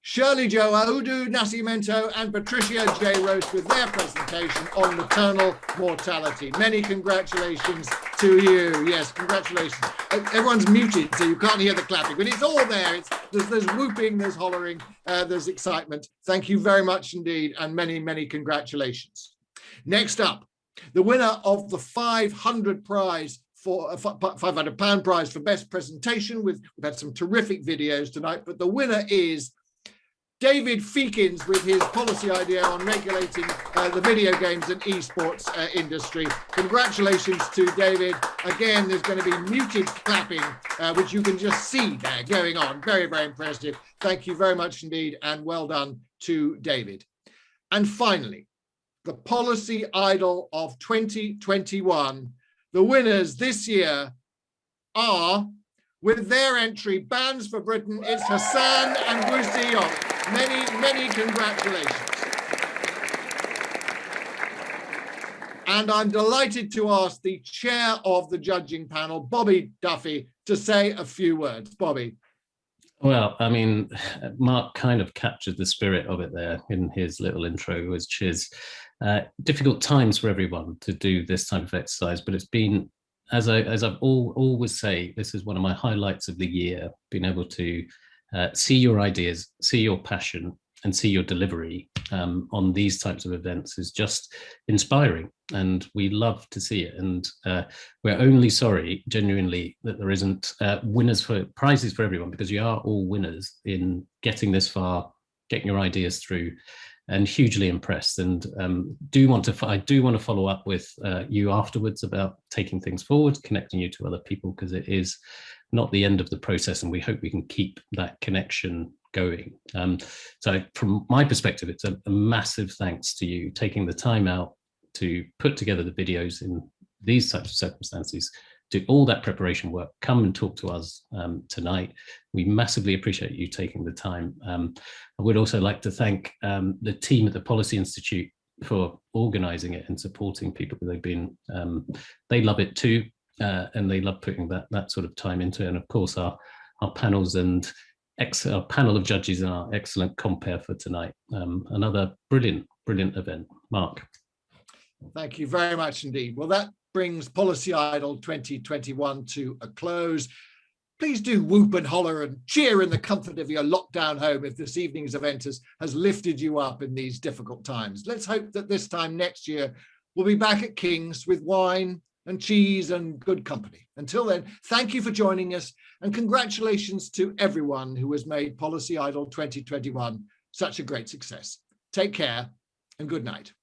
Shirley Jo Audu Nascimento and Patricia J. Rose with their presentation on maternal mortality. Many congratulations to you. Yes, congratulations. Everyone's muted, so you can't hear the clapping, but it's all there. There's whooping, there's hollering, there's excitement. Thank you very much indeed, and many, many congratulations. Next up, the winner of the £500 prize for £500 prize for best presentation. We've had some terrific videos tonight, but the winner is David Feekins with his policy idea on regulating the video games and esports industry. Congratulations to David. Again, there's going to be muted clapping, which you can just see there going on. Very, very impressive. Thank you very much indeed, and well done to David. And finally, the Policy Idol of 2021. The winners this year are, with their entry, Bans for Britain, it's Hassan and Wusi. Many, many congratulations. And I'm delighted to ask the chair of the judging panel, Bobby Duffy, to say a few words. Bobby. Well, I mean, Mark kind of captured the spirit of it there in his little intro, which is difficult times for everyone to do this type of exercise, but it's been, as I've always say, this is one of my highlights of the year, being able to see your ideas, see your passion, and see your delivery on these types of events is just inspiring, and we love to see it. And we're only sorry, genuinely, that there isn't winners for prizes for everyone, because you are all winners in getting this far, getting your ideas through, and hugely impressed. And I do want to follow up with you afterwards about taking things forward, connecting you to other people, because it is not the end of the process, and we hope we can keep that connection going. So from my perspective, it's a massive thanks to you taking the time out to put together the videos in these types of circumstances, do all that preparation work, come and talk to us tonight. We massively appreciate you taking the time. I would also like to thank the team at the Policy Institute for organising it and supporting people. They've been, they love it too, and they love putting that sort of time into it. And of course, our panels and our panel of judges and our excellent compere for tonight. Another brilliant event. Mark. Thank you very much indeed. Well, that brings Policy Idol 2021 to a close. Please do whoop and holler and cheer in the comfort of your lockdown home if this evening's event has lifted you up in these difficult times. Let's hope that this time next year we'll be back at King's with wine and cheese and good company. Until then, thank you for joining us, and congratulations to everyone who has made Policy Idol 2021 such a great success. Take care and good night.